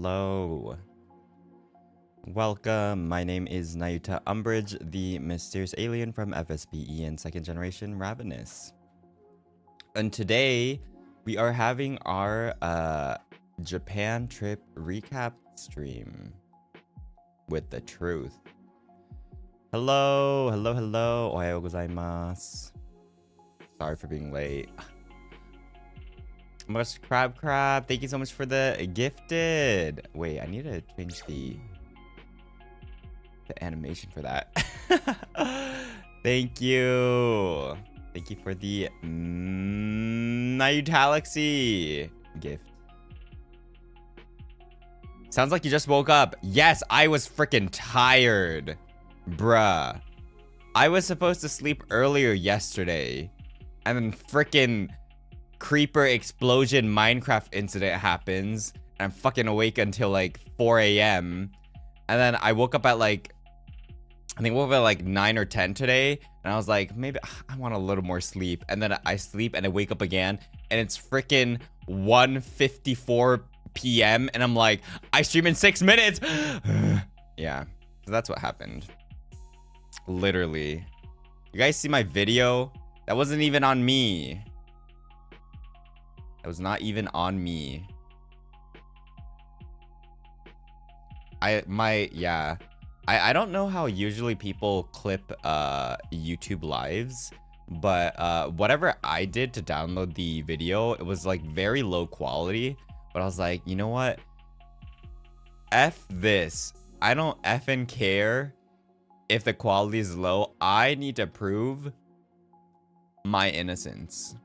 hello. Welcome. My name is Nayuta Umbrage, the mysterious alien from FSBE and second generation Ravanis. And today we are having our Japan trip recap stream with the truth. Hello, hello, hello. Ohayou gozaimasu. Sorry for being late. Oh my gosh, crab. Thank you so much for the gifted. Wait, I need to change the animation for that. Thank you. Thank you for the Nayutalaxy gift. Sounds like you just woke up. Yes, I was freaking tired. Bruh. I was supposed to sleep earlier yesterday. And then freaking creeper explosion Minecraft incident happens. And I'm fucking awake until like 4 a.m. And then I woke up at like, I think I woke up at like 9 or 10 today. And I was like, maybe I want a little more sleep. And then I sleep and I wake up again. And it's freaking 1:54 p.m. And I'm like, I stream in 6 minutes. Yeah, so that's what happened. Literally. You guys see my video? That wasn't even on me. That was not even on me. I don't know how usually people clip YouTube lives, but whatever I did to download the video, it was like very low quality. But I was like, you know what? F this. I don't effing care if the quality is low. I need to prove my innocence.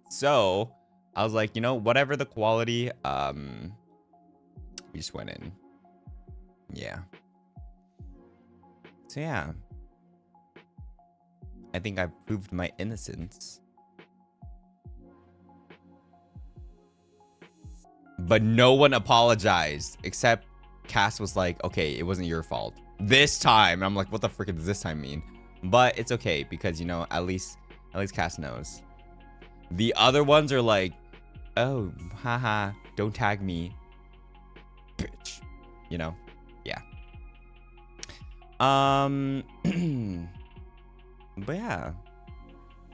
So I was like, you know, whatever the quality, we just went in. Yeah. So yeah. I think I proved my innocence. But no one apologized except Cass was like, okay, it wasn't your fault this time. And I'm like, what the frick does this time mean? But it's okay because, you know, at least Cass knows. The other ones are like, oh, haha, don't tag me, bitch. You know, yeah. But yeah,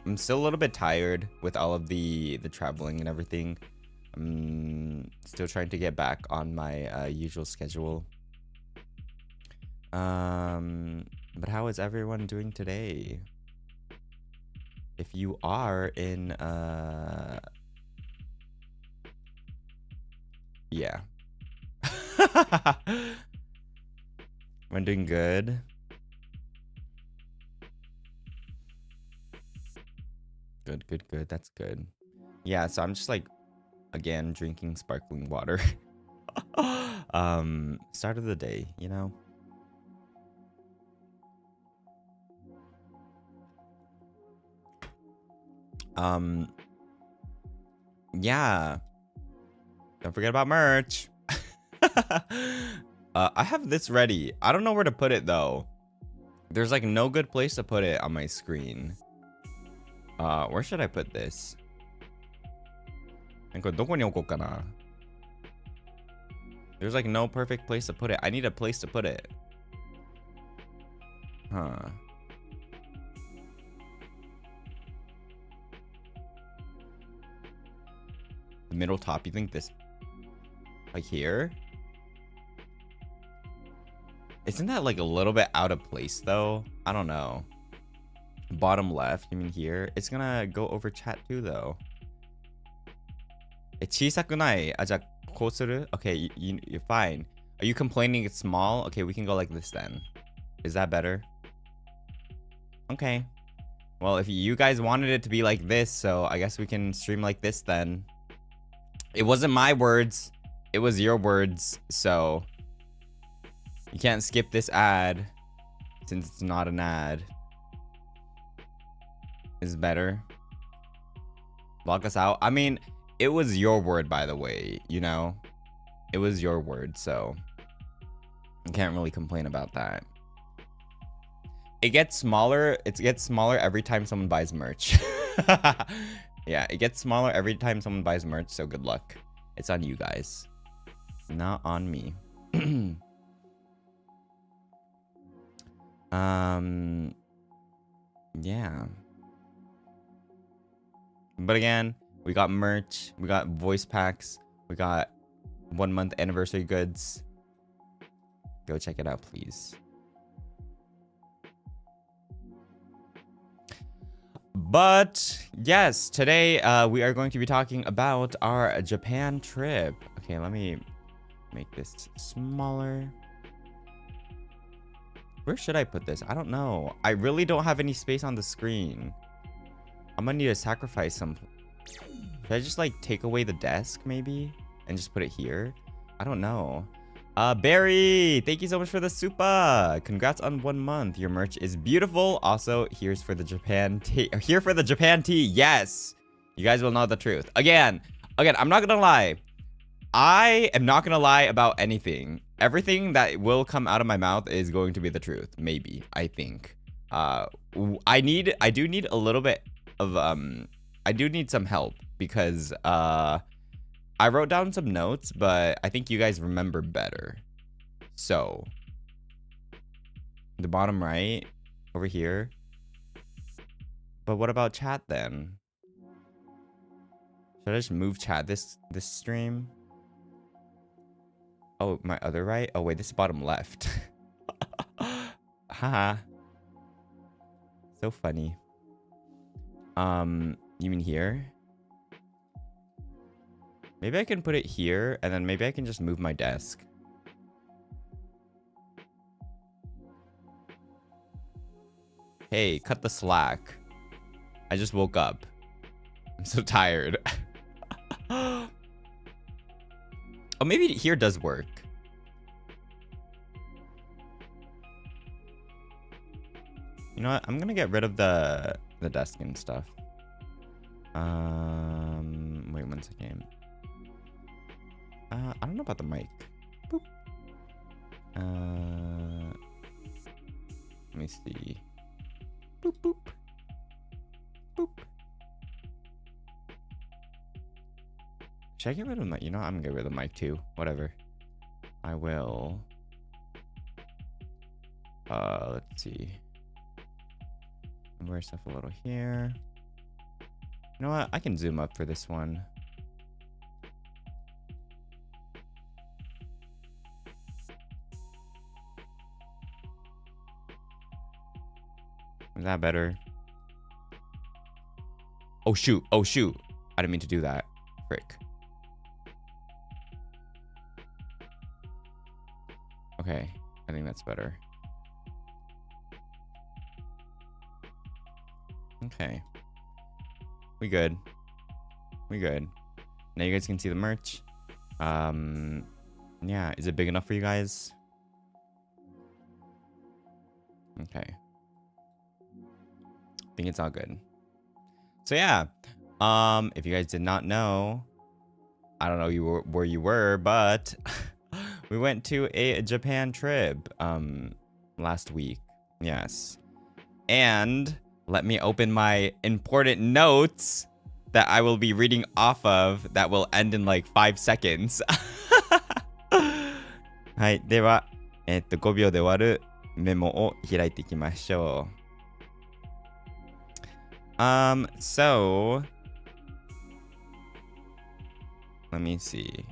I'm still a little bit tired with all of the traveling and everything. I'm still trying to get back on my usual schedule. But how is everyone doing today? If you are in yeah. I'm doing good. Good. That's good. Yeah, so I'm just like, again, drinking sparkling water. Start of the day, you know? Yeah. Don't forget about merch. I have this ready. I don't know where to put it though. There's like no good place to put it on my screen. Where should I put this? There's like no perfect place to put it. I need a place to put it. Huh. The middle top, you think this, like here? Isn't that like a little bit out of place though? I don't know. Bottom left, you mean here? It's gonna go over chat too though. 小さくない? じゃあこうする? Okay, you're fine. Are you complaining it's small? Okay, we can go like this then. Is that better? Okay. Well, if you guys wanted it to be like this, so I guess we can stream like this then. It wasn't my words. It was your words, so you can't skip this ad since it's not an ad. Is better. Lock us out. I mean, it was your word, by the way, you know? It was your word, so I can't really complain about that. It gets smaller. It gets smaller every time someone buys merch. Yeah, it gets smaller every time someone buys merch, so good luck. It's on you guys. Not on me. Yeah. But again, we got merch, we got voice packs, we got 1 month anniversary goods. Go check it out, please. But yes, today we are going to be talking about our Japan trip. Okay, let me make this smaller. Where should I put this? I don't know. I really don't have any space on the screen. I'm gonna need to sacrifice some. Should I just like take away the desk maybe and just put it here? I don't know. Barry, thank you so much for the super. Congrats on 1 month. Your merch is beautiful. Also, here's for the Japan tea. Here for the Japan tea. Yes, you guys will know the truth. Again, I'm not gonna lie. I am not gonna lie about anything. Everything that will come out of my mouth is going to be the truth. Maybe, I think. I do need a little bit of I do need some help because I wrote down some notes, but I think you guys remember better. So, the bottom right over here. But what about chat then? Should I just move chat this stream? Oh, my other right? Oh wait, this is bottom left. Haha. So funny. You mean here? Maybe I can put it here, and then maybe I can just move my desk. Hey, cut the slack. I just woke up. I'm so tired. Oh, maybe here does work. You know what? I'm gonna get rid of the desk and stuff. Wait 1 second. I don't know about the mic. Boop. Let me see. Boop, boop. Boop. Should I get rid of the mic? You know what? I'm gonna get rid of the mic too. Whatever. I will. Let's see. Move stuff a little here. You know what? I can zoom up for this one. Is that better? Oh shoot. Oh shoot. I didn't mean to do that. Frick. Okay. I think that's better. Okay. We good. We good. Now you guys can see the merch. Yeah. Is it big enough for you guys? Okay. I think it's all good. So yeah, if you guys did not know, I don't know where you were, but we went to a Japan trip last week. Yes. And let me open my important notes that I will be reading off of that will end in like 5 seconds. はい、では、5秒で終わるメモを開いていきましょう。So let me see.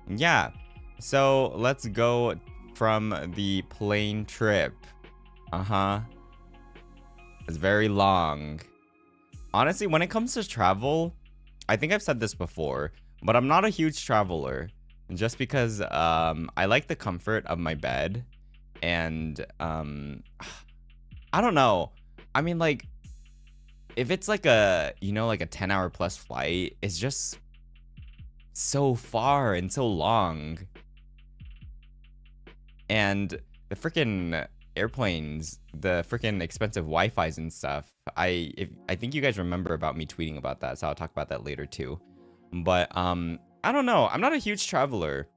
Yeah, so let's go from the plane trip. It's very long. Honestly, when it comes to travel, I think I've said this before, but I'm not a huge traveler just because I like the comfort of my bed, and I don't know. I mean, like, if it's like a, you know, like a 10-hour plus flight, it's just so far and so long. And the freaking airplanes, the freaking expensive Wi-Fi's and stuff. I think you guys remember about me tweeting about that, so I'll talk about that later too. But I don't know. I'm not a huge traveler.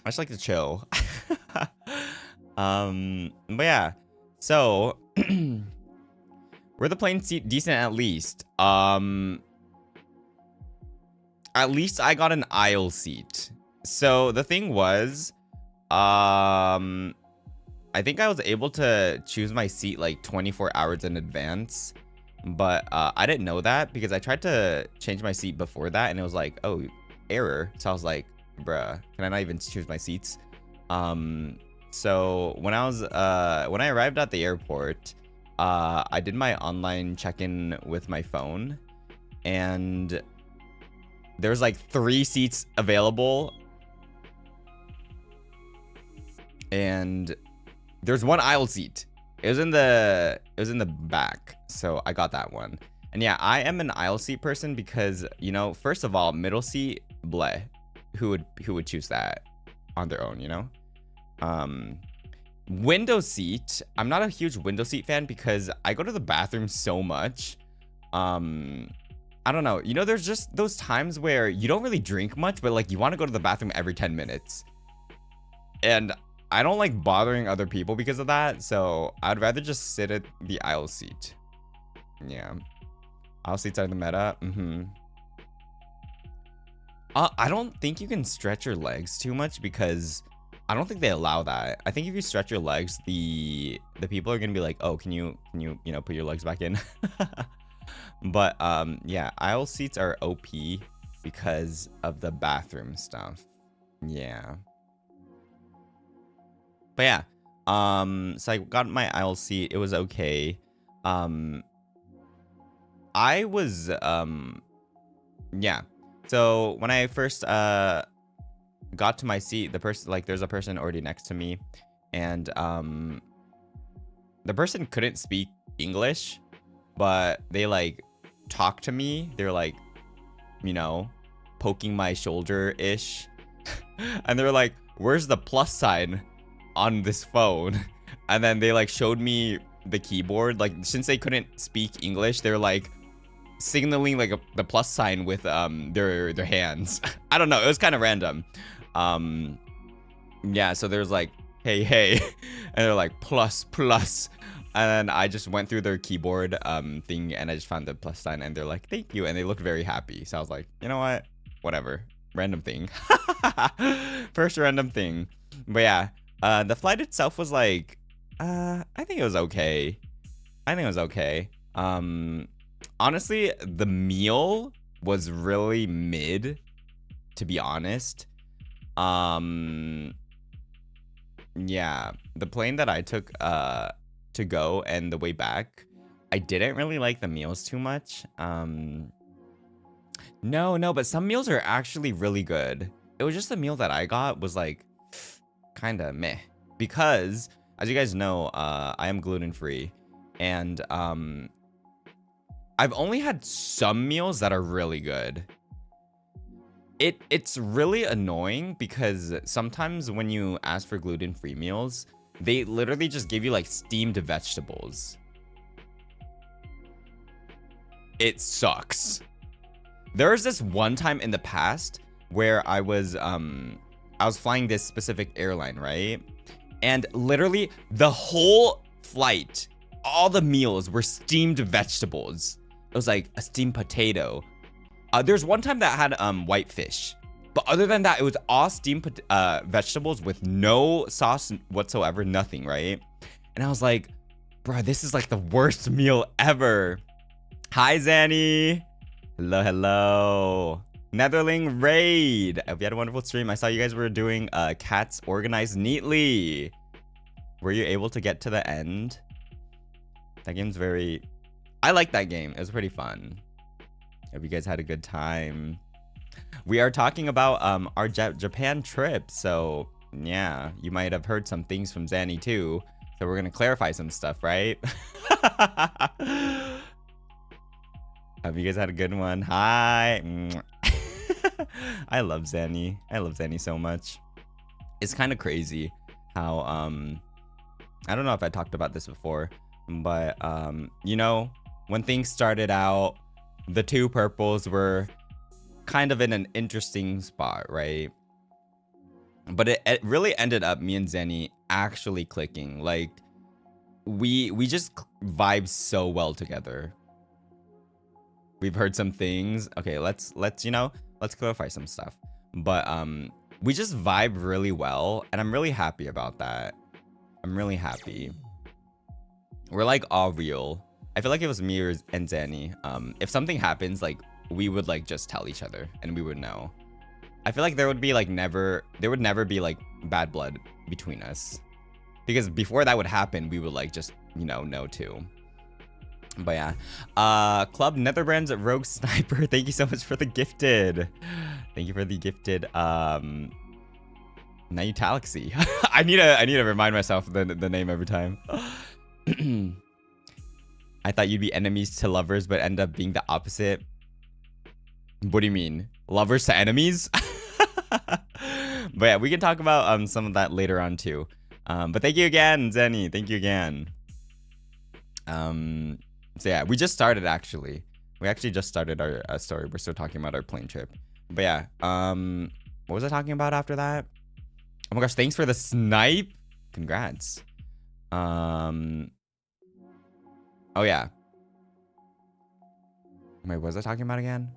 I just like to chill. But yeah. So were the planes decent at least? at least I got an aisle seat. So the thing was, I think I was able to choose my seat like 24 hours in advance, but I didn't know that because I tried to change my seat before that and it was like, oh, error. So I was like, bruh, can I not even choose my seats? So when I arrived at the airport, I did my online check-in with my phone and there's like 3 seats available and there's 1 aisle seat. It was in the back, so I got that one. And yeah, I am an aisle seat person because, you know, first of all, middle seat, bleh. Who would choose that on their own, you know? Window seat. I'm not a huge window seat fan because I go to the bathroom so much. I don't know. You know, there's just those times where you don't really drink much, but like you want to go to the bathroom every 10 minutes. And I don't like bothering other people because of that. So I'd rather just sit at the aisle seat. Yeah. Aisle seats are the meta. I don't think you can stretch your legs too much because I don't think they allow that. I think if you stretch your legs, the people are gonna be like, oh, can you know, put your legs back in? But yeah, aisle seats are OP because of the bathroom stuff. Yeah. But yeah, so I got my aisle seat. It was okay. I was yeah. So when I first got to my seat, the person, like, there's a person already next to me, and the person couldn't speak English, but they like talked to me. They're like, you know, poking my shoulder ish, and they're like, "Where's the plus sign on this phone?" And then they like showed me the keyboard. Like, since they couldn't speak English, they're like signaling like the plus sign with their hands. I don't know, it was kind of random. Yeah, so there's like, hey and they're like plus, and then I just went through their keyboard thing and I just found the plus sign and they're like, thank you, and they looked very happy. So I was like, you know what, whatever, random thing. First random thing. But yeah, the flight itself was like, I think it was okay. Honestly, the meal was really mid, to be honest. Yeah, the plane that I took to go and the way back, I didn't really like the meals too much. No, but some meals are actually really good. It was just the meal that I got was like kind of meh, because as you guys know, I am gluten-free, and I've only had some meals that are really good. It's really annoying because sometimes when you ask for gluten-free meals, they literally just give you like steamed vegetables. It sucks. There was this one time in the past where I was flying this specific airline, right? And literally the whole flight, all the meals were steamed vegetables. It was like a steamed potato. There's one time that had white fish, but other than that, it was all steamed vegetables with no sauce whatsoever, nothing, right? And I was like, bro, this is like the worst meal ever. Hi, Zanny. Hello. Netherling Raid. I hope you had a wonderful stream. I saw you guys were doing Cats Organized Neatly. Were you able to get to the end? That game's very... I like that game. It was pretty fun. Hope you guys had a good time. We are talking about our Japan trip. So, yeah, you might have heard some things from Zanny too. So we're going to clarify some stuff, right? Hope you guys had a good one. Hi. I love Zanny. I love Zanny so much. It's kind of crazy how, I don't know if I talked about this before, but, you know, when things started out, the two purples were kind of in an interesting spot, right? But it really ended up me and Zanny actually clicking. Like, we just vibe so well together. We've heard some things. Okay, let's you know, Let's clarify some stuff. But we just vibe really well, and I'm really happy about that. I'm really happy. We're like all real. I feel like it was me and Zanny. If something happens, like we would like just tell each other and we would know. I feel like there would be like there would never be like bad blood between us, because before that would happen, we would like just, you know too. But yeah, Club Netherbrand's Rogue Sniper, thank you so much for the gifted. Thank you for the gifted Nayuta. I need to remind myself the name every time. I thought you'd be enemies to lovers, but end up being the opposite. What do you mean? Lovers to enemies? But yeah, we can talk about some of that later on too. But thank you again, Zenny. Thank you again. So yeah, we just started actually. We actually just started our story. We're still talking about our plane trip. But yeah, what was I talking about after that? Oh my gosh, thanks for the snipe. Congrats. Oh yeah. Wait, what was I talking about again?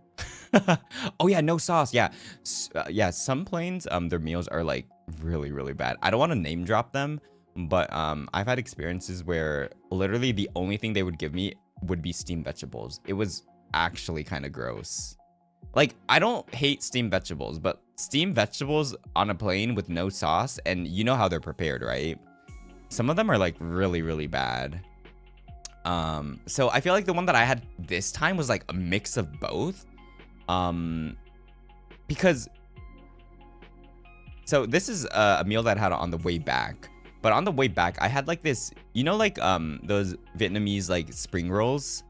Oh yeah, no sauce. Yeah. Yeah, some planes, their meals are like really bad. I don't want to name drop them, but I've had experiences where literally the only thing they would give me would be steamed vegetables. It was actually kind of gross. Like, I don't hate steamed vegetables, but steamed vegetables on a plane with no sauce, and you know how they're prepared, right? Some of them are like really bad. So I feel like the one that I had this time was like a mix of both. Because so this is a meal that I had on the way back, but on the way back I had like this, you know, like those Vietnamese like spring rolls,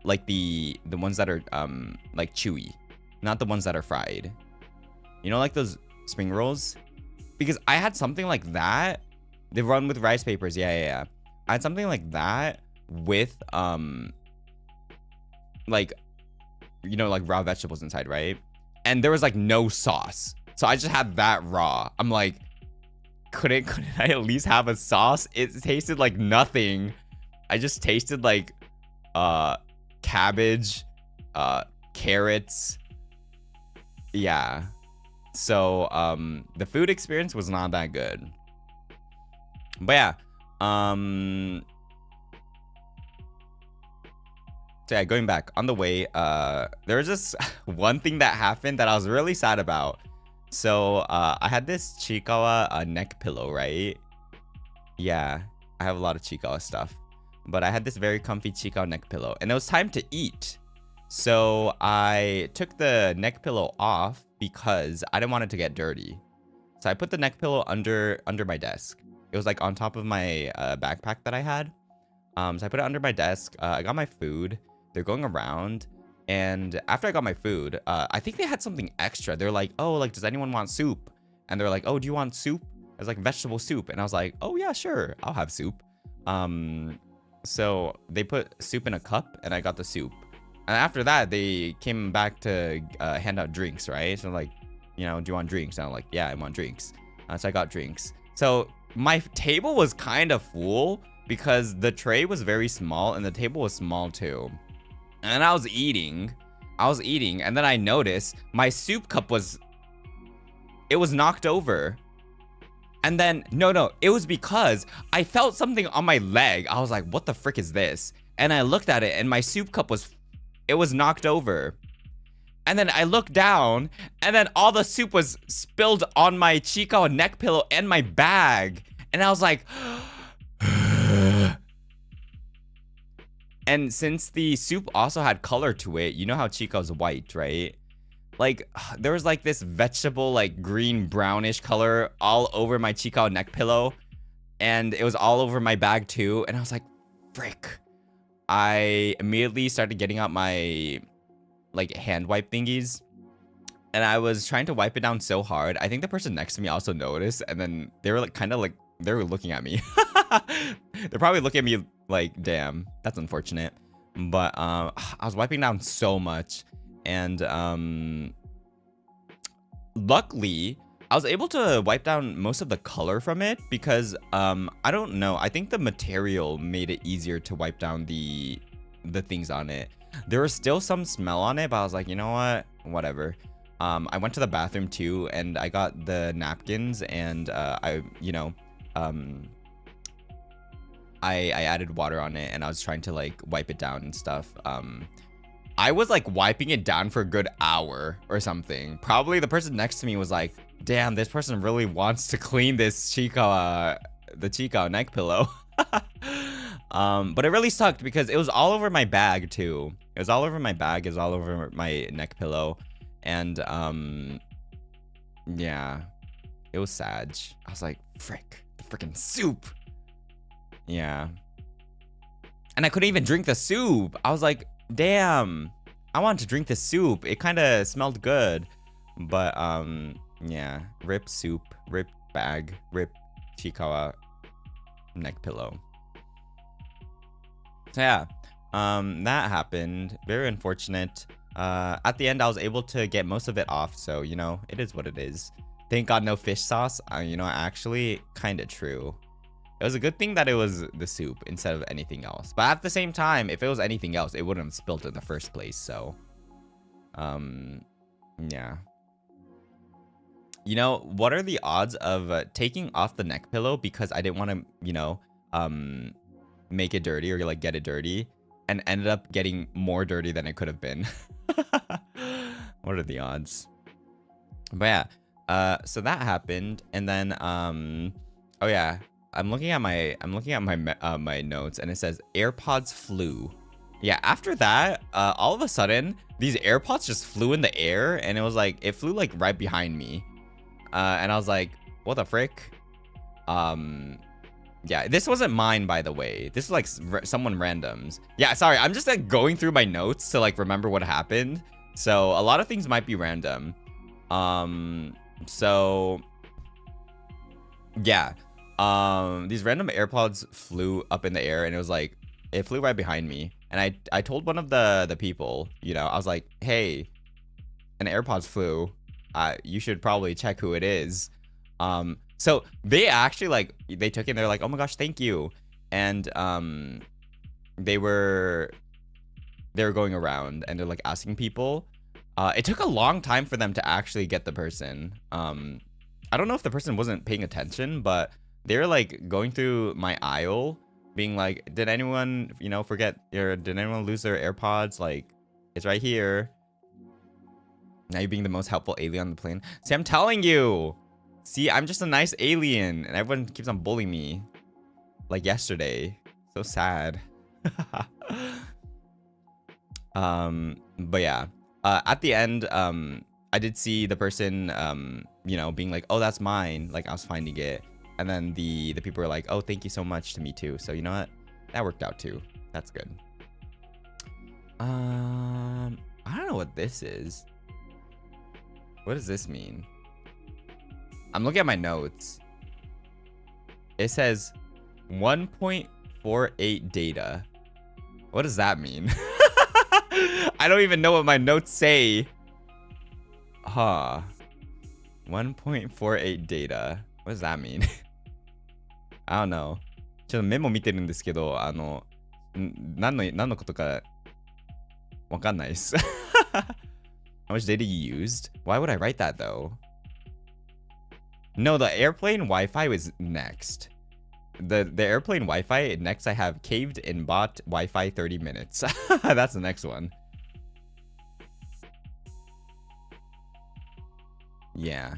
like the ones that are like chewy, not the ones that are fried, you know, like those spring rolls. Because I had something like that. They run with rice papers. Yeah. I had something like that with like, you know, like raw vegetables inside, right? And there was like no sauce, so I just had that raw. I'm like, couldn't I at least have a sauce? It tasted like nothing. I just tasted like cabbage, carrots. Yeah, so the food experience was not that good. But yeah, so yeah, going back on the way, there was just one thing that happened that I was really sad about. So I had this Chiikawa neck pillow, right? Yeah, I have a lot of Chiikawa stuff, but I had this very comfy Chiikawa neck pillow, and it was time to eat. So I took the neck pillow off because I didn't want it to get dirty. So I put the neck pillow under my desk. It was like on top of my backpack that I had. So I put it under my desk. I got my food. They're going around, and after I got my food, I think they had something extra. They're like, oh, like, does anyone want soup? And they're like, oh, do you want soup? It's like vegetable soup. And I was like, oh yeah, sure, I'll have soup. So they put soup in a cup, and I got the soup. And after that, they came back to hand out drinks, right? So like, you know, do you want drinks? And I'm like, yeah, I want drinks. So I got drinks. So my table was kind of full because the tray was very small and the table was small too. And I was eating, and then I noticed my soup cup was knocked over. And then, no, it was because I felt something on my leg. I was like, what the frick is this? And I looked at it, and my soup cup was knocked over. And then I looked down, and then all the soup was spilled on my Chiikawa neck pillow and my bag. And I was like, and since the soup also had color to it, you know how Chiikawa's white, right? Like, there was like this vegetable, like green brownish color all over my Chiikawa neck pillow. And it was all over my bag too. And I was like, frick. I immediately started getting out my like hand wipe thingies. And I was trying to wipe it down so hard. I think the person next to me also noticed. And then they were like kind of like, they were looking at me. They're probably looking at me like, damn, that's unfortunate. But I was wiping down so much. And luckily, I was able to wipe down most of the color from it because I don't know. I think the material made it easier to wipe down the things on it. There was still some smell on it, but I was like, you know what? Whatever. I went to the bathroom too, and I got the napkins, and I added water on it, and I was trying to like wipe it down and stuff. I was like wiping it down for a good hour or something. Probably the person next to me was like, damn, this person really wants to clean this the Chica neck pillow. But it really sucked because it was all over my bag too. It was all over my bag, it was all over my neck pillow. And yeah, it was sad. I was like, frick, the freaking soup. Yeah. And I couldn't even drink the soup. I was like, damn, I wanted to drink the soup. It kind of smelled good. But yeah, rip soup, rip bag, rip Chikawa neck pillow. So yeah, that happened. Very unfortunate. At the end, I was able to get most of it off. So, you know, it is what it is. Thank God no fish sauce. You know, actually kind of true. It was a good thing that it was the soup instead of anything else. But at the same time, if it was anything else, it wouldn't have spilled in the first place. So, yeah. You know, what are the odds of taking off the neck pillow because I didn't want to, you know, make it dirty or like get it dirty, and ended up getting more dirty than it could have been? What are the odds? But yeah, so that happened, and then oh yeah, I'm looking at my my notes, and it says AirPods flew. Yeah, after that, all of a sudden these AirPods just flew in the air, and it was like it flew like right behind me, and I was like, what the frick? Yeah, this wasn't mine, by the way. This is like someone random's. Yeah, sorry, I'm just like going through my notes to like remember what happened. So a lot of things might be random. So yeah, these random AirPods flew up in the air, and it was like it flew right behind me. And I told one of the people, you know, I was like, hey, an AirPods flew. You should probably check who it is. So they actually like they took it and they're like, oh my gosh, thank you. And they were going around and they're like asking people. It took a long time for them to actually get the person. I don't know if the person wasn't paying attention, but they were like going through my aisle being like, did anyone, you know, forget, or did anyone lose their AirPods? Like, it's right here. Now you're being the most helpful alien on the plane. See, I'm telling you. See, I'm just a nice alien, and everyone keeps on bullying me. Like yesterday. So sad. But yeah. At the end, I did see the person, you know, being like, oh, that's mine. Like, I was finding it. And then the people were like, oh, thank you so much to me too. So, you know what? That worked out too. That's good. I don't know what this is. What does this mean? I'm looking at my notes. It says 1.48 data. What does that mean? I don't even know what my notes say. Huh. 1.48 data. What does that mean? I don't know. ちょっとメモ見てるんですけど、何のことかわかんないです。How much data you used? Why would I write that though? No, the airplane Wi-Fi was next. The airplane Wi-Fi, next I have caved and bought Wi-Fi 30 minutes. That's the next one. Yeah.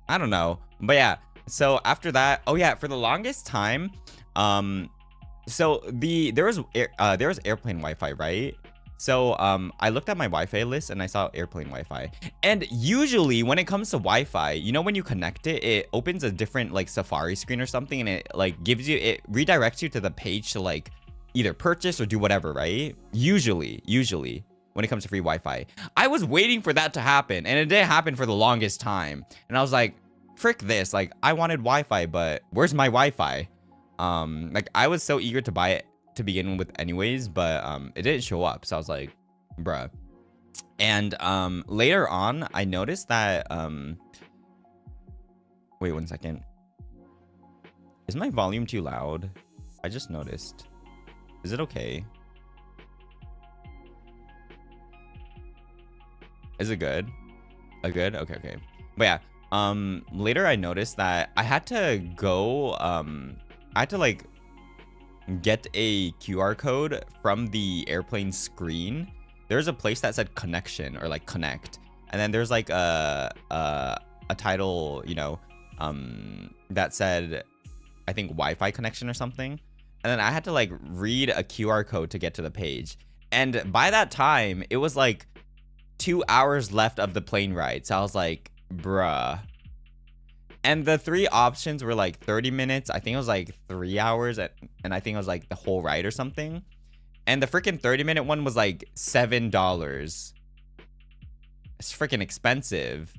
I don't know. But yeah, so after that, oh yeah, for the longest time, so there was airplane Wi-Fi, right? So I looked at my Wi-Fi list and I saw airplane Wi-Fi. And usually when it comes to Wi-Fi, you know, when you connect it, it opens a different like Safari screen or something, and it like it redirects you to the page to like either purchase or do whatever, right? Usually when it comes to free Wi-Fi. I was waiting for that to happen, and it didn't happen for the longest time. And I was like, frick this, like I wanted Wi-Fi, but where's my Wi-Fi? Like I was so eager to buy it to begin with anyways, but it didn't show up, so I was like, bruh. And later on I noticed that wait 1 second, is my volume too loud? I just noticed. Is it okay? Is it good? Good? Okay, okay. But yeah, later I noticed that I had to go, I had to like get a QR code from the airplane screen. There's a place that said connection or like connect. And then there's like a title, you know, that said, I think Wi-Fi connection or something. And then I had to like read a QR code to get to the page. And by that time, it was like 2 hours left of the plane ride. So I was like, bruh. And the 3 options were like 30 minutes. I think it was like 3 hours. And I think it was like the whole ride or something. And the freaking 30-minute one was like $7. It's freaking expensive.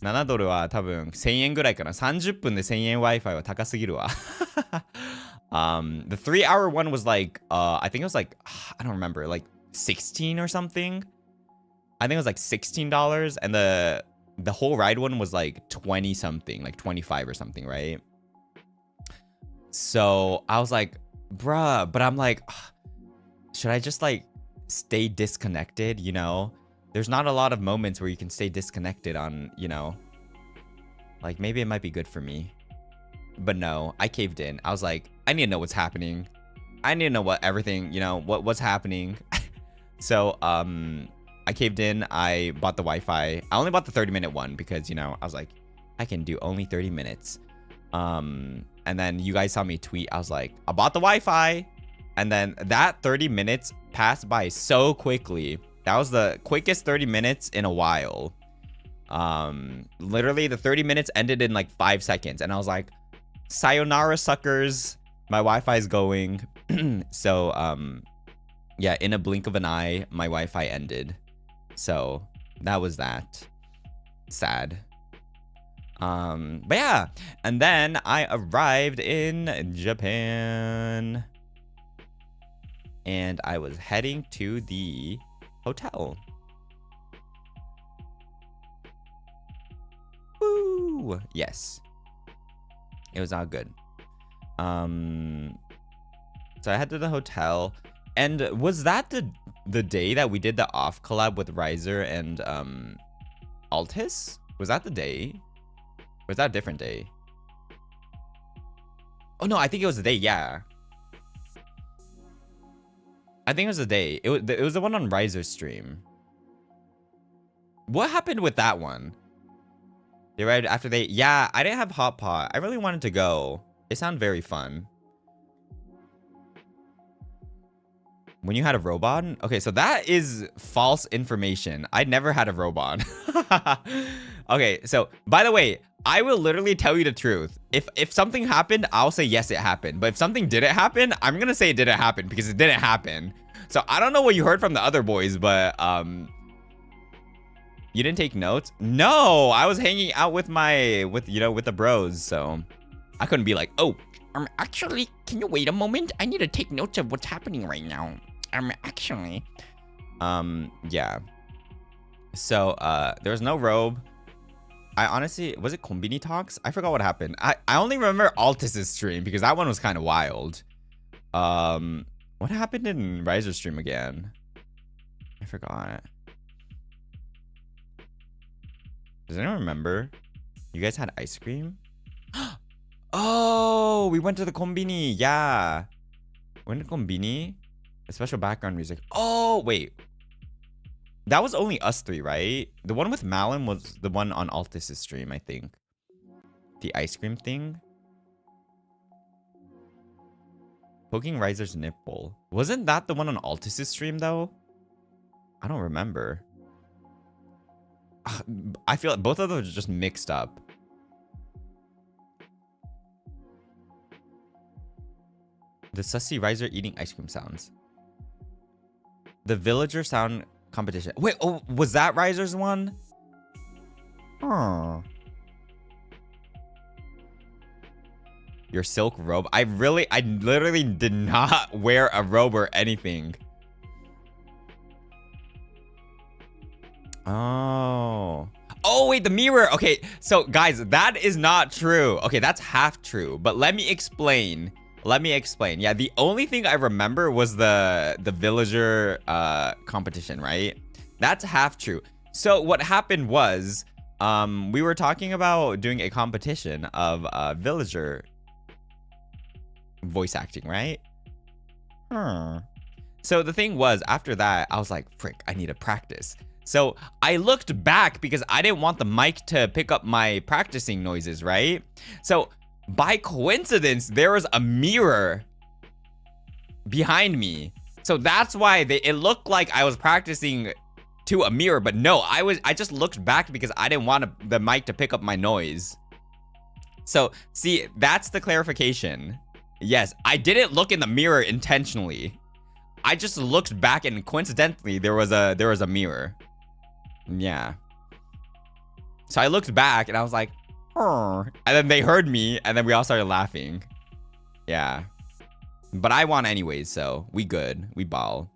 7ドルは多分1000円ぐらいかな。30分で1000円 Wi-Fi は高すぎるわ。The 3-hour one was like, I think it was like, I don't remember, like 16 or something. I think it was like $16. And the whole ride one was like 20 something, like 25 or something, right? So I was like, bruh, but I'm like, should I just like stay disconnected, you know? There's not a lot of moments where you can stay disconnected on, you know, like maybe it might be good for me. But no, I caved in. I was like, I need to know what's happening. I need to know what everything, you know, what's happening. So, I caved in. I bought the Wi-Fi. I only bought the 30-minute one because, you know, I was like, I can do only 30 minutes. And then you guys saw me tweet. I was like, I bought the Wi-Fi. And then that 30 minutes passed by so quickly. That was the quickest 30 minutes in a while. Literally the 30 minutes ended in like 5 seconds. And I was like, sayonara suckers. My Wi-Fi is going. So, yeah, in a blink of an eye, my Wi-Fi ended. So that was that. Sad. But yeah, and then I arrived in Japan. And I was heading to the hotel. Woo! Yes. It was all good. So I head to the hotel. And was that the day that we did the off collab with Riser and Altis? Was that the day? Or was that a different day? Oh no, I think it was the day, yeah. I think it was the day. It was the one on Riser's stream. What happened with that one? They arrived after they... Yeah, I didn't have Hot Pot. I really wanted to go. It sounded very fun. When you had a robot? Okay, so that is false information. I never had a robot. Okay, so by the way, I will literally tell you the truth. If something happened, I'll say yes, it happened. But if something didn't happen, I'm gonna say it didn't happen because it didn't happen. So I don't know what you heard from the other boys, but you didn't take notes? No, I was hanging out with the bros, so I couldn't be like, oh, actually, can you wait a moment? I need to take notes of what's happening right now. Actually, yeah. So, there was no robe. I honestly, was it Konbini Talks? I forgot what happened. I only remember Altis's stream because that one was kind of wild. What happened in Riser's stream again? I forgot. Does anyone remember? You guys had ice cream? Oh, we went to the Konbini. Yeah. Went to Konbini. A special background music. Oh, wait. That was only us three, right? The one with Malin was the one on Altis' stream, I think. The ice cream thing. Poking Riser's nipple. Wasn't that the one on Altis' stream, though? I don't remember. I feel like both of those are just mixed up. The sussy Riser eating ice cream sounds. The villager sound competition. Wait, oh, was that Riser's one? Oh. Your silk robe. I literally did not wear a robe or anything. Oh. Oh, wait, the mirror. Okay, so guys, that is not true. Okay, that's half true, but let me explain. Let me explain. Yeah, the only thing I remember was the villager competition, right? That's half true. So what happened was, we were talking about doing a competition of villager voice acting, right? So the thing was, after that, I was like, frick, I need to practice. So I looked back because I didn't want the mic to pick up my practicing noises, right? So by coincidence, there was a mirror behind me. So that's why it looked like I was practicing to a mirror, but no, I just looked back because I didn't want the mic to pick up my noise. So see, that's the clarification. Yes, I didn't look in the mirror intentionally. I just looked back and coincidentally there was a mirror. Yeah. So I looked back and I was like, and then they heard me and then we all started laughing. Yeah. But I won anyways, so we good. We ball.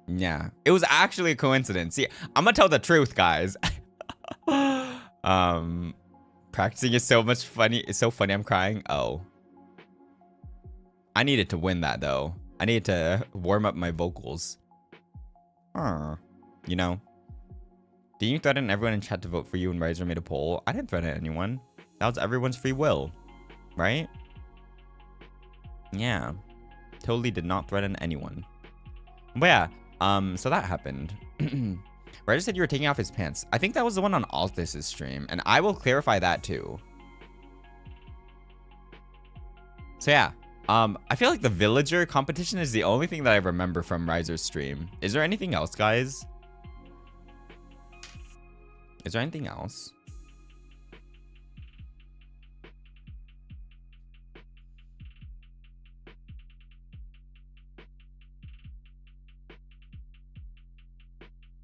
Yeah. It was actually a coincidence. See, I'm gonna tell the truth, guys. Practicing is so much funny. It's so funny I'm crying. Oh. I needed to win that though. I needed to warm up my vocals. You know. Did you threaten everyone in chat to vote for you when Riser made a poll? I didn't threaten anyone. That was everyone's free will. Right? Yeah. Totally did not threaten anyone. But yeah, so that happened. Riser said you were taking off his pants. I think that was the one on Altus' stream, and I will clarify that too. So yeah, I feel like the villager competition is the only thing that I remember from Riser's stream. Is there anything else, guys? Is there anything else?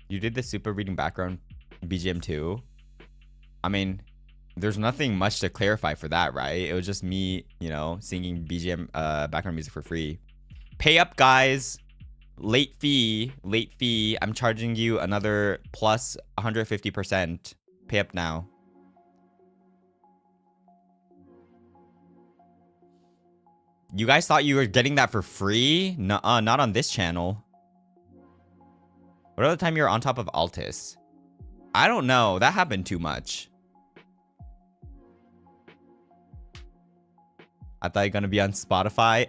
You did the super reading background BGM too? I mean, there's nothing much to clarify for that, right? It was just me, you know, singing BGM background music for free. Pay up, guys. Late fee. I'm charging you another plus 150%. Pay up now. You guys thought you were getting that for free? Nuh-uh, not on this channel. What other time you were on top of Altus? I don't know. That happened too much. I thought you were going to be on Spotify.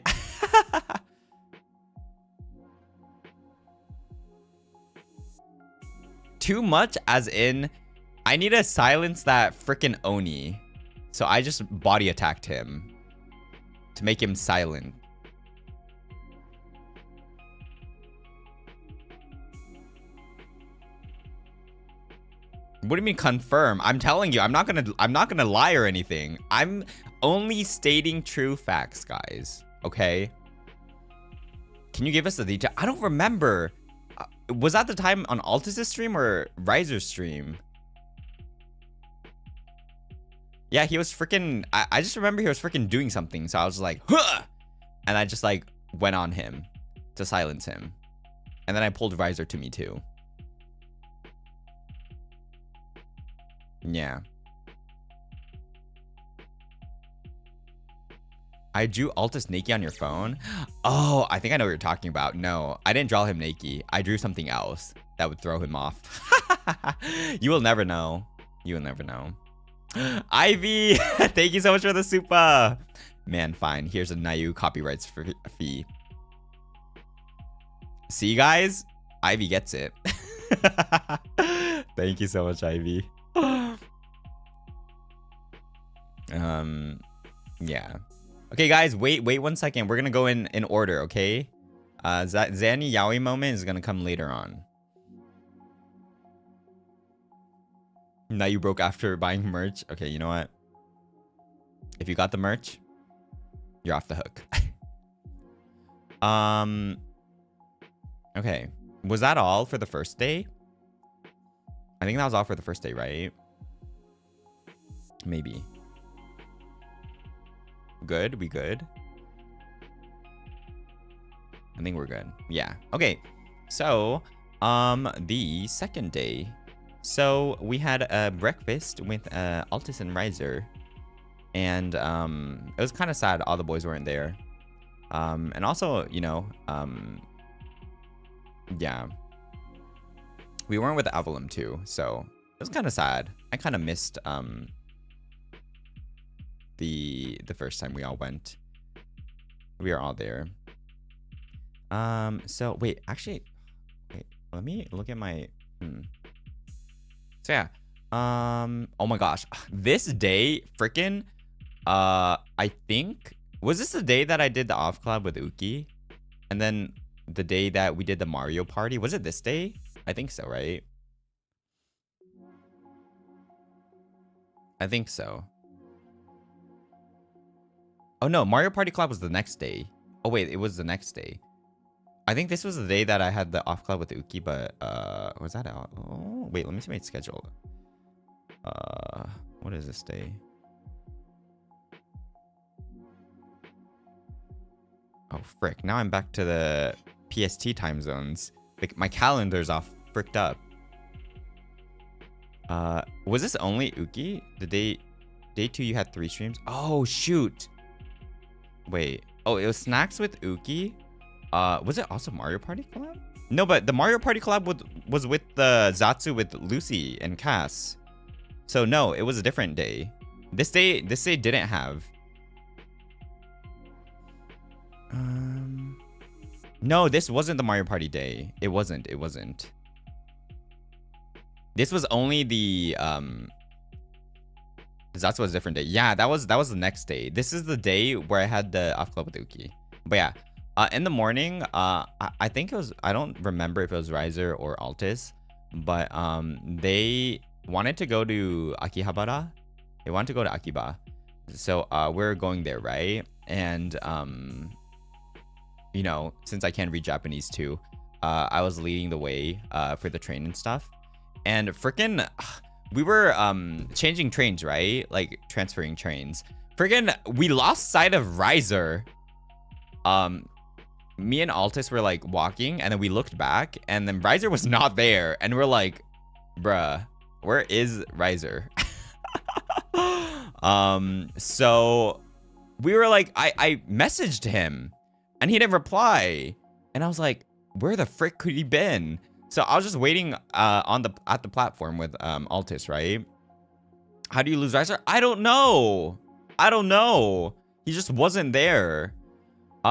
Too much as in, I need to silence that frickin' Oni. So I just body attacked him to make him silent. What do you mean confirm? I'm telling you, I'm not gonna lie or anything. I'm only stating true facts, guys. Okay? Can you give us the detail? I don't remember. Was that the time on Altus' stream or Riser's stream? Yeah, he was freaking... I just remember he was freaking doing something. So I was like, huh! And I just like went on him to silence him. And then I pulled Riser to me too. Yeah. I drew Altus naked on your phone. Oh, I think I know what you're talking about. No, I didn't draw him naked. I drew something else that would throw him off. You will never know. You will never know. Ivy, thank you so much for the super. Man, fine. Here's a Nayu copyrights fee. See, guys? Ivy gets it. Thank you so much, Ivy. Yeah. Okay, guys, wait 1 second. We're gonna go in order, okay? Zanny Yaoi moment is gonna come later on. Now you broke after buying merch. Okay, you know what? If you got the merch, you're off the hook. Okay. Was that all for the first day? I think that was all for the first day, right? Maybe. Good? We good? I think we're good. Yeah. Okay. So, the second day. So, we had a breakfast with Altus and Riser. And it was kind of sad all the boys weren't there. And also, you know, yeah. We weren't with Avalon too, so it was kind of sad. I kind of missed the first time we all went. We are all there. So wait, actually, wait, let me look at my. So yeah, oh my gosh, this day, freaking, I think was this the day that I did the off collab with Uki, and then the day that we did the Mario party? Was it this day? I think so, right? I think so. Oh no, Mario Party collab was the next day. Oh wait, it was the next day. I think this was the day that I had the off collab with Uki, but was that out? Oh wait, let me see my schedule. What is this day? Oh frick! Now I'm back to the PST time zones. Like my calendar's all fricked up. Was this only Uki? The day 2 you had 3 streams? Oh shoot! Wait. Oh, it was snacks with Uki. Was it also Mario Party collab? No, but the Mario Party collab was with the Zatsu with Lucy and Cass. So no, it was a different day. This day didn't have. No, this wasn't the Mario Party day. It wasn't. This was only the Zatsu was a different day. Yeah, that was the next day. This is the day where I had the off club with Uki. But yeah, in the morning, I think it was, I don't remember if it was Riser or Altis, but they wanted to go to Akihabara. They wanted to go to Akiba. So we're going there, right? And you know, since I can't read Japanese too, I was leading the way for the train and stuff. And freaking, we were changing trains, right? Like transferring trains. Freaking, we lost sight of Riser. Me and Altis were like walking, and then we looked back, and then Riser was not there, and we're like, bruh, where is Riser? So we were like, I messaged him, and he didn't reply, and I was like, where the frick could he been? So I was just waiting at the platform with Altis, right? How do you lose Riser? I don't know. He just wasn't there.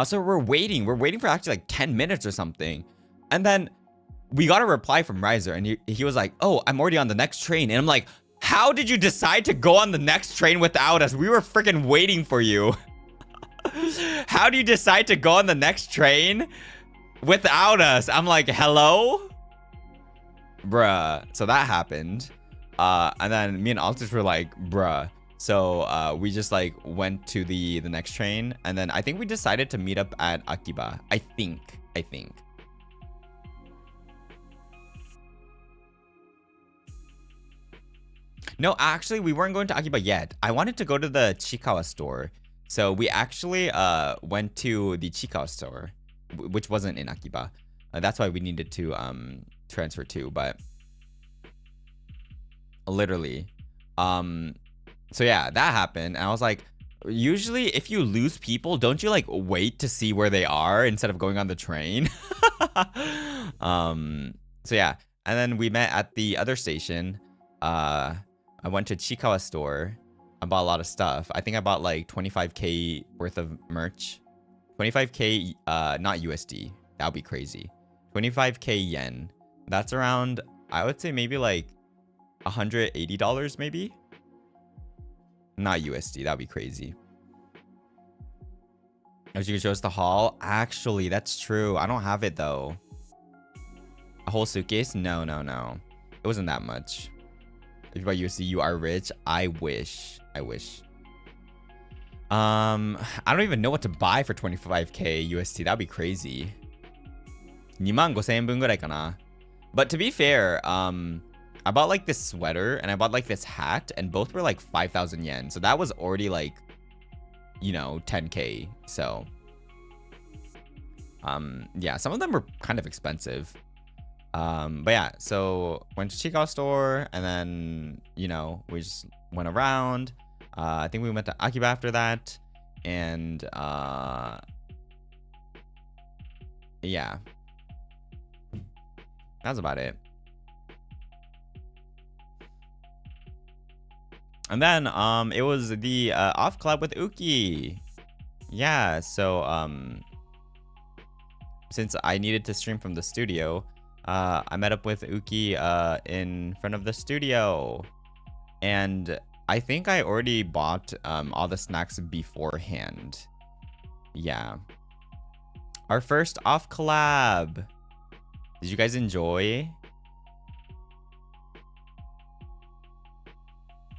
So we're waiting for actually like 10 minutes or something. And then we got a reply from Riser, and he was like, oh, I'm already on the next train. And I'm like, how did you decide to go on the next train without us? We were freaking waiting for you. How do you decide to go on the next train without us? I'm like, hello? Bruh. So that happened. And then me and Altis were like, bruh. So we just like went to the next train, and then I think we decided to meet up at Akiba. I think. No, actually, we weren't going to Akiba yet. I wanted to go to the Chikawa store. So we actually went to the Chikawa store, which wasn't in Akiba. That's why we needed to transfer to, but literally. So yeah, that happened. And I was like, usually if you lose people, don't you like wait to see where they are instead of going on the train? So yeah, and then we met at the other station. I went to Chikawa store. I bought a lot of stuff. I think I bought like 25k worth of merch. 25k, not USD. That would be crazy. 25k yen. That's around, I would say maybe like $180 maybe. Not USD. That'd be crazy. If you could show us the haul. Actually, that's true. I don't have it though. A whole suitcase? No. It wasn't that much. If you buy USD, you are rich. I wish. I don't even know what to buy for 25k USD. That'd be crazy. 25,000 円分ぐらいかな. But to be fair, I bought like this sweater and I bought like this hat, and both were like 5,000 yen. So that was already like, you know, 10k. So yeah, some of them were kind of expensive. But yeah, so went to Chico store, and then, you know, we just went around. I think we went to Akiba after that, and yeah, that's about it. And then it was the off collab with Uki. Yeah, so since I needed to stream from the studio, I met up with Uki in front of the studio. And I think I already bought all the snacks beforehand. Yeah. Our first off collab. Did you guys enjoy?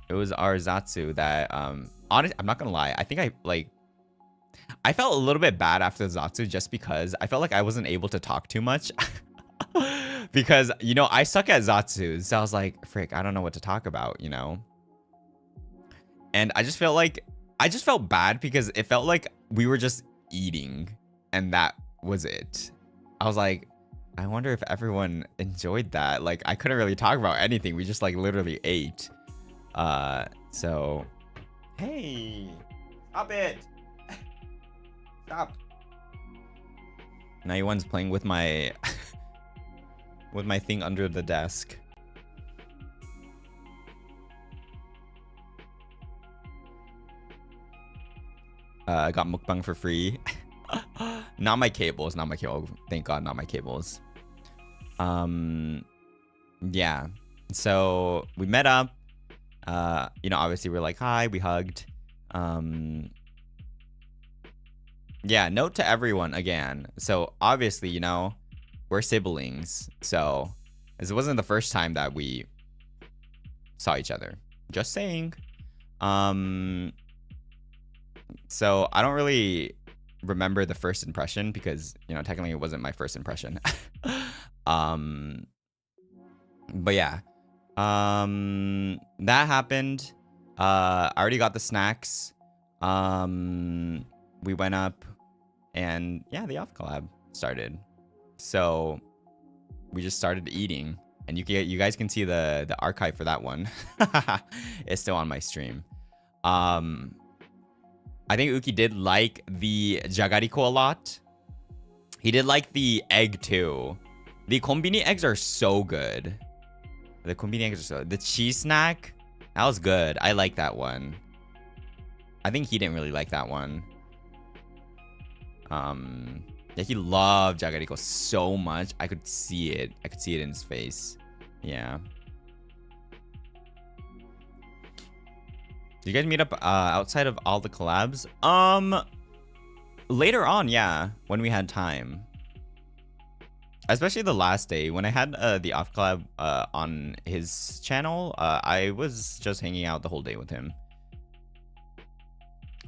It was our Zatsu that honestly, I'm not gonna lie, I think I felt a little bit bad after Zatsu just because I felt like I wasn't able to talk too much. Because, you know, I suck at Zatsu, so I was like, frick, I don't know what to talk about, you know? And I just felt bad because it felt like we were just eating and that was it. I was like, I wonder if everyone enjoyed that. Like, I couldn't really talk about anything. We just like literally ate. So, hey, stop it. Stop. Now everyone's playing with my with my thing under the desk. I got mukbang for free. Not my cables, not my cable. Thank God, not my cables. Yeah. So we met up. You know, obviously we're like, hi, we hugged. Yeah, note to everyone again. So obviously, you know, we're siblings. So this wasn't the first time that we saw each other. Just saying. So I don't really remember the first impression because, you know, technically it wasn't my first impression. But yeah. That happened. I already got the snacks. We went up and yeah, the off collab started. So we just started eating and you guys can see the archive for that one. It's still on my stream. I think Uki did like the jagariko a lot. He did like the egg too. The konbini eggs are so good. The konbini eggs are so good. The cheese snack, that was good. I like that one. I think he didn't really like that one. Yeah, he loved jagariko so much. I could see it. I could see it in his face. Yeah. Did you guys meet up outside of all the collabs? Later on, yeah, when we had time. Especially the last day when I had the off collab on his channel. I was just hanging out the whole day with him.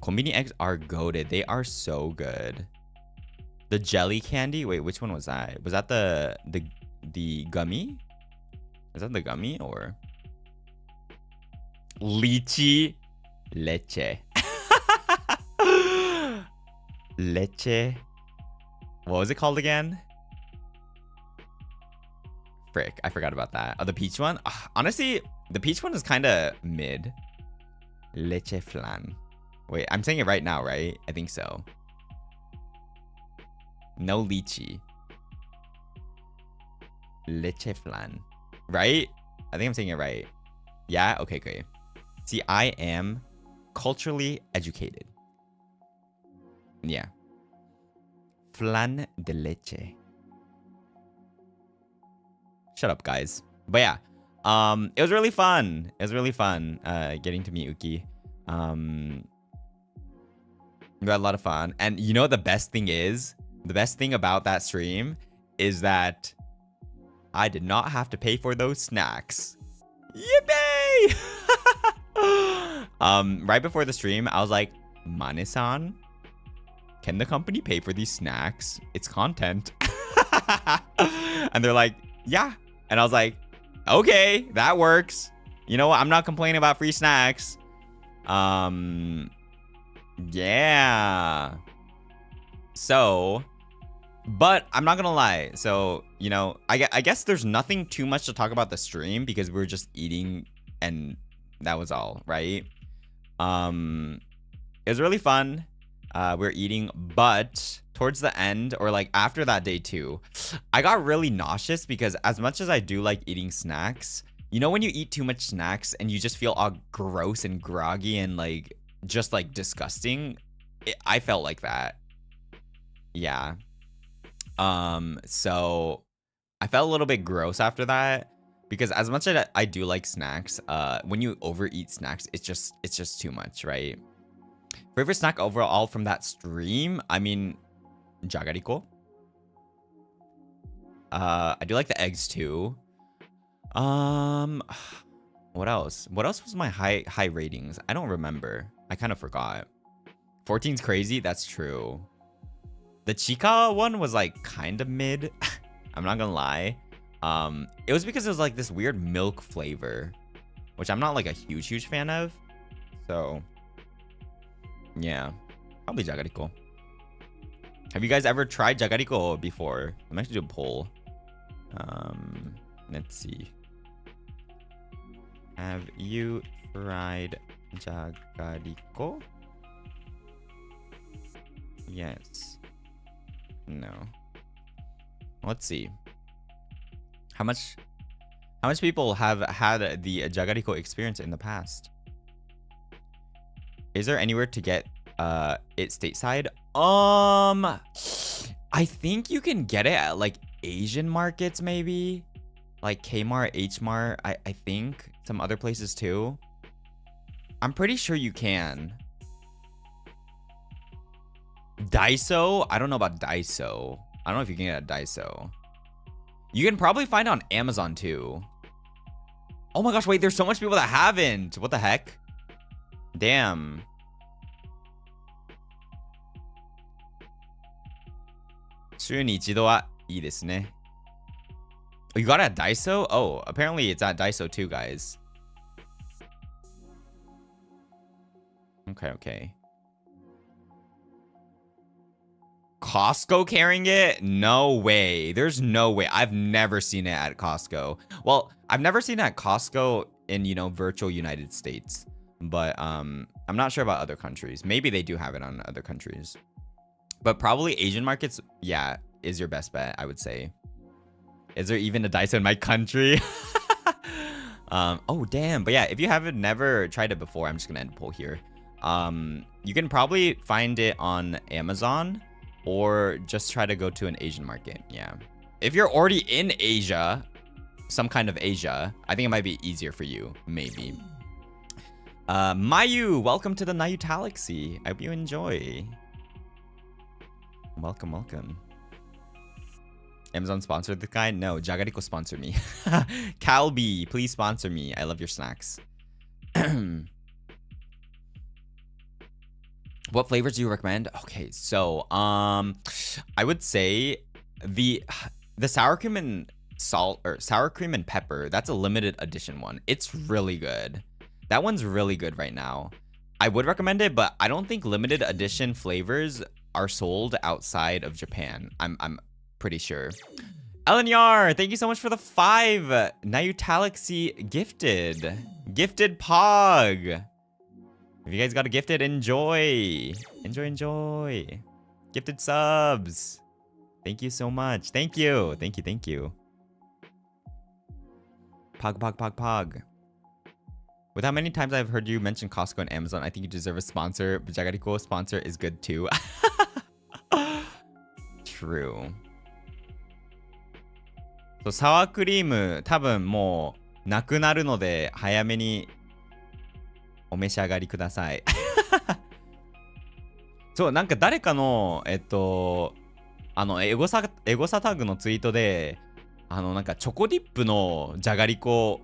Konbini eggs are goated. They are so good. The jelly candy. Wait, which one was that? Was that the gummy? Is that the gummy or lychee? Leche. Leche. What was it called again? Frick, I forgot about that. Oh, the peach one? Honestly, the peach one is kind of mid. Leche flan. Wait, I'm saying it right now, right? I think so. No lychee. Leche flan. Right? I think I'm saying it right. Yeah? Okay, great. See, I am culturally educated. Yeah. Flan de leche. Shut up, guys. But yeah, it was really fun. It was really fun getting to meet Uki. We had a lot of fun. And you know what the best thing is? The best thing about that stream is that I did not have to pay for those snacks. Yippee! Right before the stream, I was like, Mane-san, can the company pay for these snacks? It's content. And they're like, yeah. And I was like, okay, that works. You know what? I'm not complaining about free snacks. Yeah. So, but I'm not gonna lie. So, you know, I guess there's nothing too much to talk about the stream because we were just eating and that was all, right? It was really fun. We were eating, but towards the end or like after that day too, I got really nauseous because as much as I do like eating snacks, You know when you eat too much snacks and you just feel all gross and groggy and like just like disgusting? I felt like that. Yeah. So I felt a little bit gross after that because as much as I do like snacks, when you overeat snacks, it's just too much, right? Favorite snack overall from that stream? I mean, jagariko. I do like the eggs too. What else? What else was my high ratings? I don't remember. I kind of forgot. 14's crazy. That's true. The Chica one was like kind of mid. I'm not gonna lie. It was because it was like this weird milk flavor, which I'm not like a huge fan of. So yeah, probably jagariko. Have you guys ever tried jagariko before? I'm actually do a poll. Let's see. Have you tried jagariko? Yes. No. Let's see. How much people have had the jagariko experience in the past? Is there anywhere to get it stateside? I think you can get it at like Asian markets maybe. Like Kmart, H-Mart, I think. Some other places too. I'm pretty sure you can. Daiso? I don't know about Daiso. I don't know if you can get a Daiso. You can probably find it on Amazon too. Oh my gosh, wait, there's so much people that haven't. What the heck? Damn. You got it at Daiso? Oh, apparently it's at Daiso too, guys. Okay. Costco carrying it? No way. There's no way. I've never seen it at Costco. Well, I've never seen it at Costco in, virtual United States. But I'm not sure about other countries. Maybe they do have it on other countries. But probably Asian markets, yeah, is your best bet, I would say. Is there even a Daiso in my country? Oh, damn. But yeah, if you haven't never tried it before, I'm just going to end the poll here. You can probably find it on Amazon or just try to go to an Asian market. Yeah. If you're already in Asia, some kind of Asia, I think it might be easier for you. Maybe. Mayu, welcome to the Nayuta Galaxy. I hope you enjoy. Welcome. Amazon sponsored the guy? No, Jagariko sponsored me. Calby, please sponsor me. I love your snacks. What flavors do you recommend? Okay, so I would say the sour cream and salt or sour cream and pepper. That's a limited edition one. It's really good. That one's really good right now. I would recommend it, but I don't think limited edition flavors are sold outside of Japan. I'm pretty sure. Elenyar, thank you so much for the 5. Nayuta Galaxy gifted. Gifted Pog. If you guys got a gifted, enjoy. Enjoy. Gifted subs. Thank you so much. Thank you. Pog. With how many times I've heard you mention Costco and Amazon, I think you deserve a sponsor. But Jagariko sponsor is good too. True. So サワークリーム多分もうなくなるので早めにお召し上がりください。そう、なんか誰かのエゴサタグのツイートでなんかチョコディップのじゃがりこ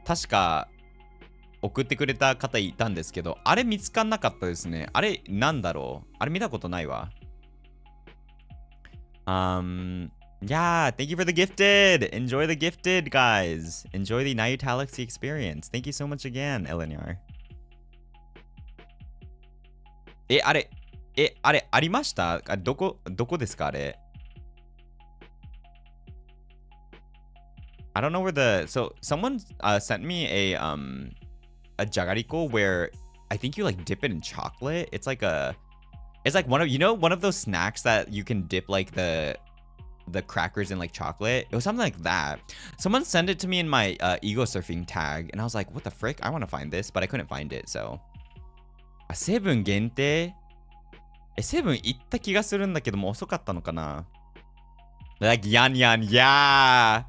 確か送ってくれた方いたんですけど、あれ見つかんなかったですね。あれなんだろう、あれ見たことないわ。Yeah, thank you for the gifted. Enjoy the gifted, guys. Enjoy the Nayuta Galaxy experience. Thank you so much again, Eleanor. あれありました？どこですかあれ？ I don't know where the so someone sent me a jagariko where I think you like dip it in chocolate. It's like one of one of those snacks that you can dip like the the crackers in like chocolate. It was something like that. Someone sent it to me in my ego surfing tag, and I was like, what the frick? I want to find this, but I couldn't find it. So セブン限定セブン行った気がするんだけども遅かったのかな Like Yan Yan, yeah.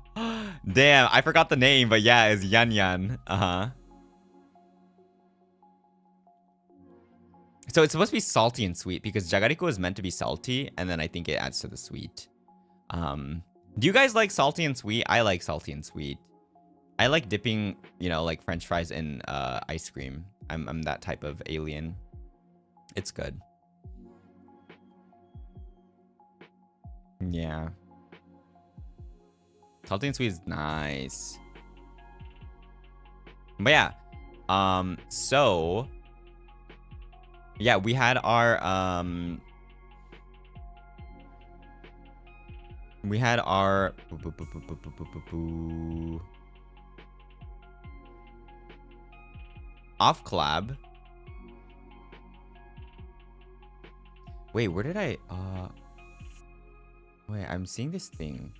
Damn, I forgot the name, but yeah, it's Yan Yan. So it's supposed to be salty and sweet because Jagariko is meant to be salty, and then I think it adds to the sweet. Do you guys like salty and sweet? I like salty and sweet. I like dipping, you know, like French fries in ice cream. I'm that type of alien. It's good. Yeah. Salty and sweet is nice. But yeah. So yeah, we had our off collab. Wait, where did I wait, I'm seeing this thing.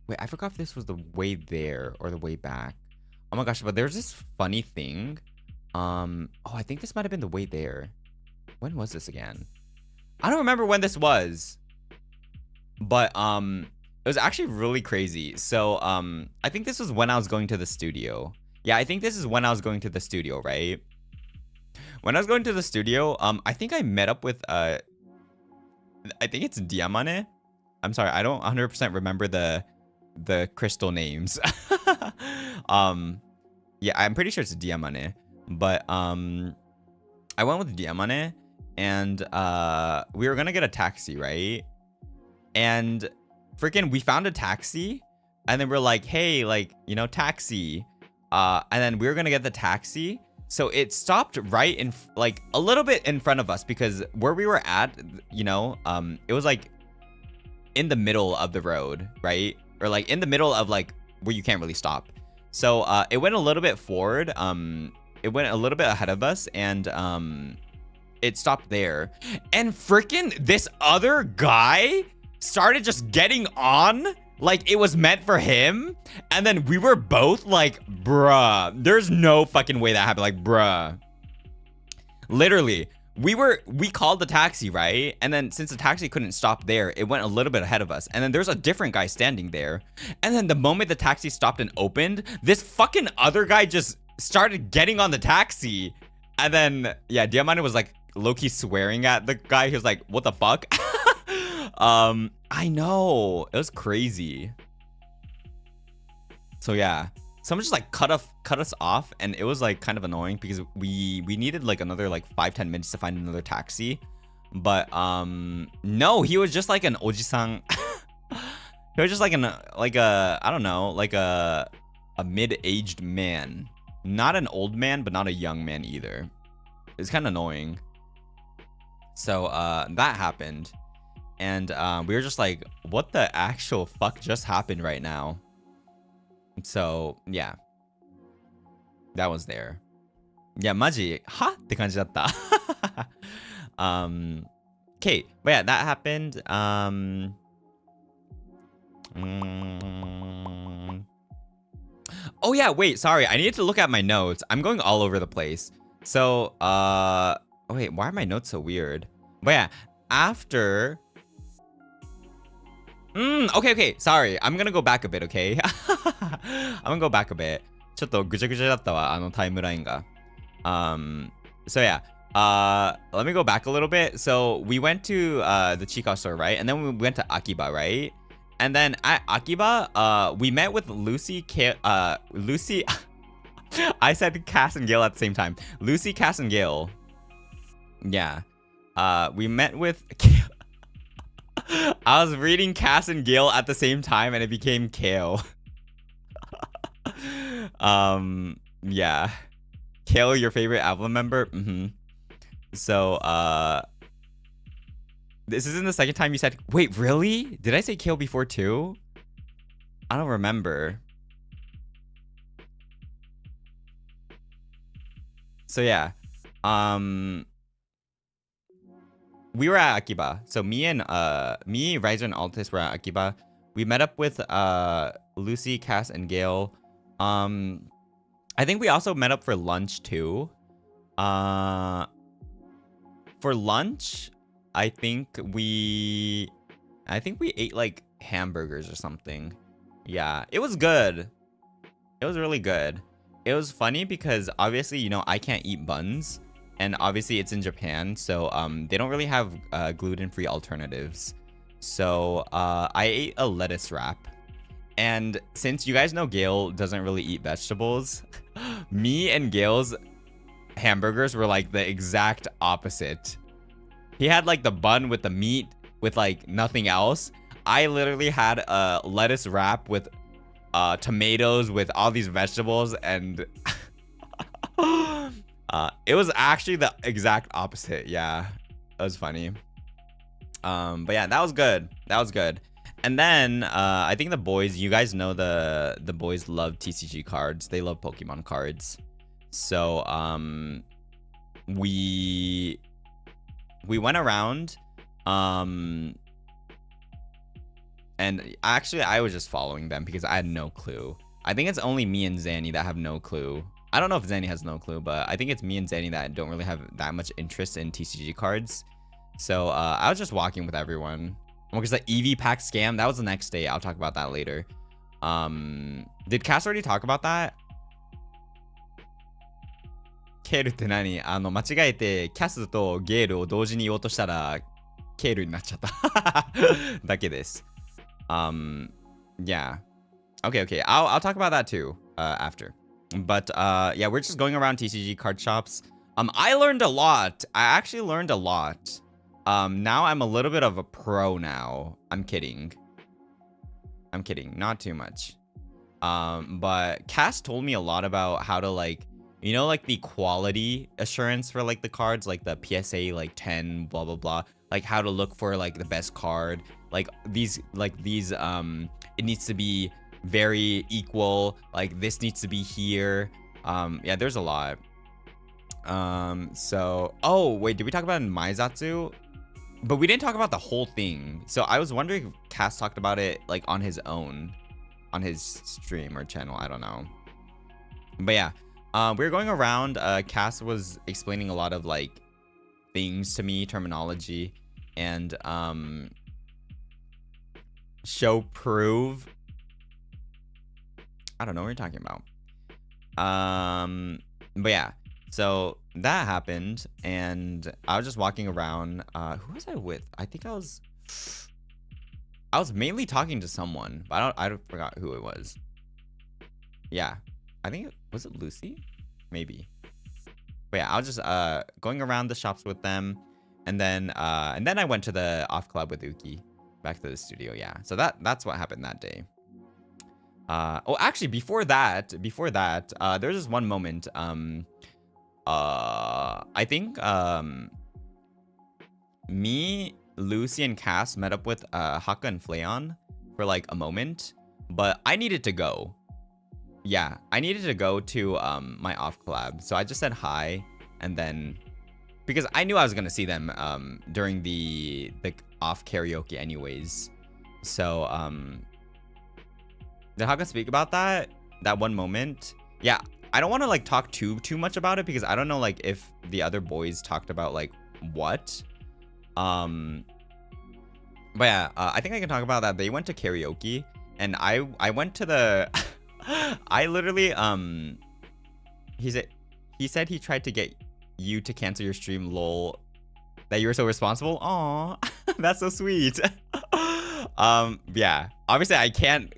Wait, I forgot if this was the way there or the way back. Oh my gosh, but there's this funny thing. Oh, I think this might have been the way there. When was this again? I don't remember when this was. But it was actually really crazy. So I think this was when I was going to the studio. Yeah, I think this is when I was going to the studio, right? When I was going to the studio, I think I met up with I think it's Diamane. I'm sorry, I don't 100% remember the crystal names. Yeah, I'm pretty sure it's Diamane. But I went with Diamane, and we were gonna get a taxi, right? And freaking we found a taxi, and then we're like, hey, like, you know, taxi. And then we were gonna get the taxi. So it stopped right in like a little bit in front of us because where we were at, you know, it was like in the middle of the road, right? Or like in the middle of like where you can't really stop. So it went a little bit forward. It went a little bit ahead of us, and it stopped there. And freaking this other guy started just getting on like it was meant for him. And then we were both like, bruh, there's no fucking way that happened. Like, bruh. Literally, we called the taxi, right? And then since the taxi couldn't stop there, it went a little bit ahead of us. And then there's a different guy standing there. And then the moment the taxi stopped and opened, this fucking other guy just started getting on the taxi. And then, yeah, Diamante was like low-key swearing at the guy. He was like, what the fuck? I know. It was crazy. So yeah. Someone just like cut us off, and it was like kind of annoying because we needed like another like 5-10 minutes to find another taxi. But no, he was just like an oji-san. He was just like a I don't know, like a mid-aged man. Not an old man, but not a young man either. It's kind of annoying. So that happened. And we were just like, what the actual fuck just happened right now? So, yeah. That was there. Yeah, マジはって感じだった。Okay, but yeah, that happened. Oh yeah, wait, sorry. I needed to look at my notes. I'm going all over the place. So, oh wait, why are my notes so weird? But yeah, after... okay. Sorry. I'm gonna go back a bit, okay? I'm gonna go back a bit. ちょっとぐちゃぐちゃだったわ、タイムラインが。So yeah. Let me go back a little bit. So we went to the Chica store, right? And then we went to Akiba, right? And then at Akiba, we met with Lucy. Lucy. I said Cass and Gail at the same time. Lucy, Cass, and Gail. Yeah. We met with. I was reading Cass and Gail at the same time, and it became Kale. Yeah. Kale, your favorite Avalon member? So, this isn't the second time you said... Wait, really? Did I say Kale before too? I don't remember. So, yeah. we were at Akiba. So me, Riser, and Altis were at Akiba. We met up with Lucy, Cass, and Gail. I think we also met up for lunch too. For lunch, I think we ate like hamburgers or something. Yeah, it was good. It was really good. It was funny because obviously, you know, I can't eat buns, and obviously it's in Japan, so they don't really have gluten-free alternatives. So I ate a lettuce wrap. And since you guys know Gail doesn't really eat vegetables, me and Gail's hamburgers were like the exact opposite. He had like the bun with the meat with like nothing else. I literally had a lettuce wrap with tomatoes with all these vegetables, and it was actually the exact opposite. Yeah, that was funny. But yeah, that was good. That was good. And then I think the boys, you guys know the boys love TCG cards. They love Pokemon cards. So we went around, and actually I was just following them because I had no clue. I think it's only me and Zanny that have no clue. I don't know if Zanny has no clue, but I think it's me and Zanny that don't really have that much interest in TCG cards. So I was just walking with everyone. Because the EV pack scam, that was the next day. I'll talk about that later. Did Cass already talk about that? ケールって何？間違えてキャスとゲールを同時に言おうとしたらケールになっちゃっただけです。Yeah. Okay. I'll talk about that too after. But yeah, we're just going around TCG card shops. I learned a lot. I actually learned a lot. Now I'm a little bit of a pro now. I'm kidding. Not too much. But Cass told me a lot about how to like, you know, like the quality assurance for like the cards, like the PSA like 10, blah blah blah. Like how to look for like the best card. Like these it needs to be very equal. Like this needs to be here. Yeah, there's a lot. So oh wait, did we talk about Maizatsu? But we didn't talk about the whole thing. So I was wondering if Cass talked about it like on his own, on his stream or channel. I don't know. But yeah, we were going around. Cass was explaining a lot of like things to me, terminology, and show prove. I don't know what you're talking about. But yeah. So that happened, and I was just walking around. Who was I with? I think I was mainly talking to someone, but I forgot who it was. Yeah, I think was it Lucy? Maybe. But yeah, I was just going around the shops with them, and then I went to the off club with Uki, back to the studio. Yeah, so that's what happened that day. Oh, actually, before that, there's this one moment. I think me, Lucy, and Cass met up with Haka and Flayon for like a moment, but I needed to go. Yeah, I needed to go to my off collab, so I just said hi, and then because I knew I was gonna see them during the off karaoke anyways. So did Haka speak about that one moment? Yeah. I don't want to like talk too much about it because I don't know like if the other boys talked about like what. But yeah, I think I can talk about that. They went to karaoke, and I went to the I literally he said he tried to get you to cancel your stream, lol, that you were so responsible. Aw, that's so sweet. Yeah, obviously I can't.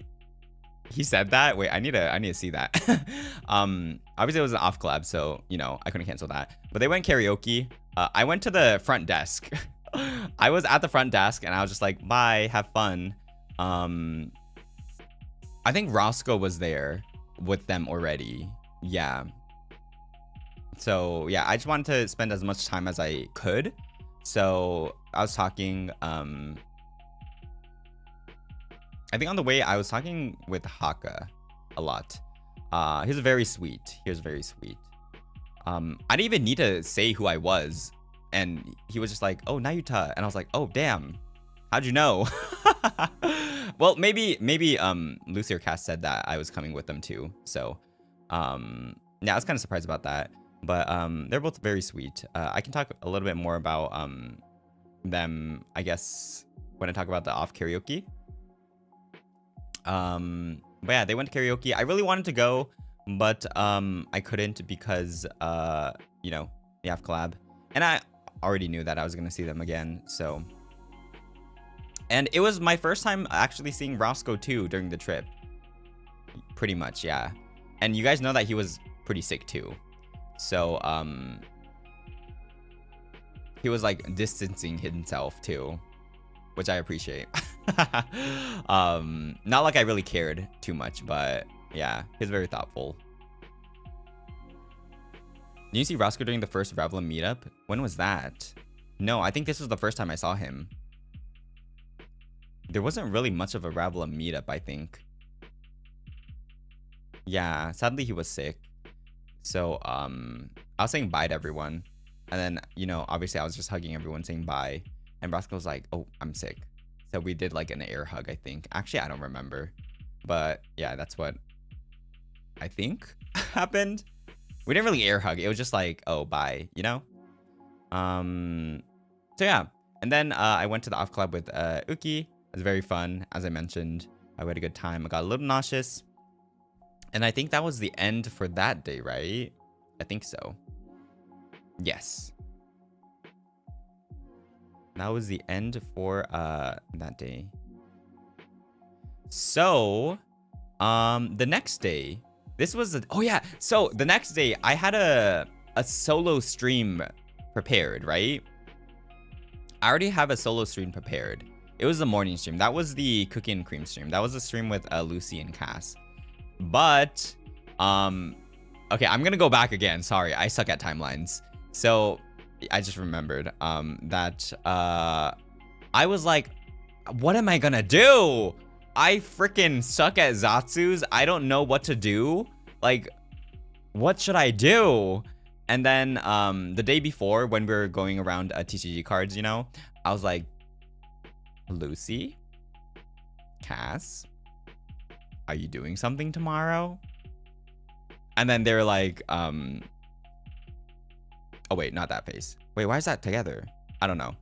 He said that. Wait, I need to see that. Obviously it was an off collab, so you know I couldn't cancel that. But they went karaoke. I went to the front desk. I was at the front desk, and I was just like, "Bye, have fun." I think Roscoe was there with them already. Yeah. So yeah, I just wanted to spend as much time as I could. So I was talking. I think on the way I was talking with Haka a lot. He was very sweet. I didn't even need to say who I was. And he was just like, oh, Nayuta. And I was like, oh, damn. How'd you know? Well, maybe Lucy or Cass said that I was coming with them too. So, yeah, I was kind of surprised about that. But they're both very sweet. I can talk a little bit more about them, I guess, when I talk about the off karaoke. But yeah, they went to karaoke. I really wanted to go, but I couldn't because you know, they have collab, and I already knew that I was gonna see them again. So, and it was my first time actually seeing Roscoe too during the trip. Pretty much, yeah. And you guys know that he was pretty sick too. So he was like distancing himself too, which I appreciate. Not like I really cared too much, but yeah, he's very thoughtful. Did you see Roscoe during the first Revlon meetup? When was that? No, I think this was the first time I saw him. There wasn't really much of a Revlon meetup, I think. Yeah, sadly he was sick. So I was saying bye to everyone. And then, you know, obviously I was just hugging everyone saying bye. And Roscoe was like, oh, I'm sick. So we did like an air hug, I think. Actually, I don't remember. But yeah, that's what I think happened. We didn't really air hug. It was just like, oh, bye, you know? So yeah. And then I went to the off club with Uki. It was very fun. As I mentioned, I had a good time. I got a little nauseous. And I think that was the end for that day, right? I think so. Yes. That was the end for that day. So, the next day, this was oh yeah. So the next day, I had a solo stream prepared, right? I already have a solo stream prepared. It was the morning stream. That was the cookie and cream stream. That was the stream with Lucy and Cass. But, okay, I'm gonna go back again. Sorry, I suck at timelines. So I just remembered that I was like, what am I gonna do? I freaking suck at Zatsus. I don't know what to do. Like, what should I do? And then the day before, when we were going around TCG cards, you know, I was like, Lucy, Cass, are you doing something tomorrow? And then they're like, oh wait, not that face. Wait, why is that together? I don't know.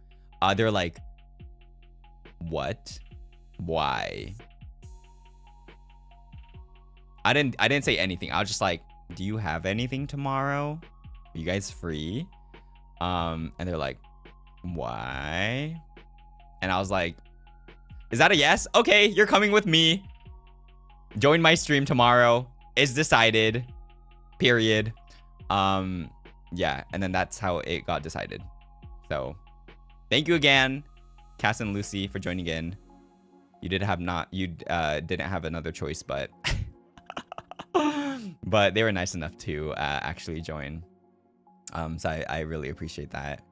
They're like, what? Why? I didn't say anything. I was just like, do you have anything tomorrow? Are you guys free? And they're like, why? And I was like, is that a yes? Okay, you're coming with me. Join my stream tomorrow. It's decided. Period. Yeah, and then that's how it got decided. So, thank you again, Cass and Lucy, for joining in. You didn't have another choice, but but they were nice enough to actually join. So I really appreciate that.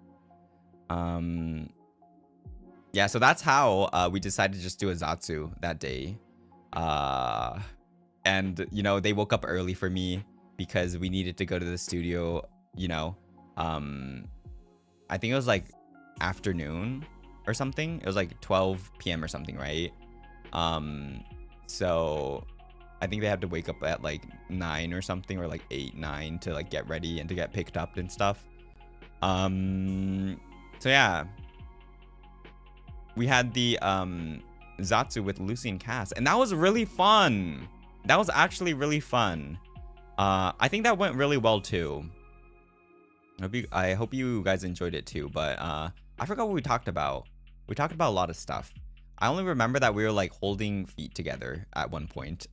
Yeah, so that's how we decided to just do a Zatsu that day. And you know, they woke up early for me because we needed to go to the studio, you know. I think it was like afternoon or something. It was like 12 p.m. or something, right? So I think they had to wake up at like 9 or something, or like 8, 9 to like get ready and to get picked up and stuff. So yeah, we had the Zatsu with Lucy and Cass, and that was really fun. That was actually really fun. I think that went really well too. I hope you guys enjoyed it too, but I forgot what we talked about. We talked about a lot of stuff. I only remember that we were like holding feet together at one point.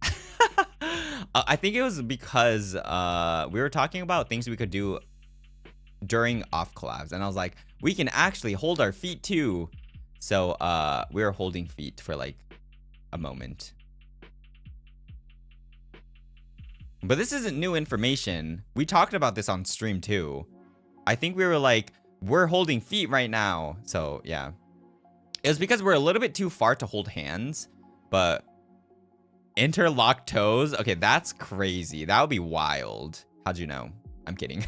I think it was because we were talking about things we could do during off collabs, and I was like, we can actually hold our feet too. So we were holding feet for like a moment. But this isn't new information. We talked about this on stream too. I think we were like, we're holding feet right now. So yeah, it was because we're a little bit too far to hold hands, but interlock toes. Okay, that's crazy. That would be wild. How'd you know? I'm kidding.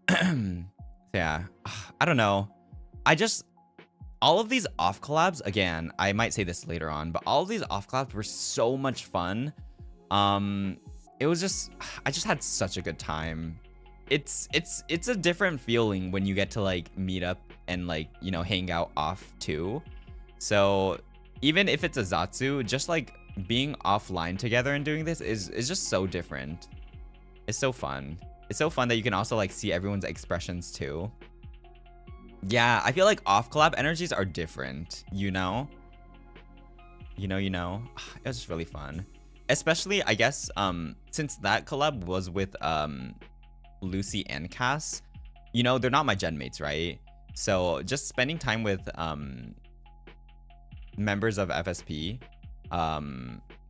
So Yeah, I don't know. All of these off collabs, again, I might say this later on, but all of these off collabs were so much fun. It was just, I just had such a good time. It's a different feeling when you get to like meet up and like, you know, hang out off too. So even if it's a Zatsu, just like being offline together and doing this is just so different. It's so fun. It's so fun that you can also like see everyone's expressions too. Yeah, I feel like off collab energies are different, you know? You know. It was just really fun. Especially, I guess, since that collab was with Lucy and Cass, you know, they're not my gen mates, right? So just spending time with members of FSP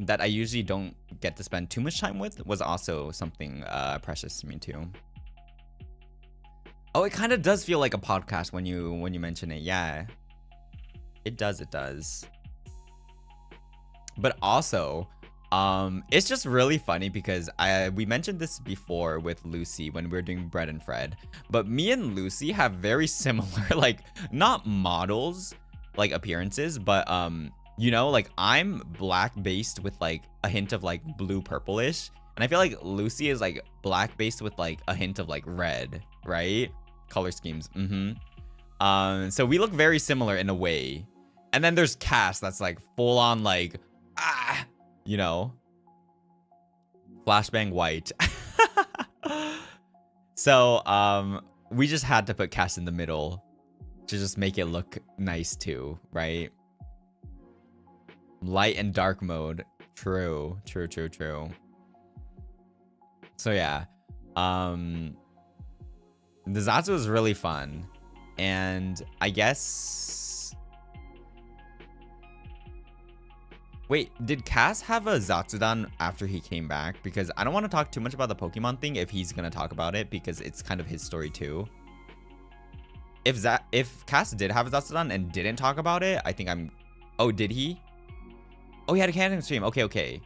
that I usually don't get to spend too much time with was also something precious to me too. Oh, it kind of does feel like a podcast when you mention it. Yeah, it does. But also, it's just really funny because we mentioned this before with Lucy when we were doing Bread and Fred, but me and Lucy have very similar, like, not models, like appearances, but you know, like I'm black based with like a hint of like blue purplish, and I feel like Lucy is like black based with like a hint of like red, right? Color schemes. So we look very similar in a way. And then there's Cass that's like full on like you know, flashbang white. So we just had to put Cass in the middle to just make it look nice too, right? Light and dark mode. True. So yeah, the Zatsu was really fun, and I guess, wait, did Cass have a Zatsudan after he came back? Because I don't want to talk too much about the Pokemon thing if he's gonna talk about it, because it's kind of his story too. If Cass did have a Zatsudan and didn't talk about it, I think oh, did he? Oh, he had a canon stream. Okay.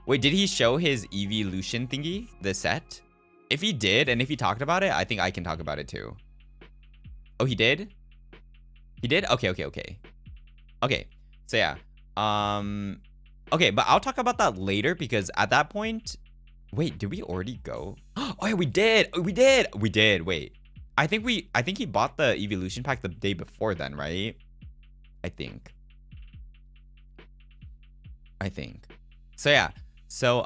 Wait, did he show his evolution thingy, the set? If he did, and if he talked about it, I think I can talk about it too. Oh, he did? He did? Okay. So yeah. Okay, but I'll talk about that later, because at that point, wait, did we already go? Oh yeah, we did. Wait. I think he bought the evolution pack the day before then, right? I think. So yeah. So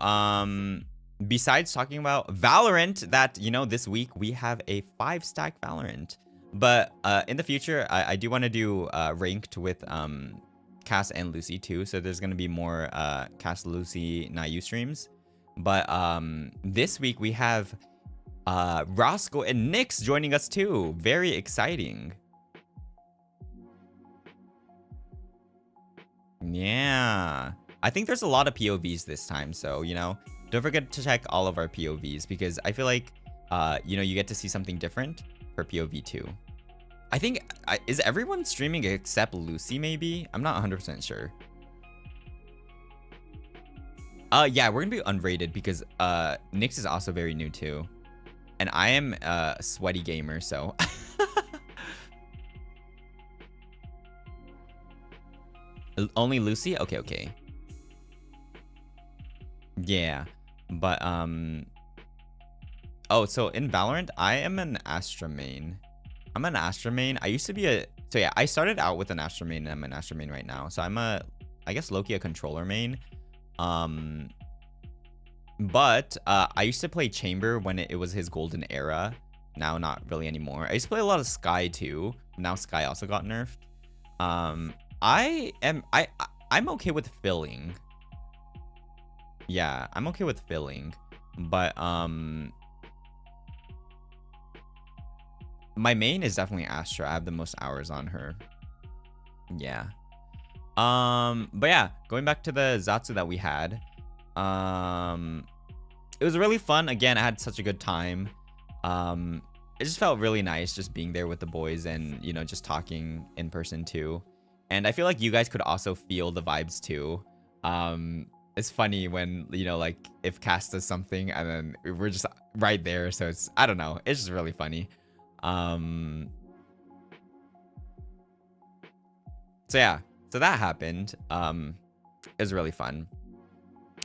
besides talking about Valorant, that, you know, this week we have a 5-stack Valorant, but in the future I do want to do ranked with Cass and Lucy too, so there's gonna be more Cass, Lucy, Nayu streams. But this week we have Roscoe and Nyx joining us too. Very exciting. Yeah, I think there's a lot of POVs this time, so, you know, don't forget to check all of our POVs, because I feel like, you know, you get to see something different for POV 2. I think, is everyone streaming except Lucy, maybe? I'm not 100% sure. Yeah, we're gonna be unrated because Nyx is also very new too. And I am a sweaty gamer, so. Only Lucy? Okay. Yeah, but oh, so in Valorant, I am an Astra main. I'm an Astra main. I used to be so yeah, I started out with an Astra main, and I'm an Astra main right now. So I'm I guess Loki a controller main. But I used to play Chamber when it was his golden era. Now not really anymore. I used to play a lot of Sky too. Now Sky also got nerfed. I'm okay with filling. Yeah, I'm okay with filling, but my main is definitely Astra. I have the most hours on her. Yeah. But yeah, going back to the Zatsu that we had, it was really fun. Again, I had such a good time. It just felt really nice just being there with the boys and, you know, just talking in person too. And I feel like you guys could also feel the vibes too. It's funny when, you know, like if Cass does something and then we're just right there. So it's, I don't know. It's just really funny. So yeah, so that happened. It was really fun.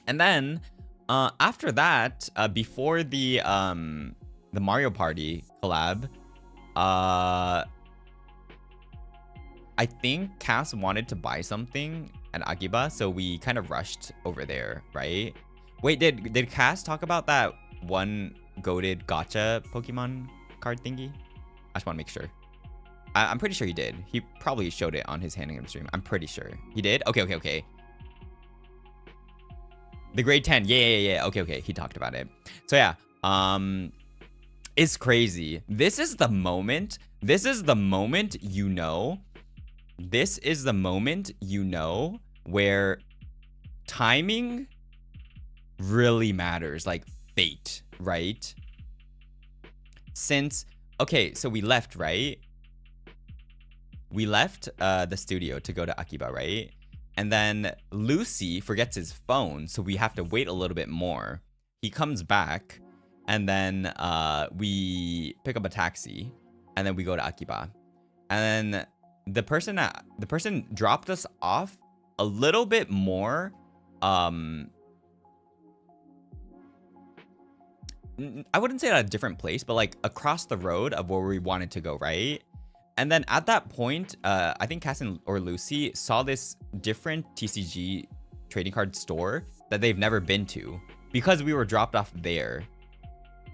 And then after that, before the Mario Party collab, I think Cass wanted to buy something at Akiba, so we kind of rushed over there, right? Wait, did Cass talk about that one goated gacha Pokemon card thingy? I just want to make sure. I'm pretty sure he did. He probably showed it on his Handing stream. I'm pretty sure. He did? Okay. The grade 10. Yeah. Okay. He talked about it. So yeah. It's crazy. This is the moment you know. This is the moment you know where timing really matters, like fate, right? Since, okay, so we left, right? We left the studio to go to Akiba, right? And then Lucy forgets his phone, so we have to wait a little bit more. He comes back, and then we pick up a taxi, and then we go to Akiba. And then the person dropped us off a little bit more I wouldn't say at a different place, but like across the road of where we wanted to go, right? And then at that point, I think Cass or Lucy saw this different TCG trading card store that they've never been to because we were dropped off there.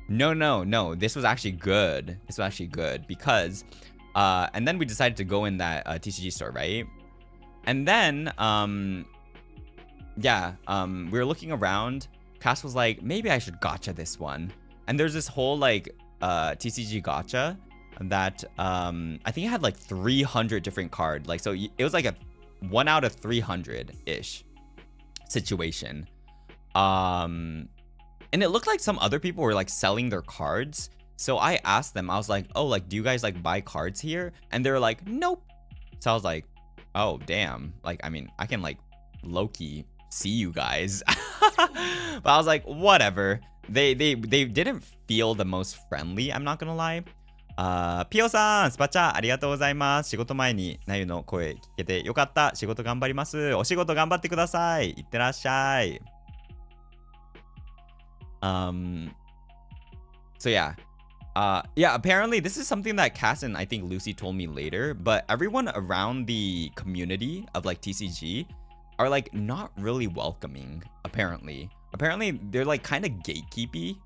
No. This was actually good. Because and then we decided to go in that TCG store, right? And then we were looking around. Cass was like, maybe I should gacha this one. And there's this whole like TCG gacha that I think it had like 300 different cards. Like, so it was like a 1 out of 300 ish situation. And it looked like some other people were like selling their cards. So I asked them, I was like, oh, like, do you guys like buy cards here? And they were like, nope. So I was like, oh, damn. Like, I mean, I can like low-key see you guys. But I was like, whatever. They didn't feel the most friendly, I'm not gonna lie. ピオさん、スパチャありがとうございます。仕事前になゆの声聞けてよかった。仕事頑張ります。お仕事頑張ってください。いってらっしゃい。So yeah. Apparently this is something that Cass and I think Lucy told me later, but everyone around the community of like TCG are like not really welcoming, apparently. Apparently they're like kind of gatekeepy,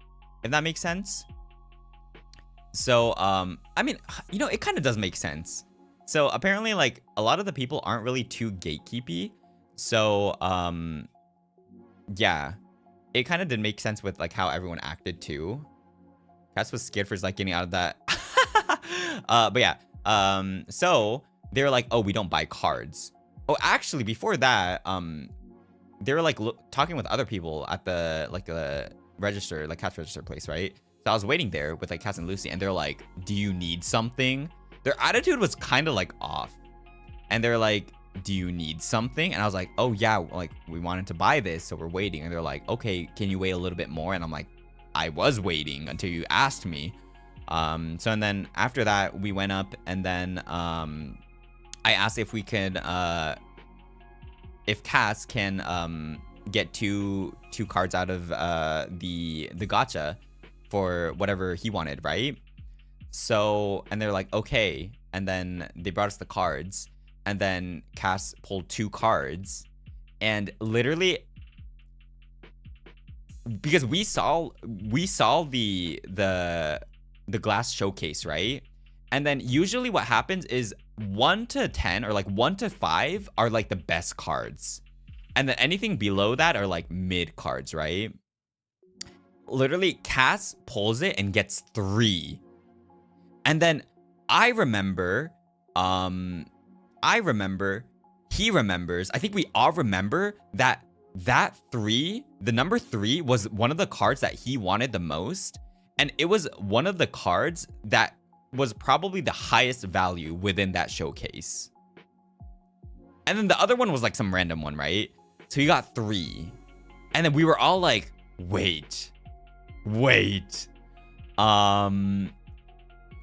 if that makes sense. So, I mean, you know, it kind of does make sense. So apparently like a lot of the people aren't really too gatekeepy. So, yeah, it kind of did make sense with like how everyone acted too. Cass was scared for like getting out of that. But yeah, so they were like, oh, we don't buy cards. Oh, actually before that, they were like talking with other people at the like register, like cash register place, right? So I was waiting there with like Cass and Lucy, and they're like, do you need something? Their attitude was kind of like off. And they're like, do you need something? And I was like, oh yeah, like we wanted to buy this, so we're waiting. And they're like, okay, can you wait a little bit more? And I'm like, I was waiting until you asked me. And then after that, we went up, and then I asked if we could, if Cass can get two cards out of the gacha for whatever he wanted, right? So, and they're like, okay. And then they brought us the cards, and then Cass pulled 2 cards, and literally, because we saw the glass showcase, right? And then usually what happens is 1 to 10 or like 1 to 5 are like the best cards, and then anything below that are like mid cards, right? Literally, Cass pulls it and gets 3. And then I remember, he remembers, I think we all remember that 3, the number 3 was one of the cards that he wanted the most. And it was one of the cards that was probably the highest value within that showcase. And then the other one was like some random one, right? So he got 3. And then we were all like, wait.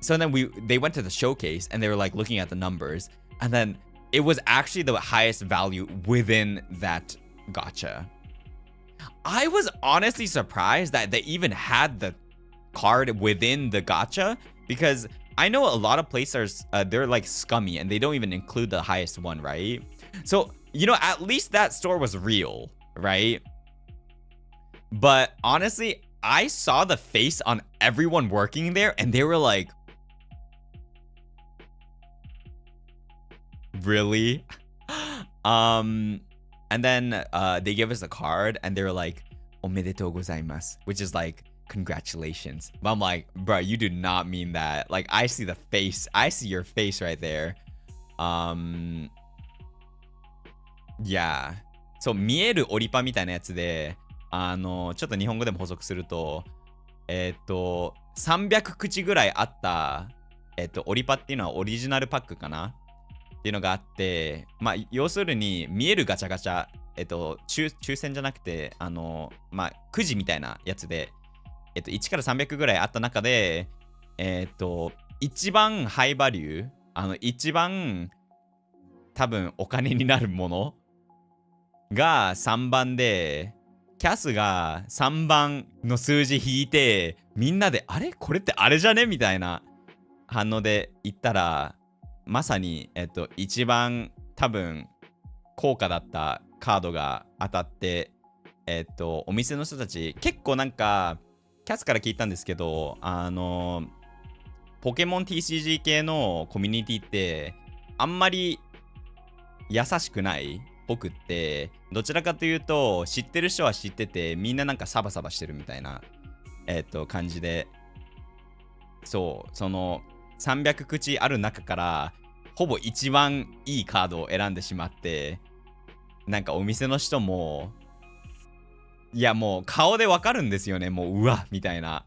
So then they went to the showcase and they were like looking at the numbers, and then it was actually the highest value within that gacha. I was honestly surprised that they even had the card within the gacha, because I know a lot of places they're like scummy and they don't even include the highest one, right? So, you know, at least that store was real, right? But honestly, I saw the face on everyone working there and they were like, really? And then they gave us a card and they were like, omedetou gozaimasu, which is like, congratulations. But I'm like, bro, you do not mean that. Like, I see the face. I see your face right there. Yeah. そう、見えるオリパみたいなやつで、ちょっと日本語でも補足すると、300口ぐらいあった、オリパっていうのはオリジナルパックかなっていうのがあって、まあ、要するに見えるガチャガチャ、抽選じゃなくて、まあ、くじみたいなやつで、1から300ぐらいあった中で、一番ハイバリュー、一番多分お金になるものが3番で、キャスが3番の数字引いて、みんなで、あれこれってあれじゃねみたいな反応で言ったら、まさに、一番多分高価だったカードが当たって、お店の人たち、結構なんか、キャスから聞いたんですけど、ポケモン TCG 系のコミュニティって、あんまり優しくないっぽくって、どちらかというと、知ってる人は知ってて、みんななんかサバサバしてるみたいな、感じで、そう、その、300口ある中から、ほぼ一番いいカードを選んでしまって、なんかお店の人も、いやもう顔でわかるんですよね。もううわみたいな。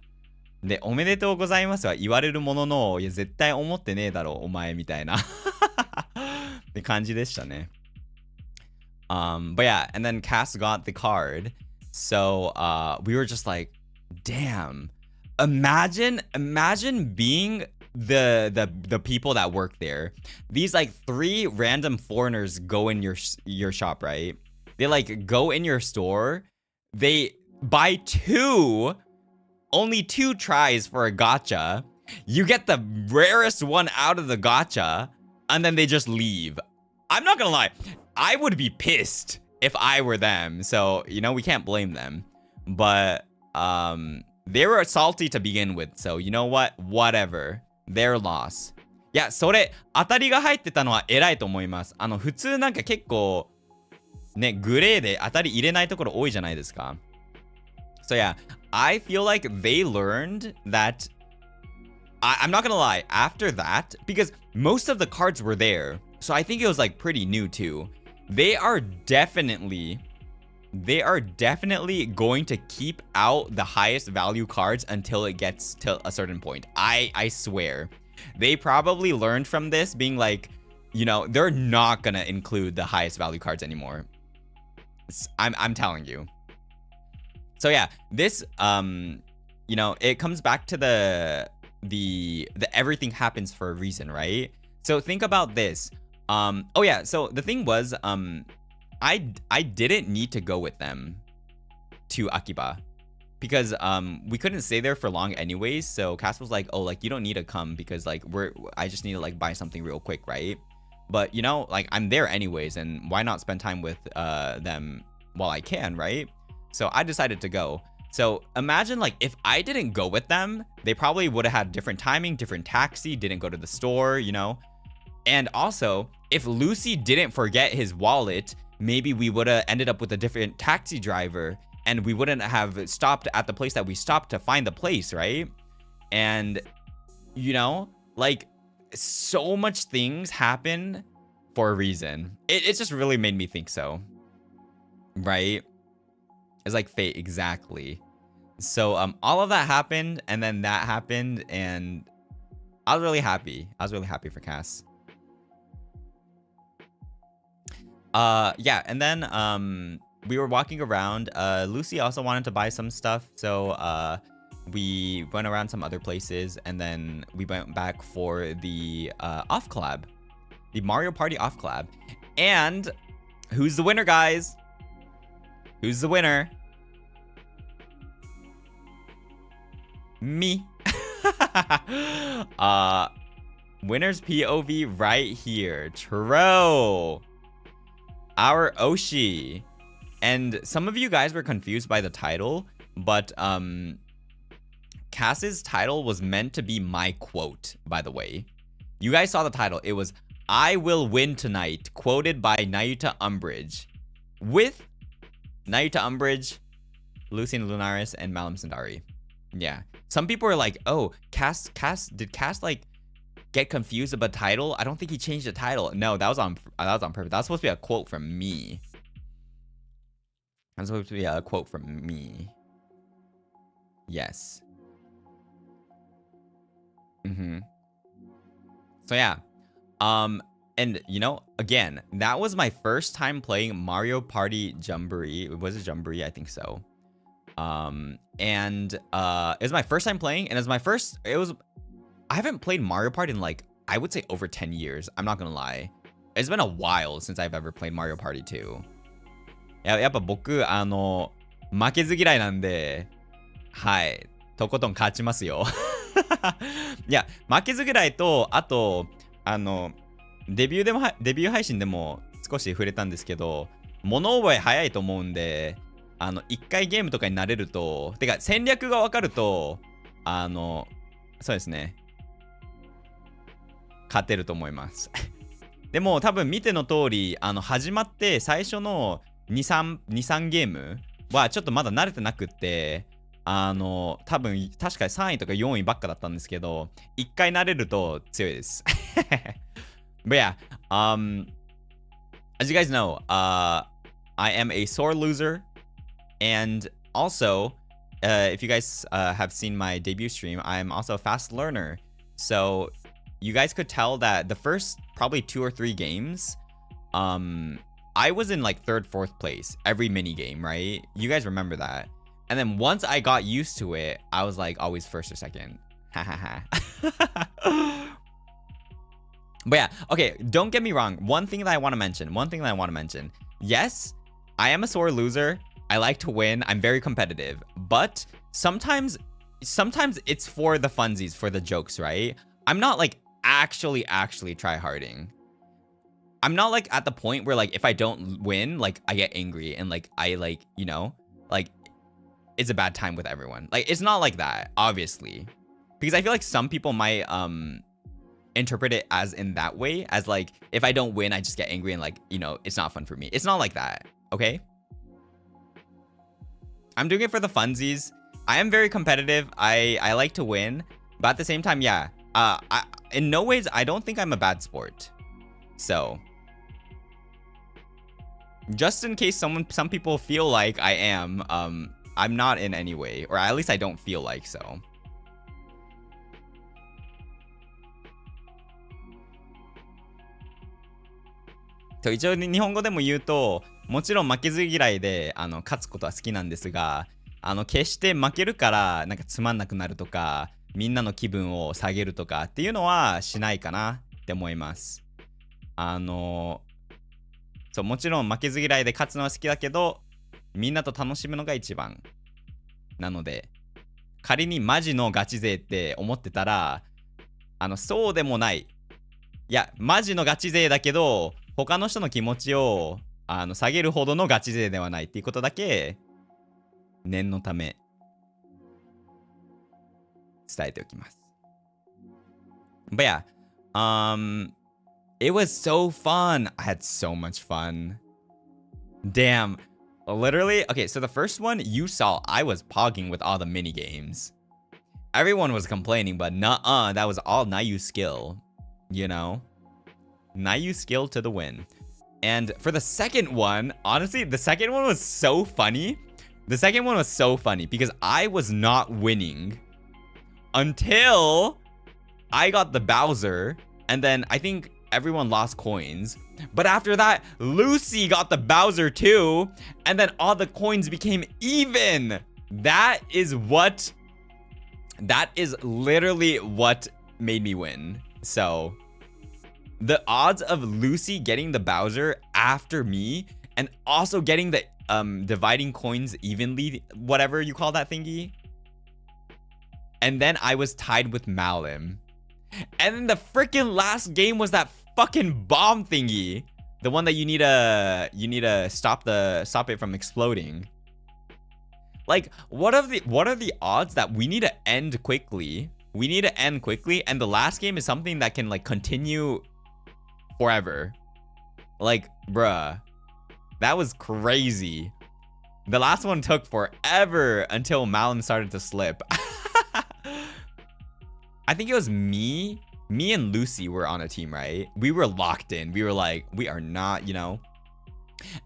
で、おめでとうございますは言われるものの、いや絶対思ってねえだろお前みたいなって感じでしたね。But yeah, and then Cass got the card. So we were just like, damn. Imagine being the people that work there. These like 3 random foreigners go in your shop, right? They like go in your store. They buy only 2 tries for a gacha. You get the rarest one out of the gacha, and then they just leave. I'm not gonna lie, I would be pissed if I were them. So, you know, we can't blame them. But they were salty to begin with. So, you know what? Whatever. Their loss. いや、それ、当たりが入ってたのは偉いと思います。普通なんか結構、ね、グレーで当たり入れないところ多いじゃないですか。So yeah, I feel like they learned that I'm not gonna lie, after that, because most of the cards were there, so I think it was like pretty new too. They are definitely going to keep out the highest value cards until it gets to a certain point. I swear. They probably learned from this, being like, you know, they're not gonna include the highest value cards anymore. I'm telling you. So yeah, this you know, it comes back to the everything happens for a reason, right? So think about this. Oh yeah, so the thing was I didn't need to go with them to Akiba because we couldn't stay there for long anyways. So Cass was like, "Oh, like you don't need to come because like I just need to like buy something real quick, right?" But you know, like I'm there anyways, and why not spend time with them while I can, right? So I decided to go. So imagine like if I didn't go with them, they probably would have had different timing, different taxi, didn't go to the store, you know? And also, if Lucy didn't forget his wallet, maybe we would have ended up with a different taxi driver and we wouldn't have stopped at the place that we stopped to find the place, right? And, you know, like so much things happen for a reason. It just really made me think so, right? It's like fate, exactly. So all of that happened, and then that happened, and I was really happy. I was really happy for Cass. Yeah, and then we were walking around. Lucy also wanted to buy some stuff, so we went around some other places, and then we went back for the off collab, the Mario Party off collab. And who's the winner, guys? Who's the winner? Me. Winner's POV right here. True. Our Oshi. And some of you guys were confused by the title, but Cass's title was meant to be my quote, by the way. You guys saw the title. It was "I will win tonight," quoted by Nayuta Umbrage. With Nayuta Umbrage, Lucien Lunaris, and Malam Sundari. Yeah. Some people are like, oh, did Cass like get confused about the title? I don't think he changed the title. No, that was on purpose. That was supposed to be a quote from me. That's supposed to be a quote from me. Yes. So yeah. And you know, again, that was my first time playing Mario Party Jamboree. Was it Jamboree? I think so. And it was my first time playing, and I haven't played Mario Party in like, I would say over 10 years. I'm not gonna lie. It's been a while since I've ever played Mario Party 2. やっぱ僕、負けず嫌いなんで、はい、とことん勝ちますよ。いや、負けず嫌いと、あと、デビュー配信でも少し触れたんですけど、物覚え早いと思うんで、一回ゲームとかに慣れると、てか戦略が分かると、そうですね、勝てると思います。でも多分見ての通り、始まって最初の2、3ゲームはちょっとまだ慣れてなくって、多分確か3位とか4位ばっかだったんですけど、一回慣れると強いです。But yeah, as you guys know, I am a sore loser, and also, if you guys have seen my debut stream, I am also a fast learner. So you guys could tell that the first probably 2 or 3 games, I was in like 3rd, 4th place every mini game, right? You guys remember that. And then once I got used to it, I was like always 1st or 2nd. But yeah, okay, don't get me wrong. One thing that I want to mention. Yes, I am a sore loser. I like to win. I'm very competitive. But sometimes it's for the funsies, for the jokes, right? I'm not like actually tryharding. I'm not like at the point where like if I don't win, like I get angry and like I like, you know, like it's a bad time with everyone. Like it's not like that, obviously. Because I feel like some people might interpret it as in that way, as like if I don't win, I just get angry and like, you know, it's not fun for me. It's not like that, okay? I'm doing it for the funsies. I am very competitive. I like to win, but at the same time, yeah, in no ways, I don't think I'm a bad sport. So just in case some people feel like I am, I'm not in any way, or at least I don't feel like so. と一応日本語でも言うと、もちろん負けず嫌いで勝つことは好きなんですが、決して負けるからなんかつまんなくなるとか、みんなの気分を下げるとかっていうのはしないかなって思います。そう、もちろん負けず嫌いで勝つのは好きだけど、みんなと楽しむのが一番なので、仮にマジのガチ勢って思ってたら、そうでもない。いや、マジのガチ勢だけど、他の人の気持ちを下げるほどのガチ勢ではないっていうことだけ念のため伝えておきます。But yeah, it was so fun. I had so much fun. Damn. Literally, okay, so the first one you saw, I was pogging with all the mini games. Everyone was complaining, but nuh-uh, that was all Nayu's skill, you know? Nayu skill to the win. And for the second one, honestly, the second one was so funny. The second one was so funny because I was not winning until I got the Bowser, and then I think everyone lost coins. But after that, Lucy got the Bowser too, and then all the coins became even. That is what That is literally what made me win. So the odds of Lucy getting the Bowser after me and also getting the dividing coins evenly, whatever you call that thingy. And then I was tied with Malim. And then the freaking last game was that fucking bomb thingy. The one that you need to stop it from exploding. Like, what are the odds that we need to end quickly? We need to end quickly, and the last game is something that can like continue forever. Like, bruh, that was crazy. The last one took forever until Malin started to slip. I think it was me and Lucy were on a team, right? We were locked in. We were like, we are not, you know.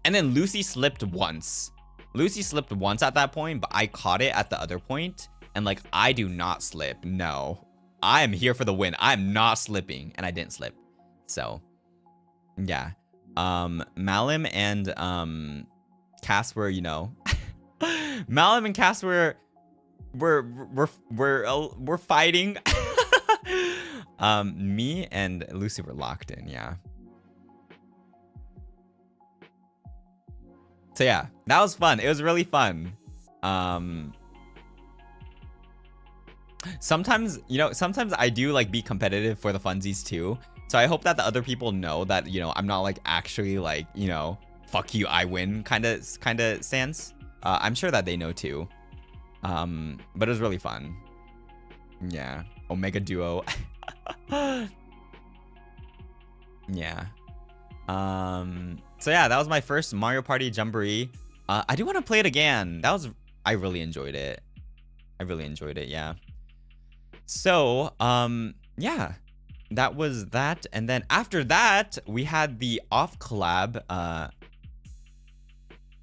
And then Lucy slipped once. Lucy slipped once at that point, but I caught it at the other point. And like, I do not slip. No, I am here for the win. I'm not slipping, and I didn't slip. So, yeah. Malim and Cass were, you know, Malim and Cass were fighting. Me and Lucy were locked in, yeah. So yeah, that was fun. It was really fun. Sometimes, you know, sometimes I do like be competitive for the funsies too. So I hope that the other people know that, you know, I'm not like actually like, you know, fuck you, I win kind of stance. I'm sure that they know too. But it was really fun. Yeah. Omega Duo. Yeah. So yeah, that was my first Mario Party Jamboree. I do want to play it again. I really enjoyed it. Yeah. So, yeah. That was that. And then after that, we had the off collab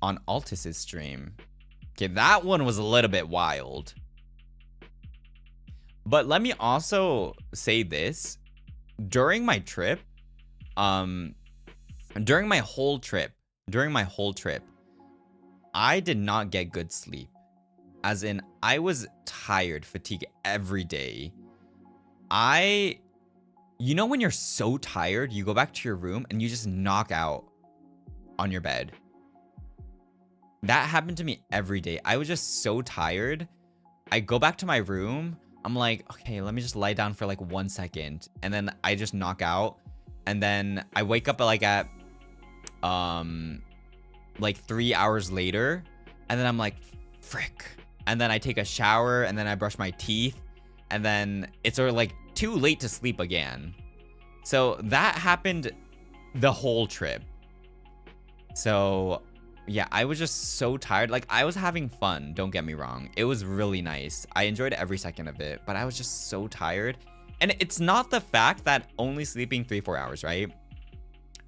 on Altus's stream. Okay, that one was a little bit wild. But let me also say this. During my trip, during my whole trip, I did not get good sleep. As in, I was tired, fatigued every day. You know when you're so tired, you go back to your room and you just knock out on your bed. That happened to me every day. I was just so tired. I go back to my room. I'm like, okay, let me just lie down for like 1 second. And then I just knock out. And then I wake up at like 3 hours later. And then I'm like, frick. And then I take a shower and then I brush my teeth. And then it's sort of like too late to sleep again. So that happened the whole trip. So yeah, I was just so tired. Like, I was having fun, don't get me wrong. It was really nice. I enjoyed every second of it, but I was just so tired. And it's not the fact that only sleeping 3-4 hours, right?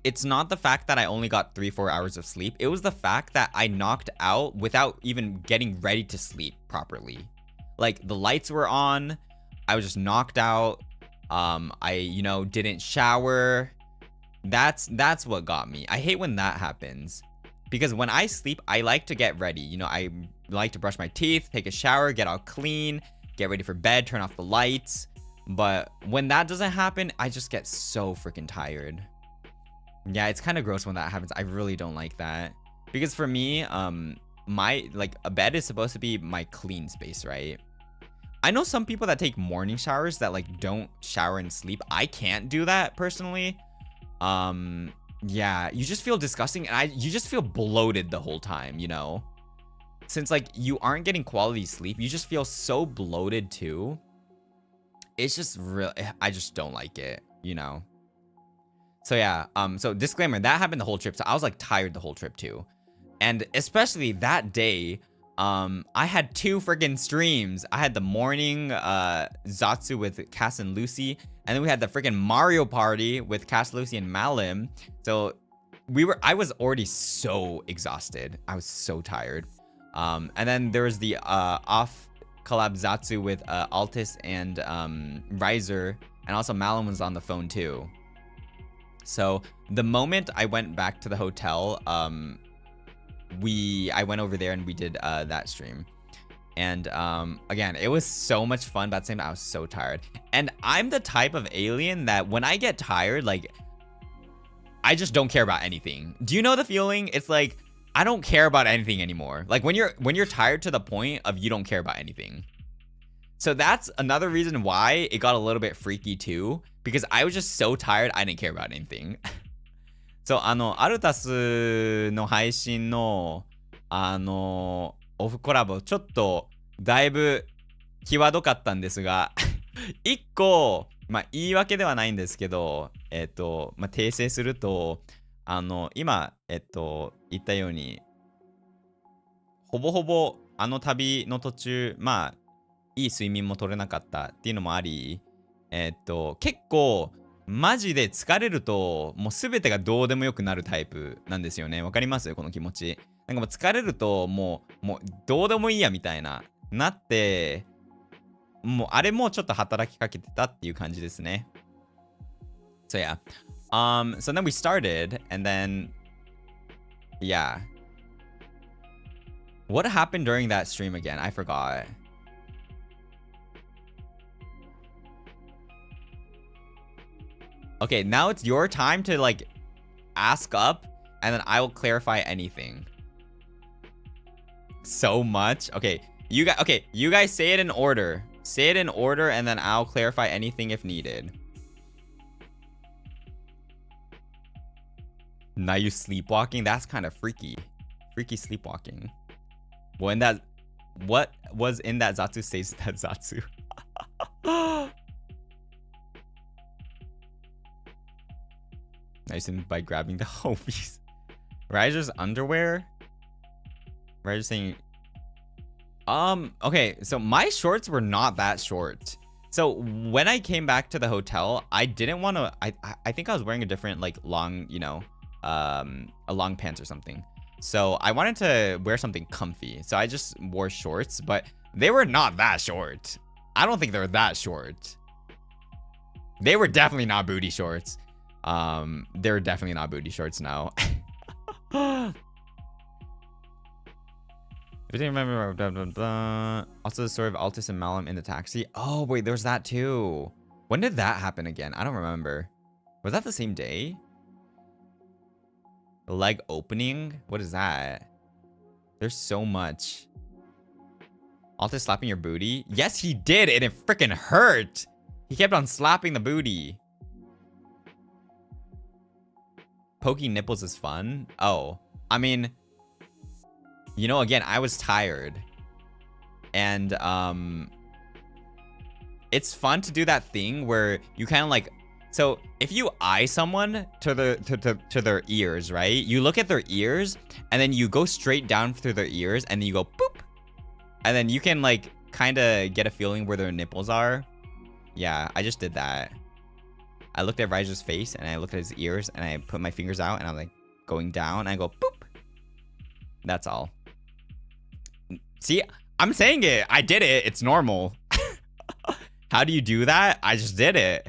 It's not the fact that I only got 3-4 hours of sleep. It was the fact that I knocked out without even getting ready to sleep properly. Like, the lights were on. I was just knocked out. I, you know, didn't shower. That's what got me. I hate when that happens. Because when I sleep, I like to get ready. You know, I like to brush my teeth, take a shower, get all clean, get ready for bed, turn off the lights. But when that doesn't happen, I just get so freaking tired. Yeah, it's kind of gross when that happens. I really don't like that. Because for me, a bed is supposed to be my clean space, right? I know some people that take morning showers that like don't shower and sleep. I can't do that personally. Yeah, you just feel disgusting and you just feel bloated the whole time, you know? Since like you aren't getting quality sleep, you just feel so bloated too. It's just real. I just don't like it, you know? So yeah, so disclaimer, that happened the whole trip. So I was like tired the whole trip too. And especially that day, I had 2 friggin' streams. I had the morning Zatsu with Cass and Lucy, and then we had the freaking Mario Party with Cass, Lucy, and Malim. So I was already so exhausted. I was so tired. And then there was the off collab Zatsu with Altus and Riser, and also Malim was on the phone too. So the moment I went back to the hotel, I went over there and we did that stream. And again, it was so much fun, but at the same time, I was so tired. And I'm the type of alien that when I get tired, like, I just don't care about anything. Do you know the feeling? It's like, I don't care about anything anymore. Like when you're tired to the point of you don't care about anything. So that's another reason why it got a little bit freaky too, because I was just so tired, I didn't care about anything. So,アルタスの配信の、オフコラボ、ちょっと、だいぶ、際どかったんですが、一個、まあ、言い訳ではないんですけど、まあ、訂正すると、今、言ったように、ほぼほぼ、旅の途中、まあ、いい睡眠も取れなかったっていうのもあり、結構、マジで疲れると、もうすべてがどうでもよくなるタイプなんですよね。わかりますこの気持ち。なんかもう疲れると、もうどうでもいいやみたいな、なって、もうあれもちょっと働きかけてたっていう感じですね。So yeah. So then we started, and then, yeah. What happened during that stream again? I forgot. Okay, now it's your time to like ask up, and then I will clarify anything. So much. Okay, you guys say it in order. Say it in order, and then I'll clarify anything if needed. Now you sleepwalking? That's kind of freaky. Freaky sleepwalking. When that, what was in that Zatsu says that Zatsu. Nice by grabbing the homies. Riser's underwear? Riser's saying... Okay, so my shorts were not that short. So when I came back to the hotel, I didn't want to... I think I was wearing a different, like, long, you know, a long pants or something. So I wanted to wear something comfy. So I just wore shorts, but they were not that short. I don't think they were that short. They were definitely not booty shorts. They're definitely not booty shorts now. I didn't remember. Blah, blah, blah. Also, the story of Altus and Malum in the taxi. Oh, wait, there was that too. When did that happen again? I don't remember. Was that the same day? The leg opening? What is that? There's so much. Altus slapping your booty? Yes, he did, and it freaking hurt. He kept on slapping the booty. Poking nipples is fun. Oh, I mean, you know, again, I was tired, and it's fun to do that thing where you kind of like, so if you eye someone to their ears, right? You look at their ears, and then you go straight down through their ears, and then you go boop, and then you can like kind of get a feeling where their nipples are. Yeah, I just did that. I looked at Riser's face, and I looked at his ears, and I put my fingers out, and I'm like going down, and I go boop. That's all. See, I'm saying it. I did it. It's normal. How do you do that? I just did it.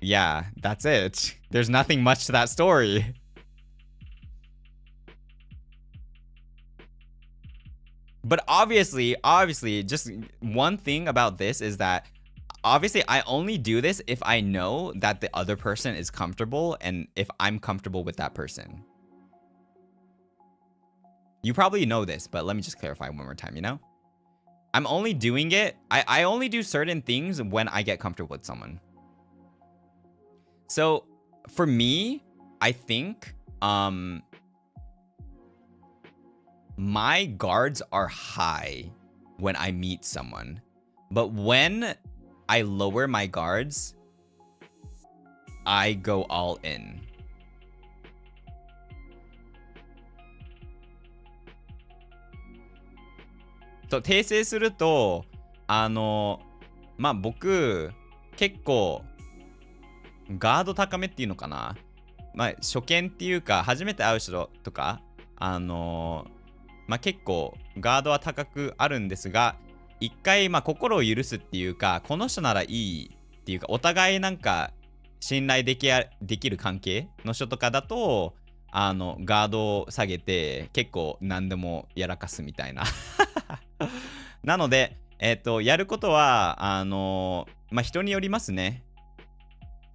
Yeah, that's it. There's nothing much to that story. But obviously, just one thing about this is that obviously I only do this if I know that the other person is comfortable and if I'm comfortable with that person. You probably know this, but let me just clarify one more time, you know? I'm only doing it. I only do certain things when I get comfortable with someone. So for me, I think my guards are high when I meet someone. But when I lower my guards, I go all in. So 訂正すると、まあ、僕、結構、ガード高めっていうのかな。まあ、初見っていうか、初めて会う人とか、まあ、結構、ガードは高くあるんですが、一回、まあ、心を許すっていうか、この人ならいいっていうか、お互いなんか、信頼できる関係の人とかだと、ガードを下げて、結構何でもやらかすみたいな。なので、やることは、まあ、人によりますね。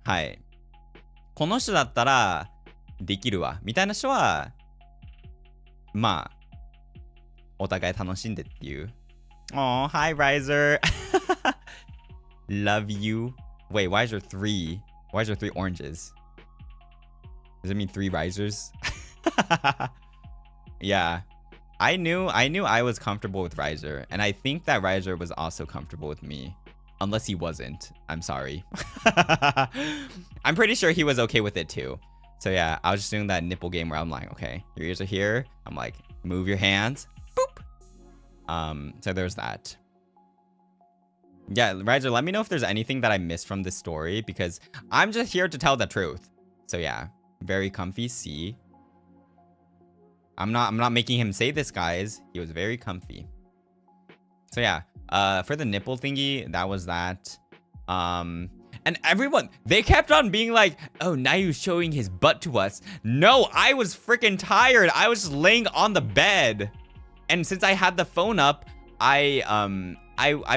はい。この人だったら、できるわ。みたいな人は、まあ、お互い楽しんでっていう。Oh, hi, Riser. Love you. Wait, why is there 3? Why is there 3 oranges? Does it mean 3 risers? Yeah. I knew I was comfortable with Riser, and I think that Riser was also comfortable with me. Unless he wasn't. I'm sorry. I'm pretty sure he was okay with it too. So yeah, I was just doing that nipple game where I'm like, okay, your ears are here. I'm like, move your hands. Boop. So there's that. Yeah, Riser, let me know if there's anything that I missed from this story, because I'm just here to tell the truth. So yeah, very comfy. See, I'm not making him say this, guys. He was very comfy. So yeah, for the nipple thingy, that was that. And everyone, they kept on being like, oh, Nayu's showing his butt to us. No, I was freaking tired. I was just laying on the bed. And since I had the phone up, I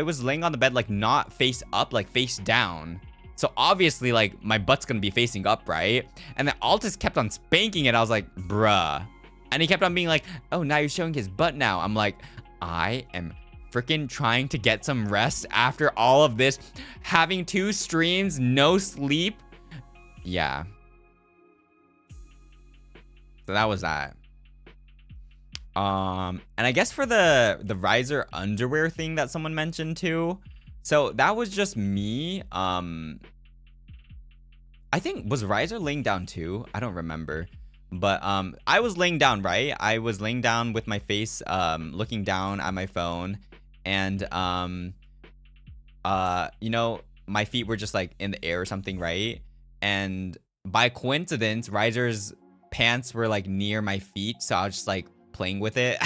was laying on the bed, like, not face up, like face down. So obviously, like, my butt's gonna be facing up, right? And then Altus kept on spanking it. I was like, bruh. And he kept on being like, oh, now you're showing his butt now. I'm like, I am freaking trying to get some rest after all of this. Having 2 streams, no sleep. Yeah. So that was that. And I guess for the Riser underwear thing that someone mentioned too. So that was just me. I think, was Riser laying down too? I don't remember. But I was laying down, right? I was laying down with my face looking down at my phone, and you know, my feet were just like in the air or something, right? And by coincidence, Riser's pants were like near my feet, so I was just like playing with it.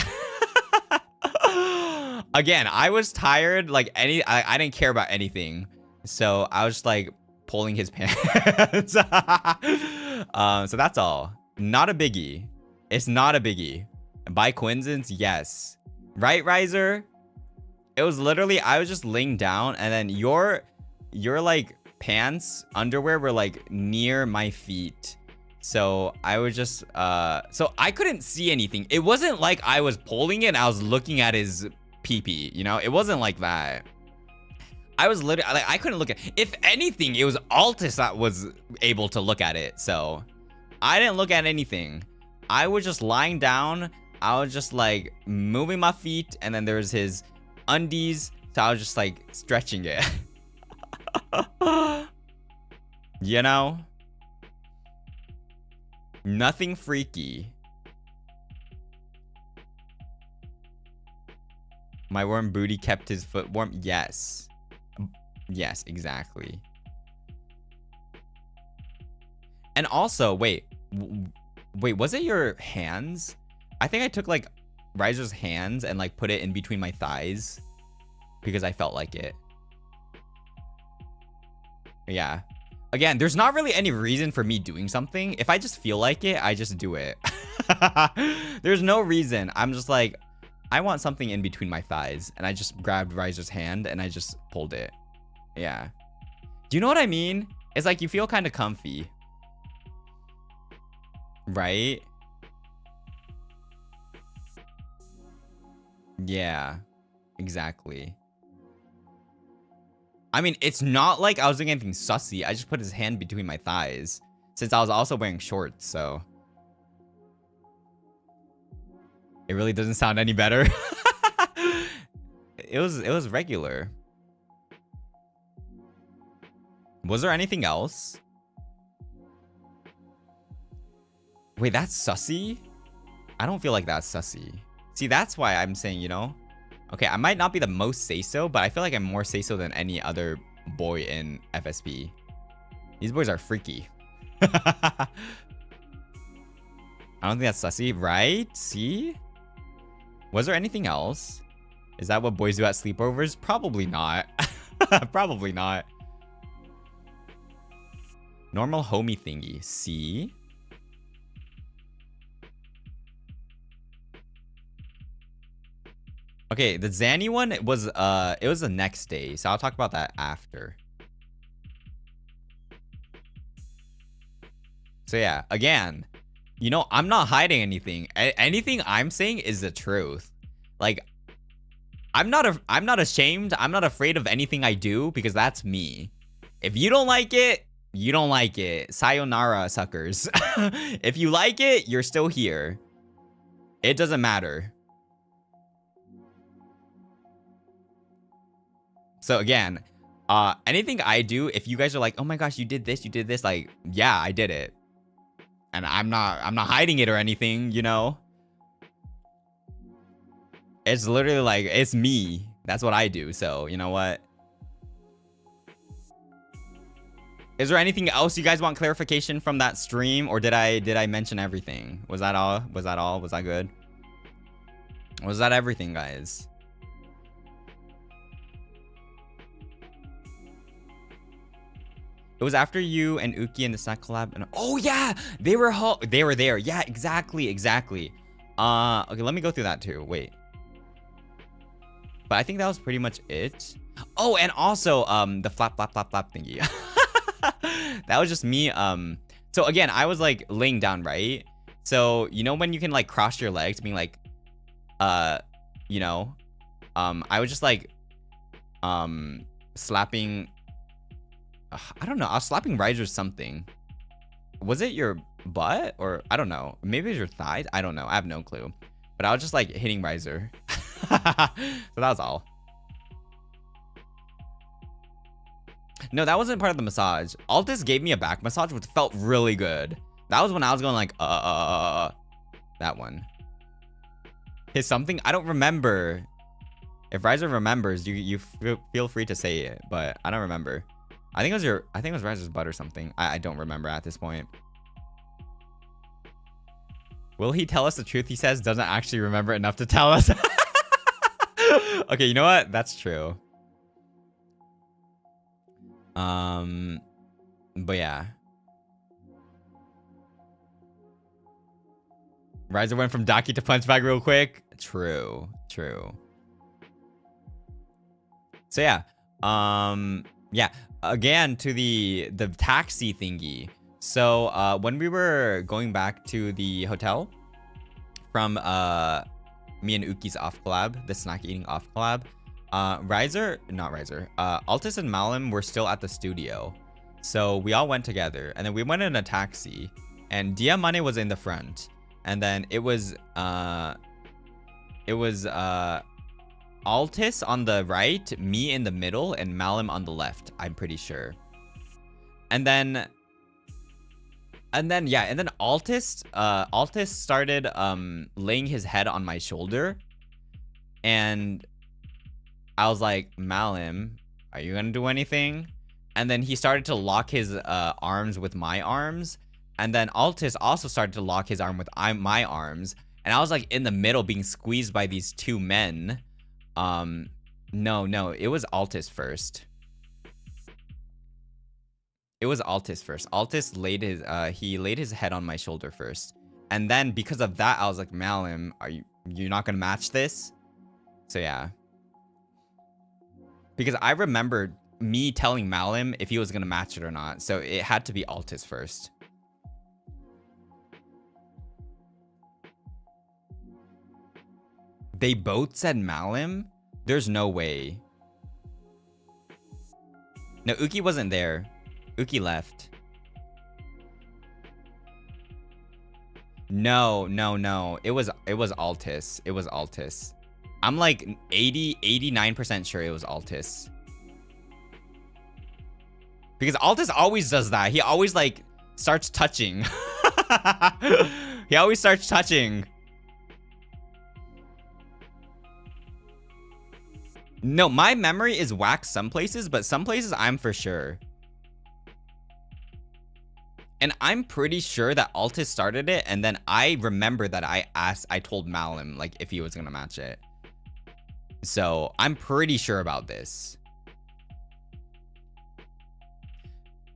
Again, I was tired, like I didn't care about anything, so I was just like pulling his pants. So that's all. Not a biggie. It's not a biggie. By coincidence, yes. Right, Riser? It was literally, I was just laying down, and then your like pants, underwear were like near my feet. So I was just so I couldn't see anything. It wasn't like I was pulling it and I was looking at his pee-pee, you know? It wasn't like that. I was literally like, I couldn't look at, if anything, it was Altus that was able to look at it. So I didn't look at anything. I was just lying down. I was just like moving my feet, and then there was his undies, so I was just like stretching it. You know? Nothing freaky. My warm booty kept his foot warm. Yes. Yes, exactly. And also, wait, was it your hands? I think I took like Riser's hands and like put it in between my thighs because I felt like it. Yeah. Again, there's not really any reason for me doing something. If I just feel like it, I just do it. There's no reason. I'm just like, I want something in between my thighs, and I just grabbed Riser's hand and I just pulled it. Yeah. Do you know what I mean? It's like you feel kind of comfy. Right? Yeah, exactly. I mean, it's not like I was doing anything sussy. I just put his hand between my thighs since I was also wearing shorts, so it really doesn't sound any better. It was regular. Was there anything else? Wait, that's sussy? I don't feel like that's sussy. See, that's why I'm saying, you know? Okay, I might not be the most say-so, but I feel like I'm more say-so than any other boy in FSP. These boys are freaky. I don't think that's sussy, right? See? Was there anything else? Is that what boys do at sleepovers? Probably not. Probably not. Normal homie thingy. See? Okay, the Zanny one it was the next day, so I'll talk about that after. So yeah, again, you know, I'm not hiding anything. Anything I'm saying is the truth. Like, I'm not ashamed. I'm not afraid of anything I do because that's me. If you don't like it, you don't like it. Sayonara, suckers. If you like it, you're still here. It doesn't matter. So again, anything I do, if you guys are like, oh my gosh, you did this, like, yeah, I did it. And I'm not hiding it or anything, you know? It's literally like, it's me. That's what I do. So, you know what? Is there anything else you guys want clarification from that stream? Or did I mention everything? Was that all? Was that all? Was that good? Was that everything, guys? It was after you and Uki and the snack collab. And oh yeah, they were there. Yeah, exactly. Okay, let me go through that too. Wait. But I think that was pretty much it. Oh, and also the flap thingy. That was just me. So again, I was like laying down, right? So you know when you can like cross your legs, being like, you know, I was just like, slapping. I don't know. I was slapping Riser or something. Was it your butt or I don't know? Maybe it was your thighs. I don't know. I have no clue. But I was just like hitting Riser. So that was all. No, that wasn't part of the massage. Altis gave me a back massage, which felt really good. That was when I was going like, that one. His something? I don't remember. If Riser remembers, you feel free to say it, but I don't remember. I think it was Riser's butt or something. I don't remember at this point. Will he tell us the truth? He says doesn't actually remember enough to tell us. Okay, you know what? That's true. But yeah. Riser went from Daki to punch bag real quick. True. So yeah. Yeah. Again, to the taxi thingy. So when we were going back to the hotel from me and Uki's off collab, the snack eating off collab, Altis and Malim were still at the studio. So we all went together and then we went in a taxi and Diamane was in the front. And then it was Altis on the right, me in the middle, and Malim on the left, I'm pretty sure. And then Altis started laying his head on my shoulder. And I was like, Malim, are you gonna do anything? And then he started to lock his arms with my arms. And then Altis also started to lock his arm with my arms. And I was like in the middle being squeezed by these two men. No, it was Altis first. Altis laid his head on my shoulder first. And then because of that, I was like, Malim, you're not gonna match this? So yeah. Because I remembered me telling Malim if he was gonna match it or not. So it had to be Altis first. They both said Malim? There's no way. No, Uki wasn't there. Uki left. No. It was Altis. I'm like 89% sure it was Altis. Because Altis always does that. He always like starts touching. He always starts touching. No, my memory is whack some places, but some places I'm for sure. And I'm pretty sure that Altis started it, and then I remember that I told Malim like if he was gonna match it. So I'm pretty sure about this.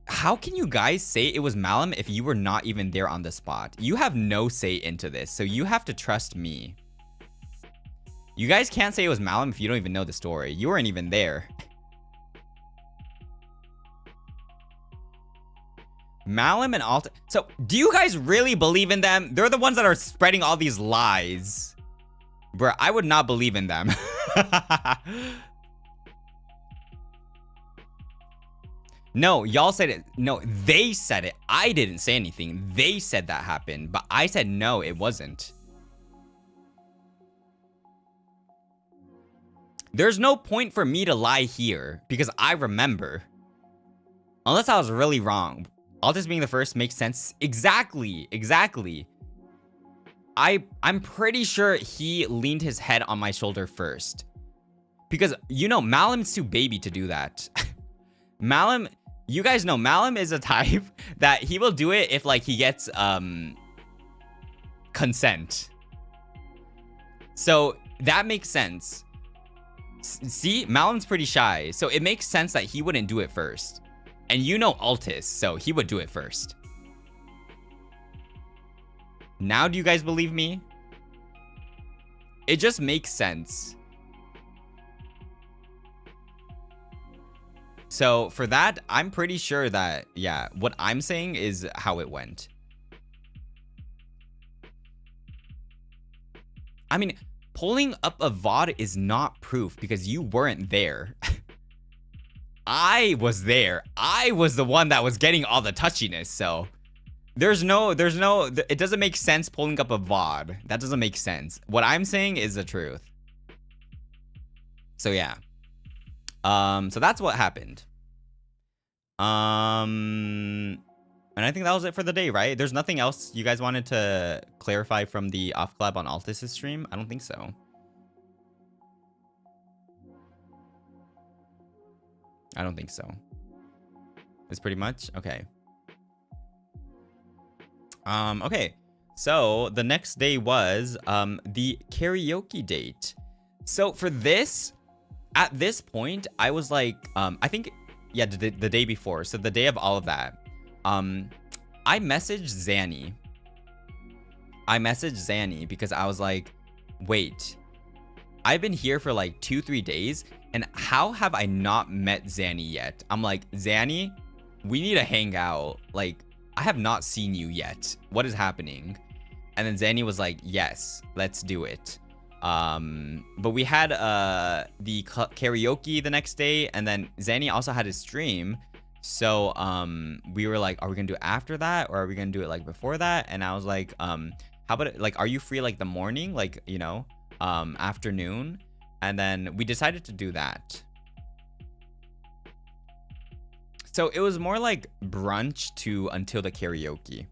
How can you guys say it was Malim if you were not even there on the spot? You have no say into this, so you have to trust me. You guys can't say it was Malum if you don't even know the story. You weren't even there. Malum and Alta. So, do you guys really believe in them? They're the ones that are spreading all these lies. Bruh, I would not believe in them. No, y'all said it. No, they said it. I didn't say anything. They said that happened. But I said no, it wasn't. There's no point for me to lie here because I remember. Unless I was really wrong. Altus being the first makes sense. Exactly. Exactly. I'm pretty sure he leaned his head on my shoulder first. Because, you know, Malum's too baby to do that. Malum, you guys know, Malum is a type that he will do it if, like, he gets, consent. So, that makes sense. See, Malum's pretty shy, so it makes sense that he wouldn't do it first. And you know Altus, so he would do it first. Now do you guys believe me? It just makes sense. So for that, I'm pretty sure that, yeah, what I'm saying is how it went. I mean, pulling up a VOD is not proof because you weren't there. I was there. I was the one that was getting all the touchiness, so there's no, it doesn't make sense pulling up a VOD. That doesn't make sense. What I'm saying is the truth. So yeah. So that's what happened. And I think that was it for the day, right? There's nothing else you guys wanted to clarify from the off collab on Altus' stream? I don't think so. I don't think so. It's pretty much okay. Okay. So the next day was the karaoke date. So for this, at this point, I was like, I think, yeah, the day before. So the day of all of that, I messaged Zanny. Because I was like, wait, I've been here for like 2-3 days. And how have I not met Zanny yet? I'm like, Zanny, we need to hang out. Like, I have not seen you yet. What is happening? And then Zanny was like, yes, let's do it. But we had the karaoke the next day, and then Zanny also had his stream. So we were like, are we gonna do it after that, or are we gonna do it like before that? And I was like, how about it, like, are you free like the morning, like, you know, afternoon? And then we decided to do that. So it was more like brunch to until the karaoke.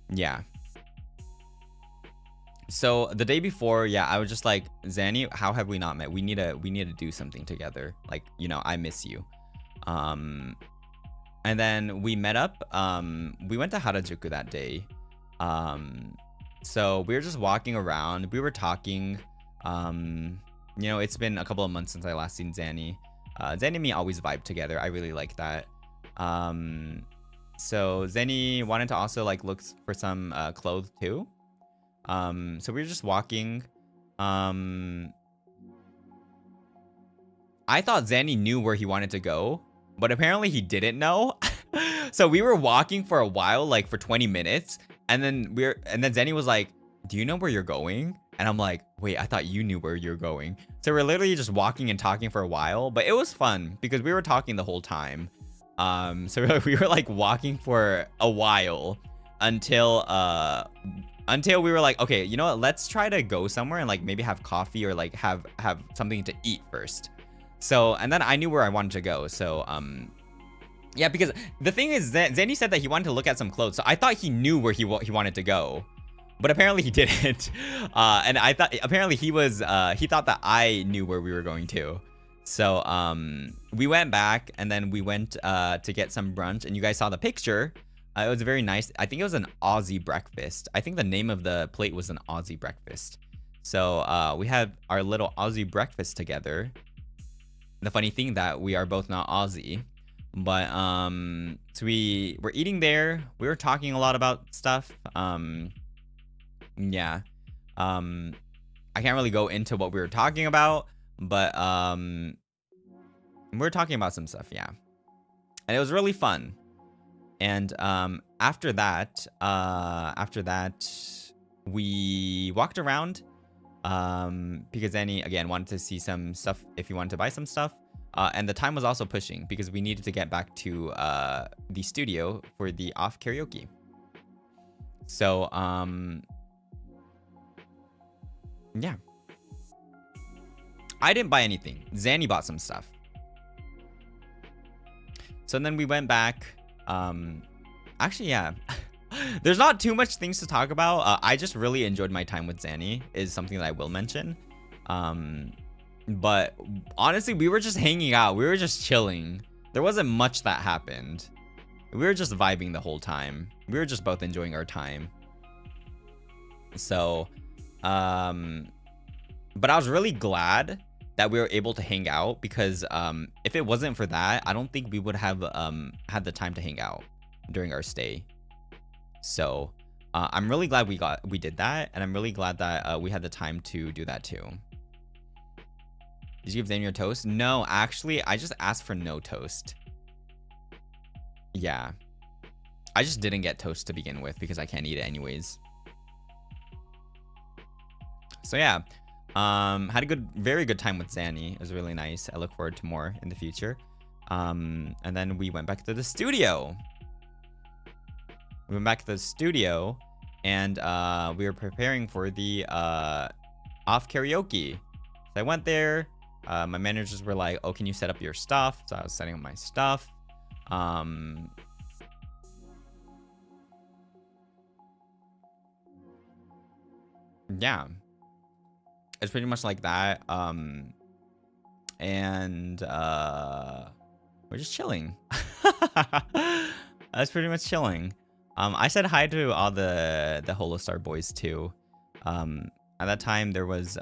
Yeah. So the day before, yeah, I was just like, Zanny, how have we not met? We need to do something together. Like, you know, I miss you. And then we met up. We went to Harajuku that day. So we were just walking around. We were talking. You know, it's been a couple of months since I last seen Zanny. Zanny and me always vibe together. I really like that. So Zanny wanted to also like look for some clothes too. So we were just walking. I thought Zanny knew where he wanted to go, but apparently he didn't know. So we were walking for a while, like for 20 minutes. And then Zanny was like, do you know where you're going? And I'm like, wait, I thought you knew where you're going. So we're literally just walking and talking for a while, but it was fun because we were talking the whole time. So we were like walking for a while until we were like, okay, you know what? Let's try to go somewhere and like maybe have coffee or like have something to eat first. So, and then I knew where I wanted to go. So, yeah, because the thing is that Zanny said that he wanted to look at some clothes. So I thought he knew where he wanted to go, but apparently he didn't. And I thought apparently he thought that I knew where we were going to. So, we went back and then we went to get some brunch, and you guys saw the picture. It was very nice. I think it was an Aussie breakfast. I think the name of the plate was an Aussie breakfast. So we had our little Aussie breakfast together. The funny thing that we are both not Aussie, but so we were eating there. We were talking a lot about stuff. Yeah. I can't really go into what we were talking about, but we were talking about some stuff, yeah. And it was really fun. And after that, we walked around because Annie, again, wanted to see some stuff if you wanted to buy some stuff. And the time was also pushing because we needed to get back to the studio for the off karaoke. So, yeah. I didn't buy anything. Zanny bought some stuff. So then we went back. Actually, yeah. There's not too much things to talk about. I just really enjoyed my time with Zanny, is something that I will mention. But honestly, we were just hanging out. We were just chilling. There wasn't much that happened. We were just vibing the whole time. We were just both enjoying our time. So, but I was really glad that we were able to hang out because if it wasn't for that, I don't think we would have had the time to hang out during our stay. So I'm really glad we did that, and I'm really glad that we had the time to do that too. Did you give Zane your toast? No, actually, I just asked for no toast. Yeah. I just didn't get toast to begin with because I can't eat it anyways. So yeah. Had a very good time with Zanny. It was really nice. I look forward to more in the future. And then we went back to the studio. We went back to the studio and we were preparing for the off karaoke. So I went there. My managers were like, oh, can you set up your stuff? So I was setting up my stuff. Yeah. It's pretty much like that. And we're just chilling. That's pretty much chilling. I said hi to all the Holostar boys too. At that time there was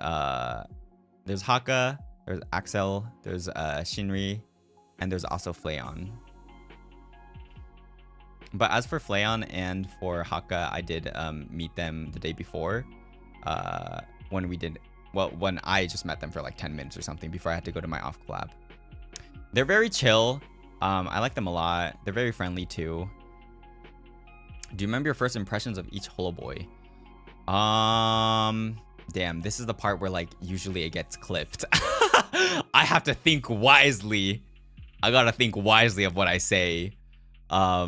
there's Haka, there's Axel, there's Shinri, and there's also Flayon. But as for Flayon and for Haka, I did meet them the day before. When I just met them for like 10 minutes or something before I had to go to my off collab. They're very chill. I like them a lot. They're very friendly too. Do you remember your first impressions of each Holo Boy? Damn, this is the part where like usually it gets clipped. I have to think wisely. I gotta think wisely of what I say. I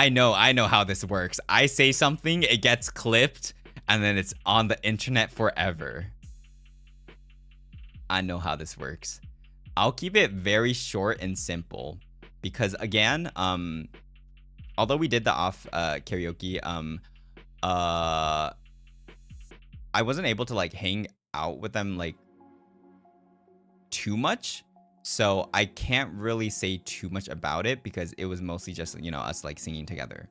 know how this works. I say something, it gets clipped, and then it's on the internet forever. I know how this works. I'll keep it very short and simple because again, although we did the off karaoke, I wasn't able to like hang out with them like too much. So I can't really say too much about it because it was mostly just, you know, us like singing together.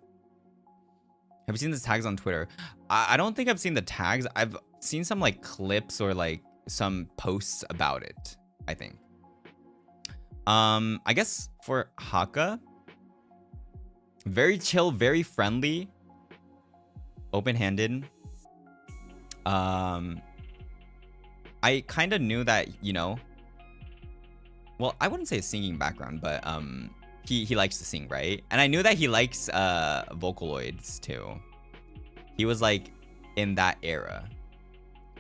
Have you seen the tags on Twitter? I don't think I've seen the tags. I've seen some like clips or like some posts about it, I think. I guess for Haka, very chill, very friendly, open-handed. I kind of knew that, you know, well, I wouldn't say a singing background, but he likes to sing, right? And I knew that he likes Vocaloids too. He was like in that era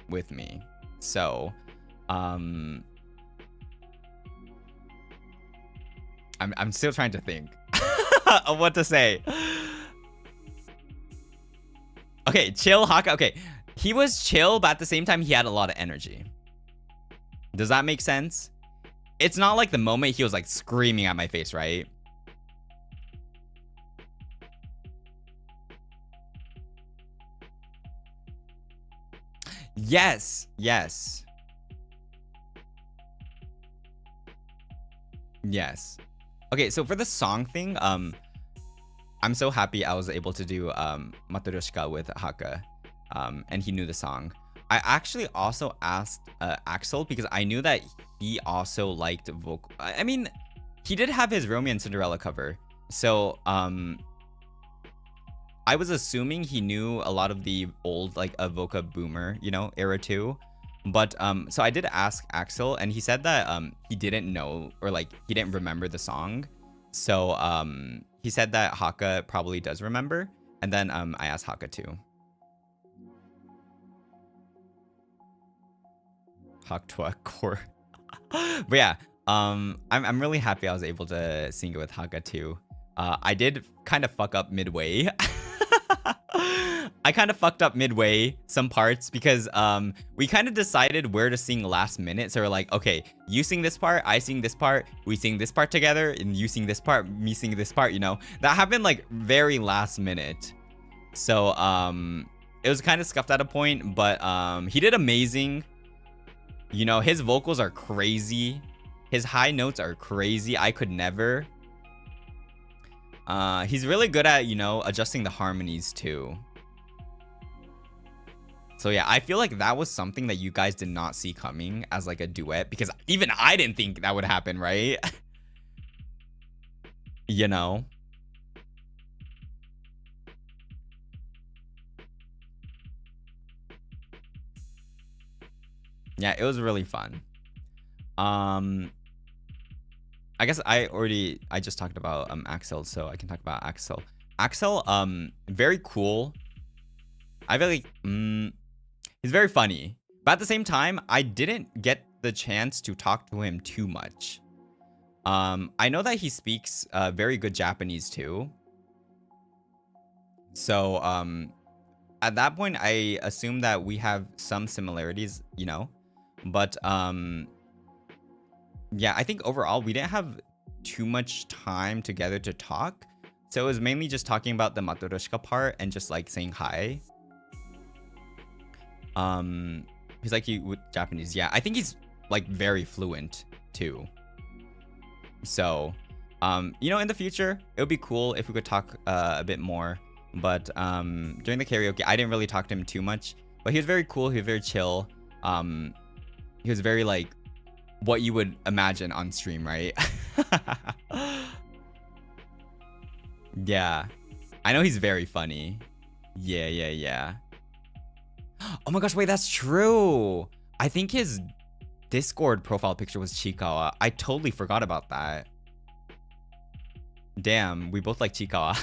with me. So I'm still trying to think of what to say. Okay, chill Haka. Okay, he was chill, but at the same time he had a lot of energy. Does that make sense? It's not like the moment he was like screaming at my face, right? Yes, yes. Yes. Okay, so for the song thing, I'm so happy I was able to do Matryoshka with Haka. And he knew the song. I actually also asked Axel because I knew that he also liked vocal. I mean, he did have his Romeo and Cinderella cover. So I was assuming he knew a lot of the old like Avoca Boomer, you know, era too. But so I did ask Axel, and he said that he didn't know, or like he didn't remember the song. So he said that Haka probably does remember, and then I asked Haka too. Haktua core. But yeah, I'm really happy I was able to sing it with Haka too. I did kind of fuck up midway. I kind of fucked up midway some parts because we kind of decided where to sing last minute. So we're like, okay, you sing this part, I sing this part, we sing this part together, and you sing this part, me sing this part, you know? That happened like very last minute. So it was kind of scuffed at a point, but he did amazing. You know, his vocals are crazy. His high notes are crazy. I could never. He's really good at, you know, adjusting the harmonies too. So yeah, I feel like that was something that you guys did not see coming as like a duet, because even I didn't think that would happen, right? You know? Yeah, it was really fun. I guess I just talked about Axel, so I can talk about Axel. Axel, very cool. I feel like he's very funny, but at the same time, I didn't get the chance to talk to him too much. I know that he speaks very good Japanese too. So at that point, I assume that we have some similarities, you know. But yeah, I think overall we didn't have too much time together to talk. So it was mainly just talking about the Matoroshika part and just like saying hi. He's like with Japanese. Yeah, I think he's like very fluent too. So you know, in the future it would be cool if we could talk a bit more. But during the karaoke, I didn't really talk to him too much. But he was very cool. He was very chill. He was very like what you would imagine on stream, right? Yeah, I know he's very funny. Yeah. Oh my gosh, wait, that's true. I think his Discord profile picture was Chikawa. I totally forgot about that. Damn, we both like Chikawa.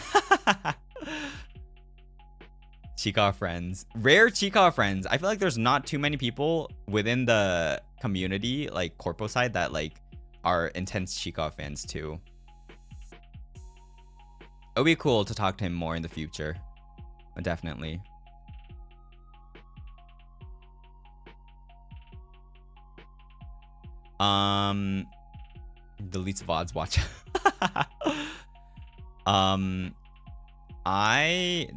Chikawa friends. Rare Chikawa friends. I feel like there's not too many people within the community, like corpo side, that like are intense Chikawa fans too. It would be cool to talk to him more in the future. Definitely. Deletes VODs, watch.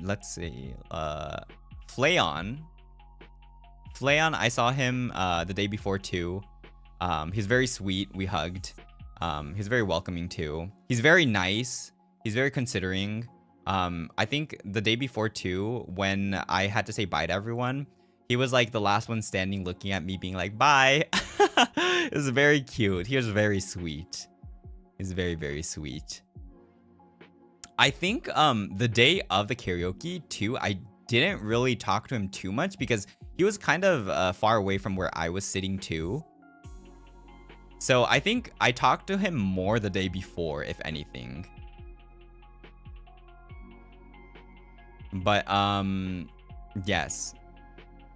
Let's see, Flayon, I saw him the day before too. He's very sweet. We hugged. He's very welcoming too. He's very nice. He's very considering. I think the day before too, when I had to say bye to everyone, he was like the last one standing looking at me being like, bye. It was very cute. He was very sweet. He's very, very sweet. I think the day of the karaoke too, I didn't really talk to him too much because he was kind of far away from where I was sitting too. So I think I talked to him more the day before, if anything. But yes,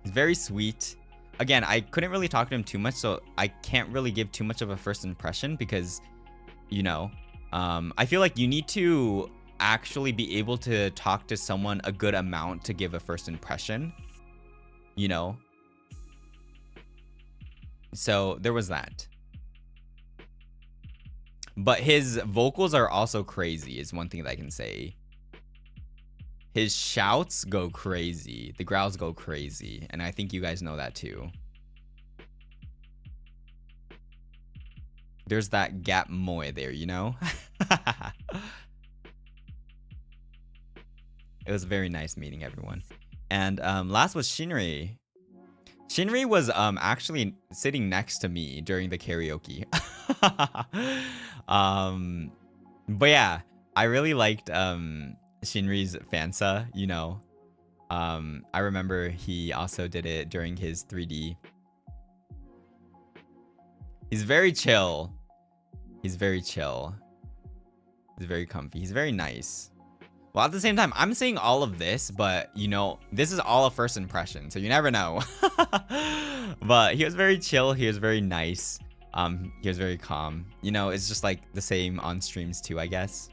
he's very sweet. Again, I couldn't really talk to him too much, so I can't really give too much of a first impression because, you know, I feel like you need to actually be able to talk to someone a good amount to give a first impression, you know. So there was that. But his vocals are also crazy, is one thing that I can say. His shouts go crazy. The growls go crazy. And I think you guys know that too. There's that gap moe there, you know? It was very nice meeting everyone. And last was Shinri. Shinri was actually sitting next to me during the karaoke. But yeah, I really liked Shinri's fansa, you know. I remember he also did it during his 3D. He's very chill. He's very chill. He's very comfy. He's very nice. Well, at the same time, I'm saying all of this, but, you know, this is all a first impression, so you never know. But he was very chill. He was very nice. He was very calm. You know, it's just like the same on streams too, I guess.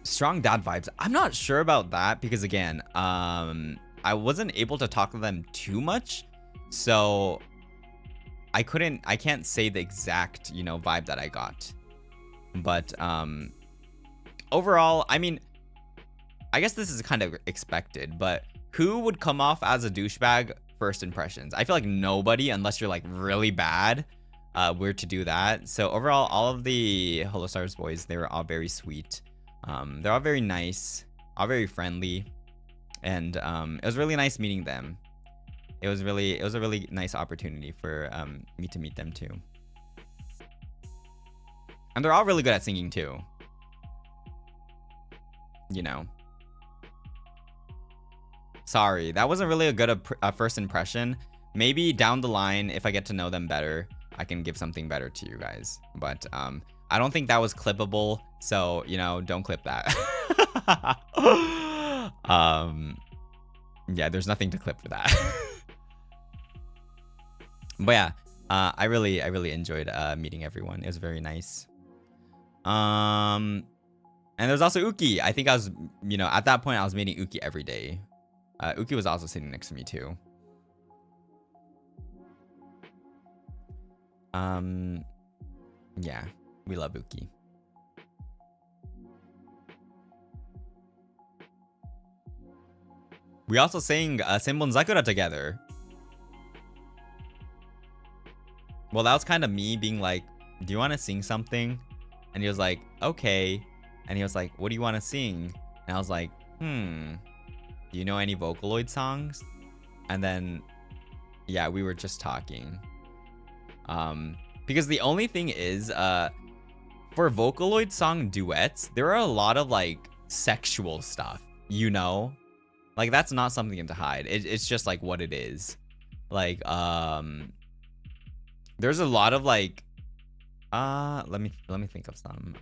Strong dad vibes. I'm not sure about that because, again, I wasn't able to talk to them too much. So I can't say the exact, you know, vibe that I got. But overall, I mean, I guess this is kind of expected, but who would come off as a douchebag first impressions? I feel like nobody, unless you're like really bad, were to do that. So overall, all of the Holostars boys, they were all very sweet. They're all very nice, all very friendly, and it was really nice meeting them. It was a really nice opportunity for me to meet them too. And they're all really good at singing too. You know. Sorry, that wasn't really a good first impression. Maybe down the line, if I get to know them better, I can give something better to you guys. But I don't think that was clippable, so, you know, don't clip that. Yeah, there's nothing to clip for that. But yeah, I really enjoyed meeting everyone. It was very nice. And there's also Uki. I think I was, you know, at that point I was meeting Uki every day. Uki was also sitting next to me too. Yeah, we love Uki. We also sang Senbon Sakura together. Well, that was kind of me being like, do you want to sing something? And he was like, okay. And he was like, what do you want to sing? And I was like, do you know any Vocaloid songs? And then, yeah, we were just talking. Because the only thing is, for Vocaloid song duets, there are a lot of like sexual stuff, you know? Like, that's not something to hide. It's just like what it is. Like, there's a lot of like, let me think of some.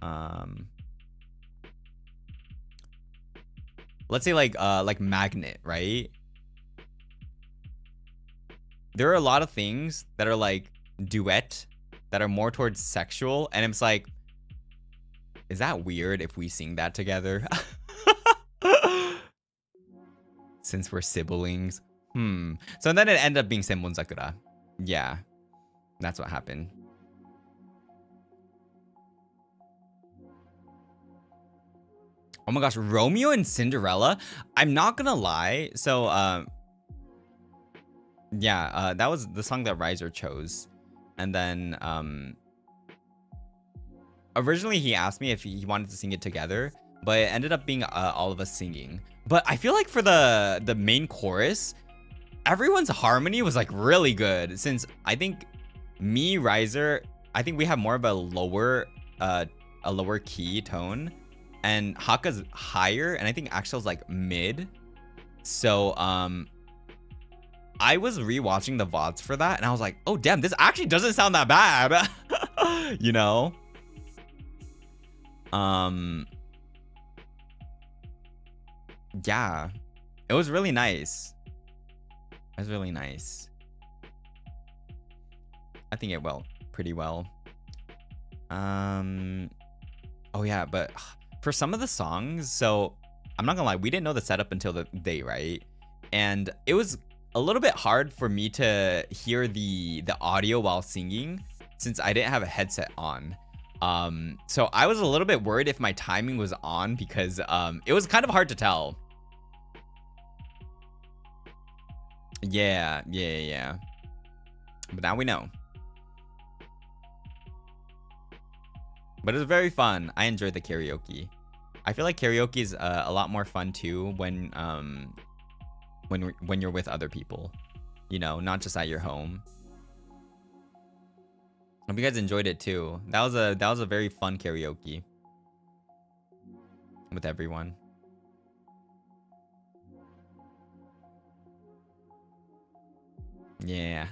Let's say like Magnet, right? There are a lot of things that are like duet that are more towards sexual, and it's like, is that weird if we sing that together? Since we're siblings. So then it ended up being Senbon Sakura. Yeah, that's what happened. Oh my gosh, Romeo and Cinderella. I'm not gonna lie. So, yeah, that was the song that Riser chose. And then, originally he asked me if he wanted to sing it together, but it ended up being all of us singing. But I feel like for the main chorus, everyone's harmony was like really good. Since I think me, Riser, I think we have more of a lower key tone. And Haka's higher, and I think Axel's like mid. So I was rewatching the VODs for that, and I was like, oh damn, this actually doesn't sound that bad. You know? Yeah. It was really nice. It was really nice. I think it went pretty well. Oh yeah, but for some of the songs, so I'm not gonna lie, we didn't know the setup until the day, right? And it was a little bit hard for me to hear the audio while singing since I didn't have a headset on. So I was a little bit worried if my timing was on because it was kind of hard to tell. Yeah. But now we know. But it was very fun. I enjoyed the karaoke. I feel like karaoke is a lot more fun too when you're with other people, you know, not just at your home. Hope you guys enjoyed it too. That was a very fun karaoke. with everyone. Yeah.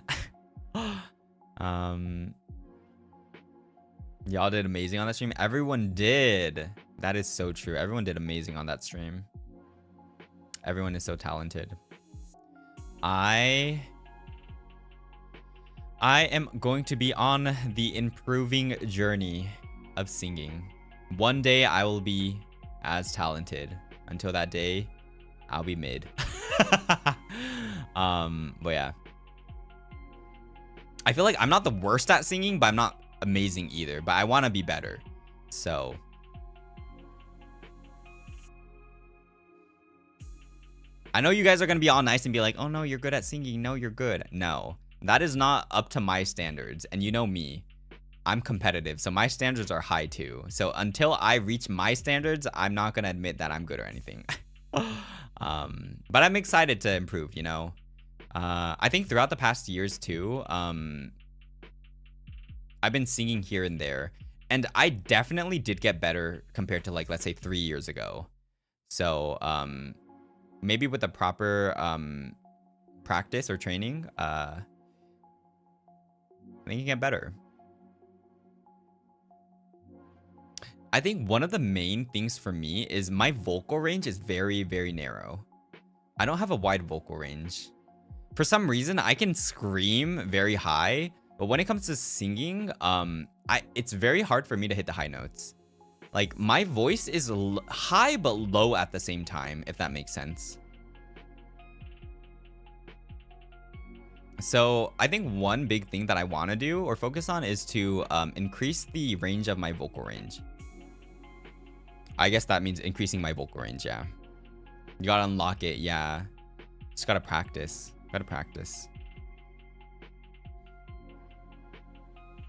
Y'all did amazing on that stream. Everyone did. That is so true. Everyone did amazing on that stream. Everyone is so talented. I am going to be on the improving journey of singing. One day I will be as talented. Until that day, I'll be mid. But yeah. I feel like I'm not the worst at singing, but I'm not amazing either. But I want to be better. So I know you guys are going to be all nice and be like, oh no, you're good at singing. No, you're good. No, that is not up to my standards. And you know me, I'm competitive. So my standards are high too. So until I reach my standards, I'm not going to admit that I'm good or anything. But I'm excited to improve, you know. I think throughout the past years too, I've been singing here and there. And I definitely did get better compared to like, let's say 3 years ago. So, maybe with the proper practice or training, I think you get better. I think one of the main things for me is my vocal range is very, very narrow. I don't have a wide vocal range. For some reason, I can scream very high, but when it comes to singing, it's very hard for me to hit the high notes. Like, my voice is high but low at the same time, if that makes sense. So I think one big thing that I want to do or focus on is to increase the range of my vocal range. I guess that means increasing my vocal range, yeah. You gotta unlock it, yeah. Just gotta practice. Gotta practice.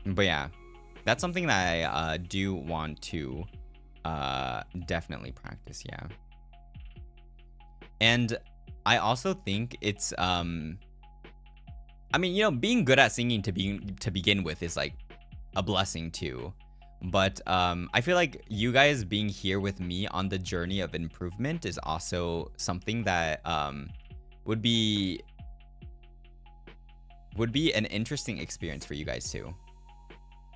But yeah, that's something that I do want to definitely practice, yeah. And I also think it's I mean, you know, being good at singing to begin with is like a blessing too. But I feel like you guys being here with me on the journey of improvement is also something that would be an interesting experience for you guys too.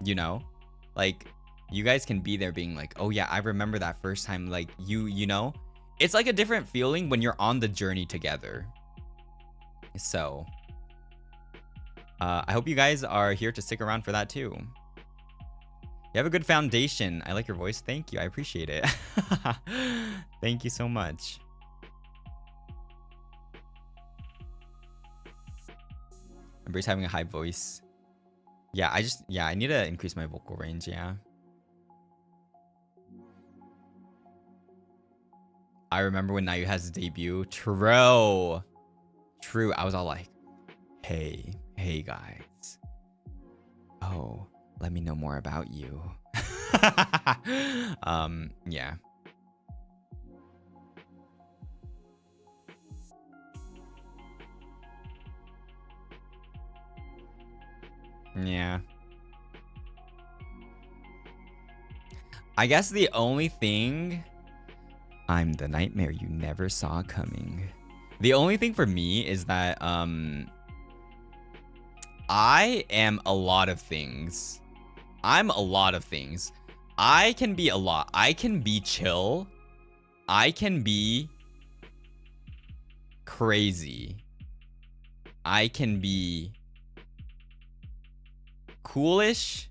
You know, like you guys can be there being like, oh yeah, I remember that first time. Like you know, it's like a different feeling when you're on the journey together. So I hope you guys are here to stick around for that too. You have a good foundation. I like your voice. Thank you. I appreciate it. Thank you so much. Embrace having a high voice. Yeah, I need to increase my vocal range, yeah. I remember when Nayu has his debut. True. I was all like, hey guys. Oh, let me know more about you. Yeah. Yeah. I guess the only thing... I'm the nightmare you never saw coming. The only thing for me is that, I am a lot of things. I'm a lot of things. I can be a lot. I can be chill. I can be crazy. I can be coolish.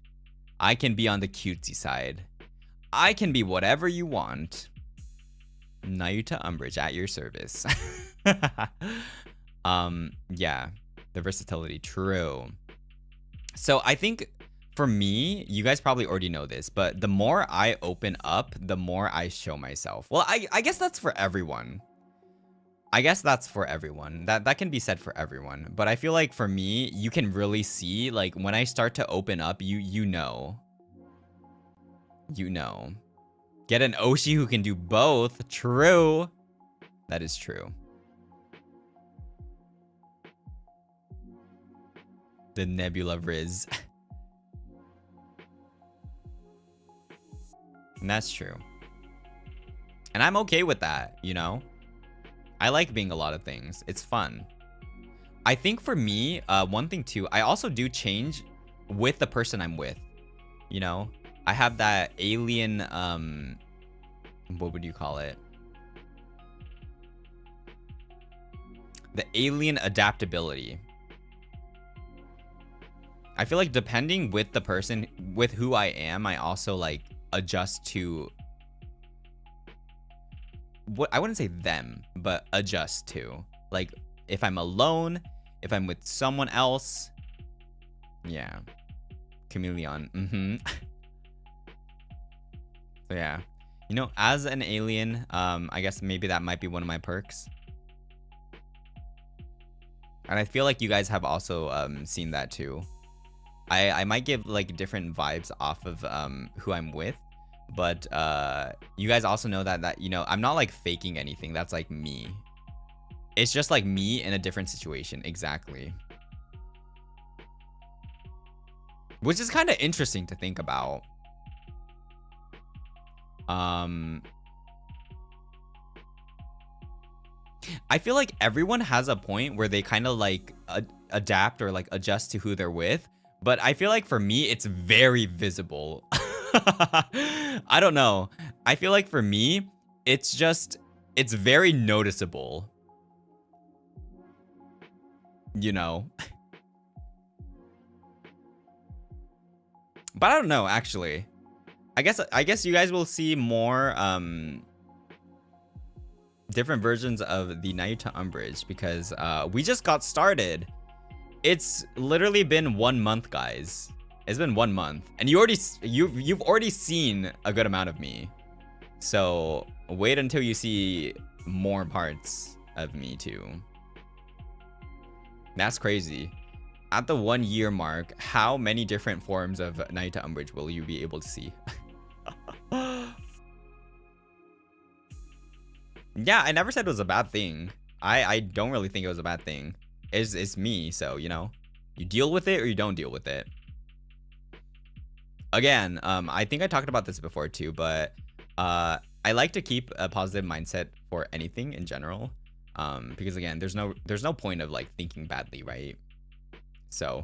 I can be on the cutesy side. I can be whatever you want. Nayuta Umbrage at your service. Yeah, the versatility, true. So I think for me, you guys probably already know this, but the more I open up, the more I show myself. Well, I guess that's for everyone. I guess that's for everyone. That can be said for everyone. But I feel like for me, you can really see, like, when I start to open up, you know. You know. Get an Oshi who can do both. True. That is true. The Nebula Riz. And that's true. And I'm okay with that, you know? I like being a lot of things. It's fun. I think for me, one thing too, I also do change with the person I'm with. You know? I have that alien, what would you call it? The alien adaptability. I feel like depending with the person, with who I am, I also like adjust to what I wouldn't say them, but adjust to. Like if I'm alone, if I'm with someone else. Yeah. Chameleon. So yeah. You know, as an alien, I guess maybe that might be one of my perks. And I feel like you guys have also seen that too. I might give like different vibes off of who I'm with, but you guys also know that you know, I'm not like faking anything. That's like me. It's just like me in a different situation. Exactly. Which is kind of interesting to think about. I feel like everyone has a point where they kind of like adapt or like adjust to who they're with. But I feel like for me, it's very visible. I don't know. I feel like for me, it's very noticeable. You know? But I don't know, actually. I guess you guys will see more different versions of the Nayuta Umbrage because we just got started. It's literally been 1 month, guys. It's been 1 month, and you've already seen a good amount of me. So wait until you see more parts of me too. That's crazy. At the 1 year mark, how many different forms of Nayuta Umbrage will you be able to see? Yeah, I never said it was a bad thing. I don't really think it was a bad thing. It's me, so you know, you deal with it or you don't deal with it. Again, I think I talked about this before too, but I like to keep a positive mindset for anything in general, because again, there's no point of like thinking badly, right? So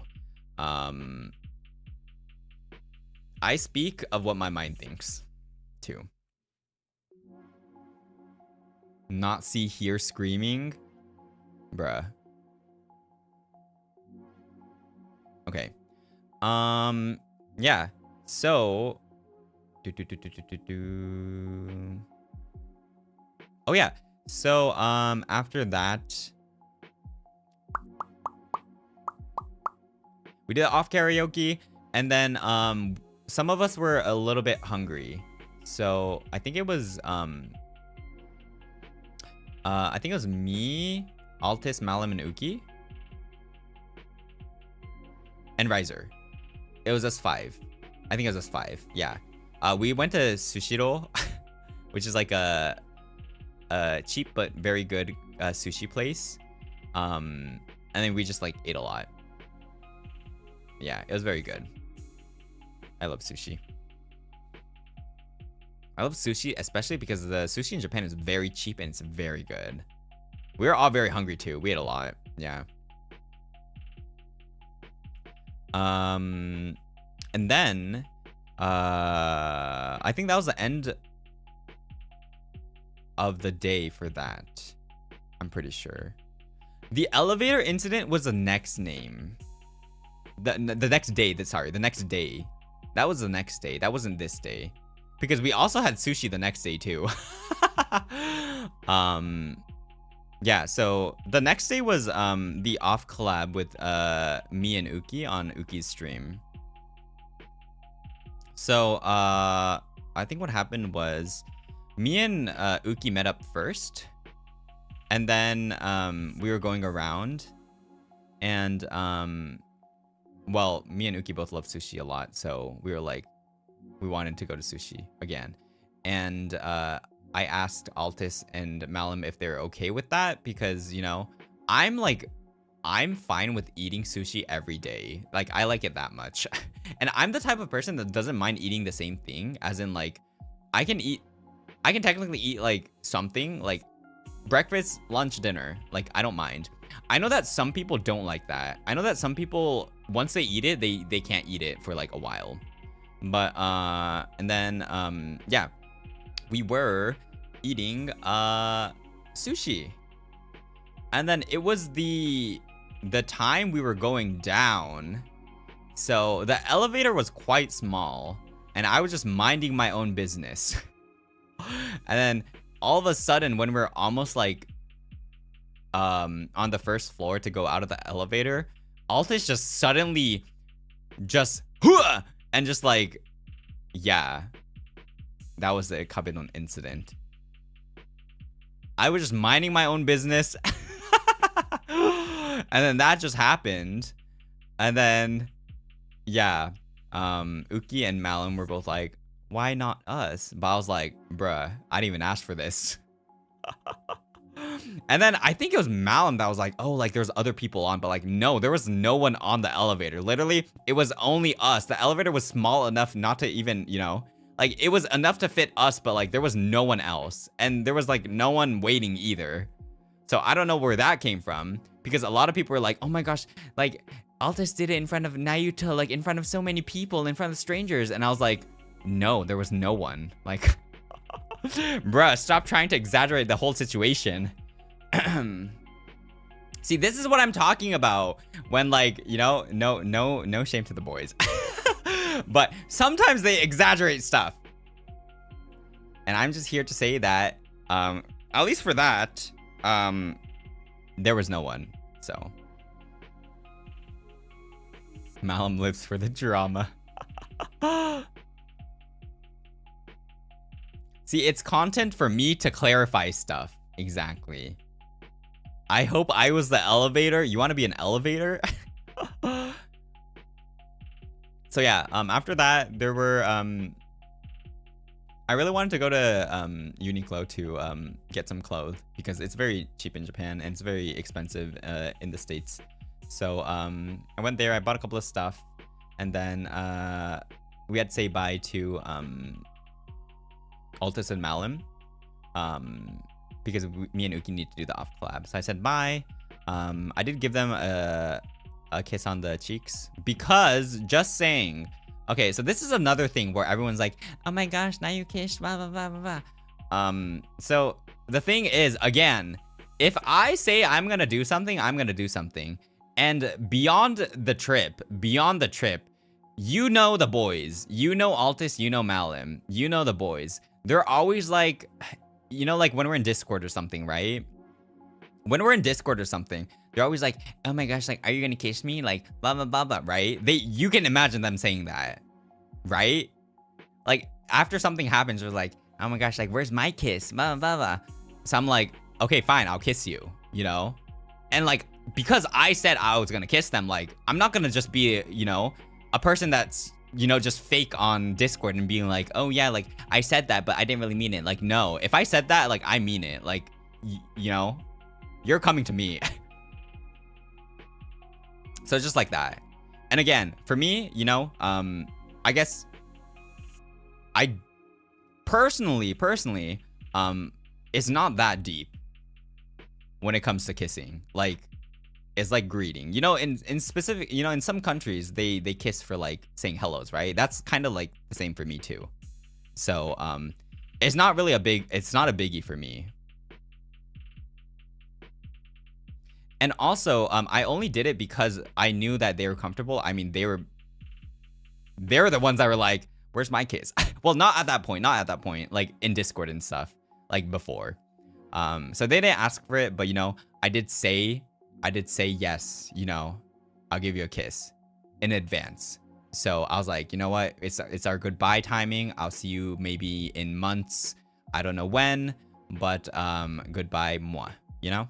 I speak of what my mind thinks too. Not see here screaming, bruh. Okay. Yeah. So oh yeah. So after that we did off karaoke, and then some of us were a little bit hungry. So I think it was me, Altis, Malam, and Uki. And Riser. It was us 5. I think it was us 5. Yeah. We went to Sushiro, which is like a cheap but very good sushi place. And then we just like ate a lot. Yeah, it was very good. I love sushi. I love sushi, especially because the sushi in Japan is very cheap and it's very good. We were all very hungry too. We ate a lot. Yeah. And then I think that was the end of the day for that. I'm pretty sure. The elevator incident was the next name. The next day. The next day. That was the next day. That wasn't this day. Because we also had sushi the next day too. Yeah, so the next day was the off collab with me and Uki on Uki's stream. So I think what happened was me and Uki met up first, and then we were going around, and well, me and Uki both love sushi a lot, so we were like, we wanted to go to sushi again. And I asked Altis and Malam if they're okay with that, because, you know, I'm fine with eating sushi every day. Like, I like it that much. And I'm the type of person that doesn't mind eating the same thing, as in like I can eat I can technically eat like something like breakfast, lunch, dinner. Like, I don't mind. I know that some people don't like that. I know that some people, once they eat it, they can't eat it for like a while. But and then yeah, we were eating sushi. And then it was the time we were going down. So the elevator was quite small and I was just minding my own business. And then all of a sudden when we're almost like on the first floor to go out of the elevator, Altis just suddenly just and just like, yeah, that was the Kabedon incident. I was just minding my own business. And then that just happened. And then, yeah, Uki and Malum were both like, why not us? But I was like, bruh, I didn't even ask for this. And then I think it was Malum that was like, oh, like there's other people on. But like, no, there was no one on the elevator. Literally, it was only us. The elevator was small enough not to even, you know, like it was enough to fit us. But like there was no one else. And there was like no one waiting either. So I don't know where that came from. Because a lot of people were like, oh my gosh, like Altis did it in front of Nayuta, like in front of so many people, in front of strangers. And I was like, no, there was no one. Like, bruh, stop trying to exaggerate the whole situation. See, this is what I'm talking about when like, you know, no shame to the boys. But sometimes they exaggerate stuff. And I'm just here to say that, at least for that, there was no one. So Malum lives for the drama. See, it's content for me to clarify stuff. Exactly. I hope I was the elevator. You want to be an elevator? So yeah, after that, there were, I really wanted to go to Uniqlo to get some clothes because it's very cheap in Japan and it's very expensive in the States. So I went there, I bought a couple of stuff, and then we had to say bye to Altis and Malum because me and Uki need to do the off collab. So I said bye. I did give them a kiss on the cheeks because, just saying. Okay, so this is another thing where everyone's like, oh my gosh, now you kissed, blah, blah, blah, blah, blah. So the thing is, again, if I say I'm gonna do something, I'm gonna do something. And beyond the trip, you know the boys. You know Altis, you know Malum. You know the boys. They're always like, you know, like when we're in Discord or something, right? When we're in Discord or something, they're always like, oh my gosh, like, are you gonna kiss me? Like, blah, blah, blah, blah, right? You can imagine them saying that, right? Like, after something happens, they're like, oh my gosh, like, where's my kiss? Blah, blah, blah. So I'm like, okay, fine, I'll kiss you, you know? And like, because I said I was gonna kiss them, like, I'm not gonna just be, you know, a person that's, you know, just fake on Discord and being like, oh yeah, like, I said that, but I didn't really mean it. Like, no, if I said that, like, I mean it. Like, you know, you're coming to me. So just like that. And again, for me, you know, I guess I personally, it's not that deep when it comes to kissing. Like, it's like greeting. You know, in specific, you know, in some countries, they kiss for like saying hellos, right? That's kind of like the same for me too. So, it's not really it's not a biggie for me. And also, I only did it because I knew that they were comfortable. I mean, they were the ones that were like, where's my kiss? Well, not at that point, like in Discord and stuff, like before. So they didn't ask for it, but you know, I did say yes, you know, I'll give you a kiss in advance. So I was like, you know what? It's our goodbye timing. I'll see you maybe in months. I don't know when, but goodbye, moi, you know?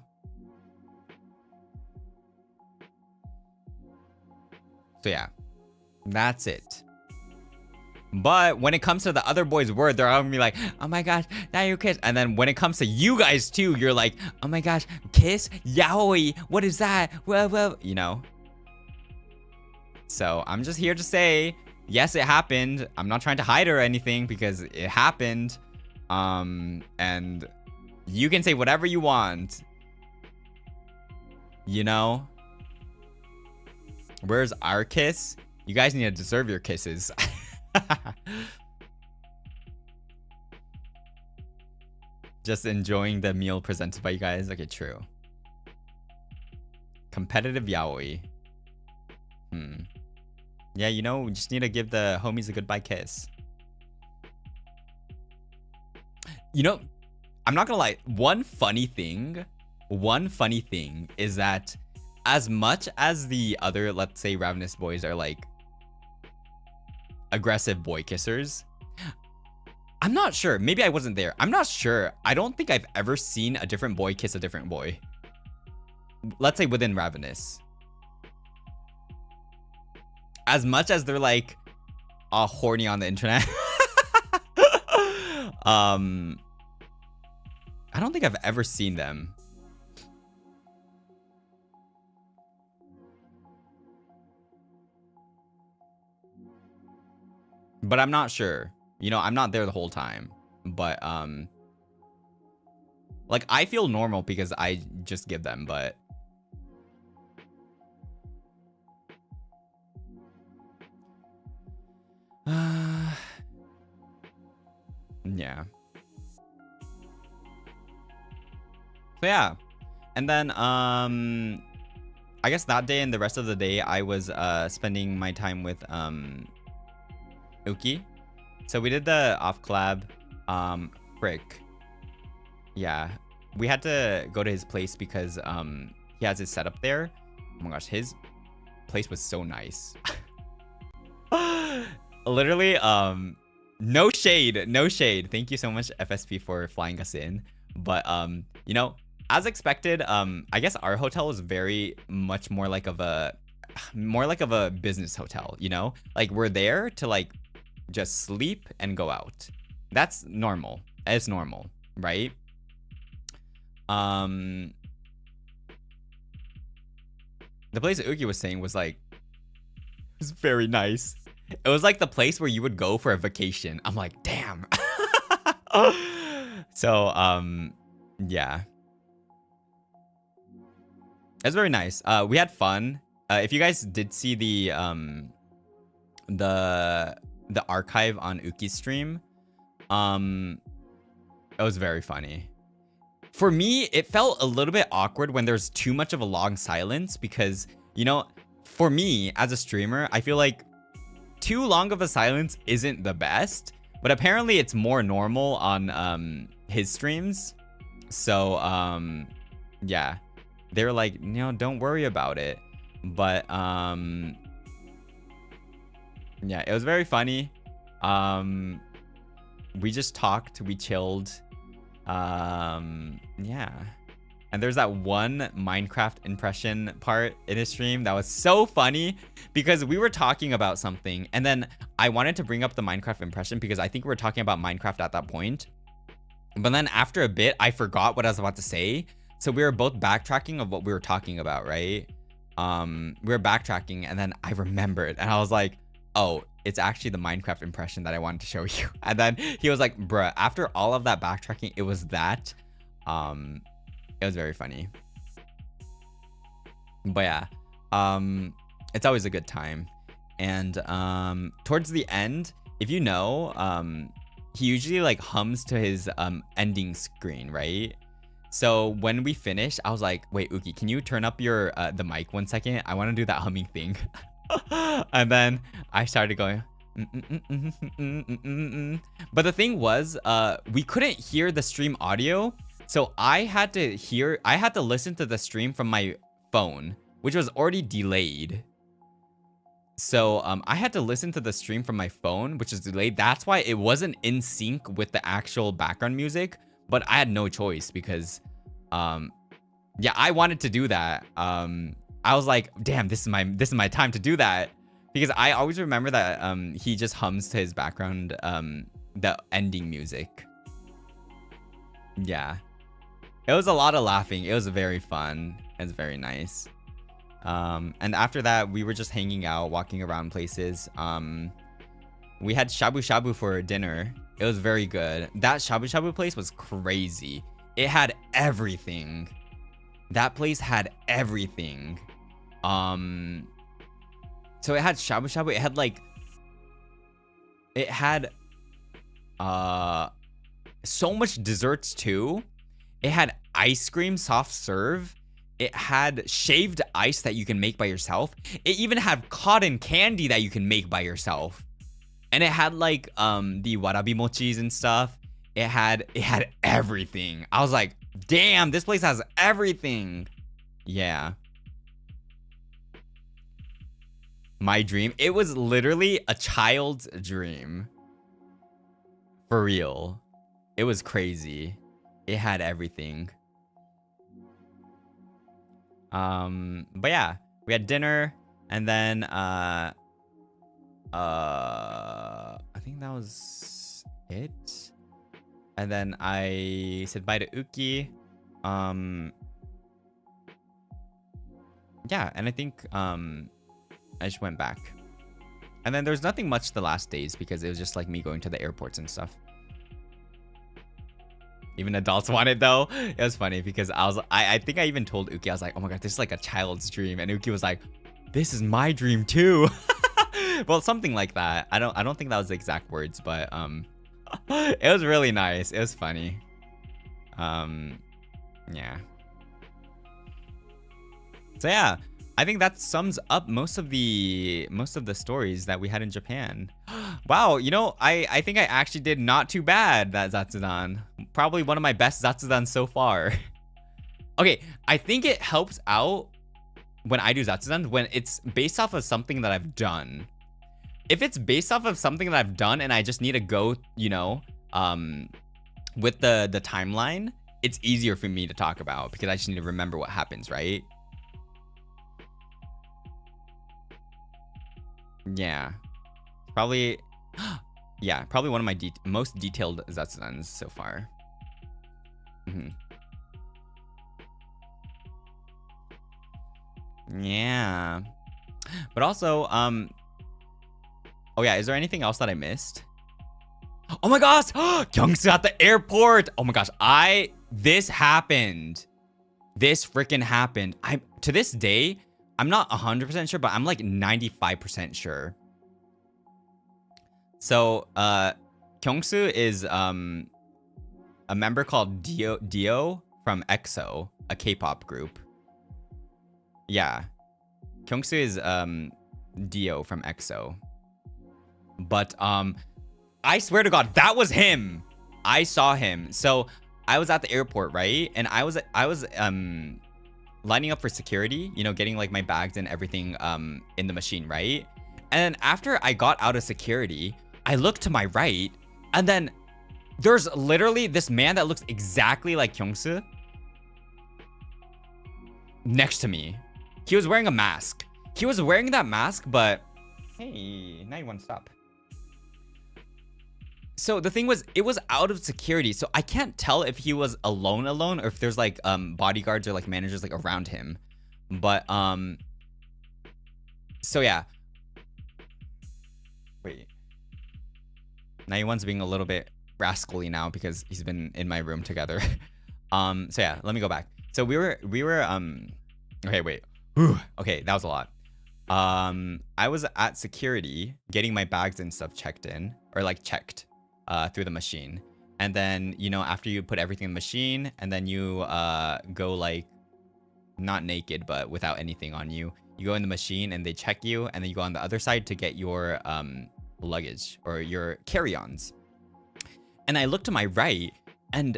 So yeah, that's it. But when it comes to the other boys' word, they're all gonna be like, oh my gosh, now you kiss. And then when it comes to you guys too, you're like, oh my gosh, kiss? Yaoi, what is that? Well, you know. So I'm just here to say, yes, it happened. I'm not trying to hide or anything because it happened. And you can say whatever you want. You know? Where's our kiss? You guys need to deserve your kisses. Just enjoying the meal presented by you guys. Okay, true. Competitive yaoi. Yeah, you know, we just need to give the homies a goodbye kiss. You know, I'm not gonna lie. One funny thing is that as much as the other, let's say, Ravenous boys are like aggressive boy kissers, I'm not sure. Maybe I wasn't there. I'm not sure. I don't think I've ever seen a different boy kiss a different boy. Let's say within Ravenous. As much as they're like horny on the internet. I don't think I've ever seen them. But I'm not sure. You know, I'm not there the whole time. But like I feel normal because I just give them, but yeah. So yeah. And then I guess that day and the rest of the day I was spending my time with Uki. So we did the off collab. Frick. Yeah. We had to go to his place because he has his setup there. Oh my gosh, his place was so nice. Literally, no shade. Thank you so much, FSP, for flying us in. But you know, as expected, I guess our hotel was very much more like of a business hotel, you know? Like we're there to like just sleep and go out. That's normal. It's normal, right? The place that Uki was saying was like, it was very nice. It was like the place where you would go for a vacation. I'm like, damn. So, yeah. It was very nice. We had fun. If you guys did see the archive on Uki's stream, it was very funny. For me, it felt a little bit awkward when there's too much of a long silence because, you know, for me as a streamer, I feel like too long of a silence isn't the best, but apparently it's more normal on his streams. So yeah, they were like, you know, don't worry about it. But yeah, it was very funny. We just talked, we chilled. Yeah. And there's that one Minecraft impression part in his stream that was so funny because we were talking about something and then I wanted to bring up the Minecraft impression because I think we were talking about Minecraft at that point. But then after a bit, I forgot what I was about to say. So we were both backtracking of what we were talking about, right? We were backtracking and then I remembered and I was like, oh, it's actually the Minecraft impression that I wanted to show you. And then he was like, bruh, after all of that backtracking, it was that. It was very funny. But yeah, it's always a good time. And towards the end, if you know, he usually like hums to his ending screen, right? So when we finished, I was like, wait, Uki, can you turn up your the mic 1 second? I want to do that humming thing. And then I started going but the thing was we couldn't hear the stream audio, so I had to listen to the stream from my phone, which was already delayed. So I had to listen to the stream from my phone, which is delayed. That's why it wasn't in sync with the actual background music, but I had no choice because yeah, I wanted to do that. I was like, damn, this is my time to do that. Because I always remember that he just hums to his background the ending music. Yeah. It was a lot of laughing. It was very fun. It was very nice. And after that, we were just hanging out, walking around places. We had shabu shabu for dinner. It was very good. That shabu shabu place was crazy. It had everything. That place had everything. So it had shabu shabu. It had like, it had so much desserts too. It had ice cream, soft serve. It had shaved ice that you can make by yourself. It even had cotton candy that you can make by yourself. And it had like the warabi mochis and stuff. It had everything. I was like, damn, this place has everything. Yeah. My dream. It was literally a child's dream. For real. It was crazy. It had everything. But yeah, we had dinner, and then I think that was it. And then I said bye to Uki. Yeah, and I think I just went back. And then there's nothing much the last days because it was just like me going to the airports and stuff. Even adults want it though. It was funny because I think I even told Uki, I was like, oh my god, this is like a child's dream. And Uki was like, this is my dream too. Well, something like that. I don't think that was the exact words, but it was really nice. It was funny. Yeah. So yeah, I think that sums up most of the stories that we had in Japan. Wow, you know, I think I actually did not too bad that Zatsudan. Probably one of my best Zatsudan so far. Okay, I think it helps out when I do Zatsudan when it's based off of something that I've done. If it's based off of something that I've done and I just need to go, you know, with the timeline, it's easier for me to talk about because I just need to remember what happens, right? Yeah. Probably, yeah, probably one of my most detailed Zatsudans so far. Yeah. But also, oh yeah, is there anything else that I missed? Oh my gosh! Kyungsu at the airport! Oh my gosh, this happened. This freaking happened. To this day, I'm not 100% sure, but I'm like 95% sure. So, Kyungsu is a member called Dio from EXO, a K-pop group. Yeah. Kyungsu is Dio from EXO. But I swear to God, that was him. I saw him. So, I was at the airport, right? And I was lining up for security, you know, getting like my bags and everything in the machine, right? And then after I got out of security, I looked to my right, and then there's literally this man that looks exactly like Kyungsu next to me. He was wearing a mask. He was wearing that mask, but hey, now you want to stop. So the thing was, it was out of security, so I can't tell if he was alone or if there's like bodyguards or like managers like around him. But so yeah. Wait. Nayuan's being a little bit rascally now because he's been in my room together. So yeah, let me go back. So we were okay, wait. Whew. Okay, that was a lot. I was at security getting my bags and stuff checked in, or like checked through the machine. And then, you know, after you put everything in the machine and then you go like not naked but without anything on you, you go in the machine and they check you, and then you go on the other side to get your luggage or your carry-ons. And I look to my right, and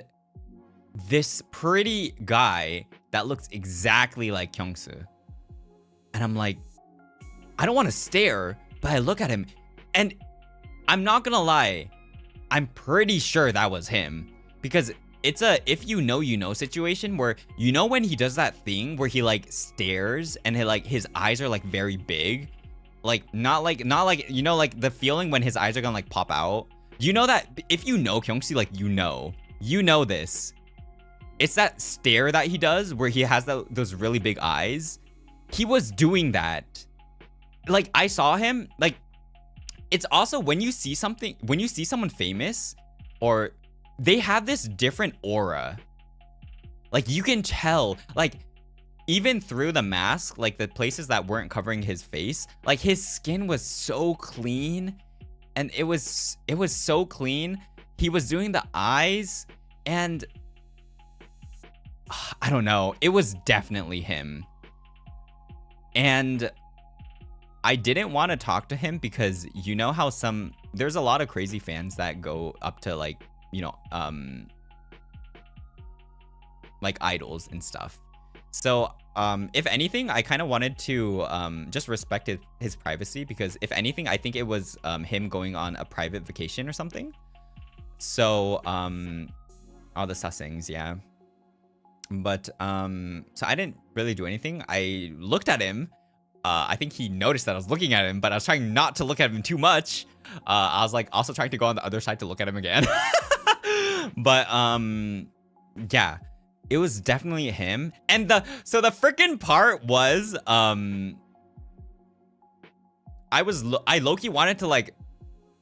this pretty guy that looks exactly like Kyungsu, and I'm like, I don't want to stare, but I look at him, and I'm not gonna lie, I'm pretty sure that was him, because it's a if you know situation where, you know, when he does that thing where he like stares and his eyes are like very big, like not like you know, like the feeling when his eyes are gonna like pop out. You know that if you know Kyungsi, like you know this. It's that stare that he does where he has those really big eyes. He was doing that. Like I saw him, like it's also when you see someone famous, or they have this different aura. Like, you can tell, like, even through the mask, like the places that weren't covering his face, like his skin was so clean, and it was so clean. He was doing the eyes, and I don't know, it was definitely him. And I didn't want to talk to him because you know how there's a lot of crazy fans that go up to, like, you know, like idols and stuff. So if anything, I kind of wanted to just respect his privacy, because if anything, I think it was him going on a private vacation or something. So all the sussings, yeah. But so I didn't really do anything. I looked at him. I think he noticed that I was looking at him, but I was trying not to look at him too much. I was like also trying to go on the other side to look at him again. But yeah, it was definitely him. And the freaking part was I low-key wanted to, like,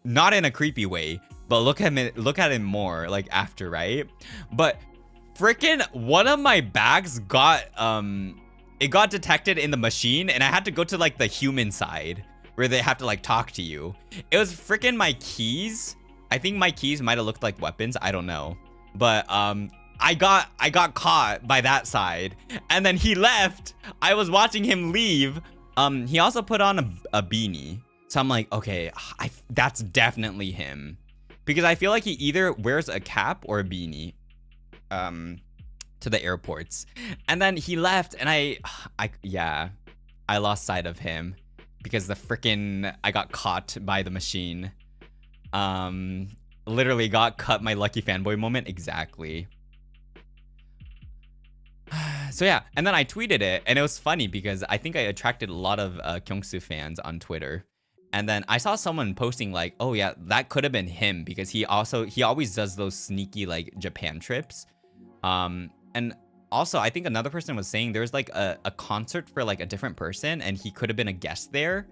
not in a creepy way, but look at him more, like, after, right? But freaking one of my bags got it got detected in the machine, and I had to go to, like, the human side where they have to, like, talk to you. It was freaking my keys. I think my keys might have looked like weapons, I don't know. But I got caught by that side, and then he left. I was watching him leave. He also put on a beanie, so I'm like, okay, that's definitely him, because I feel like he either wears a cap or a beanie to the airports. And then he left, and I lost sight of him because I got caught by the machine. Literally got cut my lucky fanboy moment. Exactly. So yeah, and then I tweeted it, and it was funny because I think I attracted a lot of Kyungsoo fans on Twitter. And then I saw someone posting like, oh yeah, that could have been him, because he always does those sneaky, like, Japan trips. And also I think another person was saying there's like a concert for, like, a different person, and he could have been a guest there.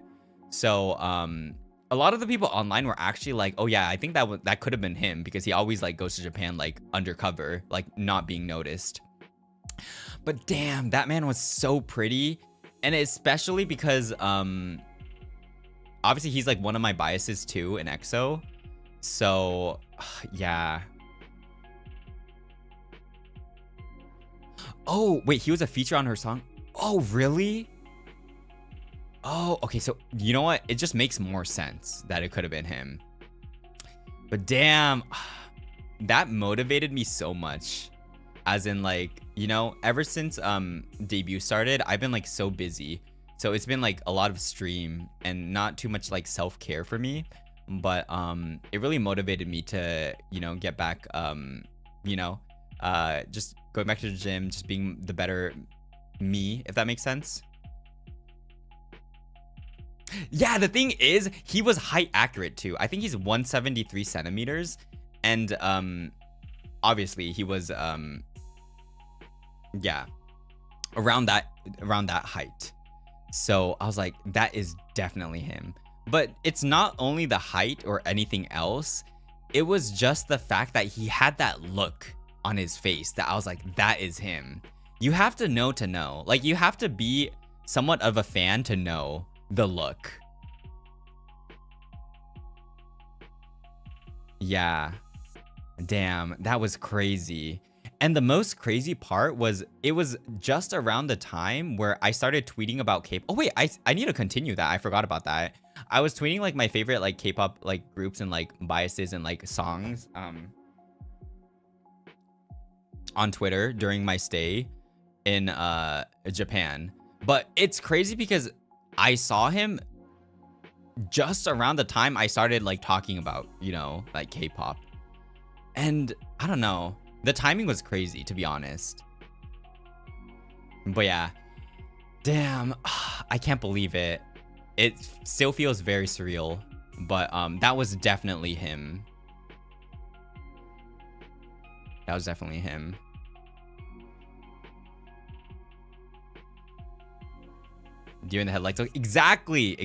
So a lot of the people online were actually like, oh yeah, I think that could have been him, because he always, like, goes to Japan, like, undercover, like, not being noticed. But damn, that man was so pretty. And especially because obviously he's, like, one of my biases too in EXO. So yeah. Oh wait, he was a feature on her song? Oh really? Oh, okay, so you know what? It just makes more sense that it could have been him. But damn, that motivated me so much. As in, like, you know, ever since debut started, I've been, like, so busy. So it's been, like, a lot of stream and not too much, like, self-care for me. But it really motivated me to, you know, get back, you know, just going back to the gym, just being the better me, if that makes sense. Yeah, the thing is, he was height accurate too. I think he's 173 centimeters, and obviously he was yeah, around that height. So I was like, that is definitely him. But it's not only the height or anything else, it was just the fact that he had that look on his face that I was like, that is him. You have to know to know. Like, you have to be somewhat of a fan to know the look. Yeah. Damn, that was crazy. And the most crazy part was, it was just around the time where I started tweeting about K-pop. Oh wait, I need to continue that. I forgot about that. I was tweeting, like, my favorite, like, K-pop, like, groups and, like, biases and, like, songs on Twitter during my stay in Japan. But it's crazy because I saw him just around the time I started, like, talking about, you know, like, K-pop. And I don't know, the timing was crazy, to be honest. But yeah, damn, I can't believe it. It still feels very surreal, but that was definitely him. That was definitely him. Deer in the headlights. Exactly.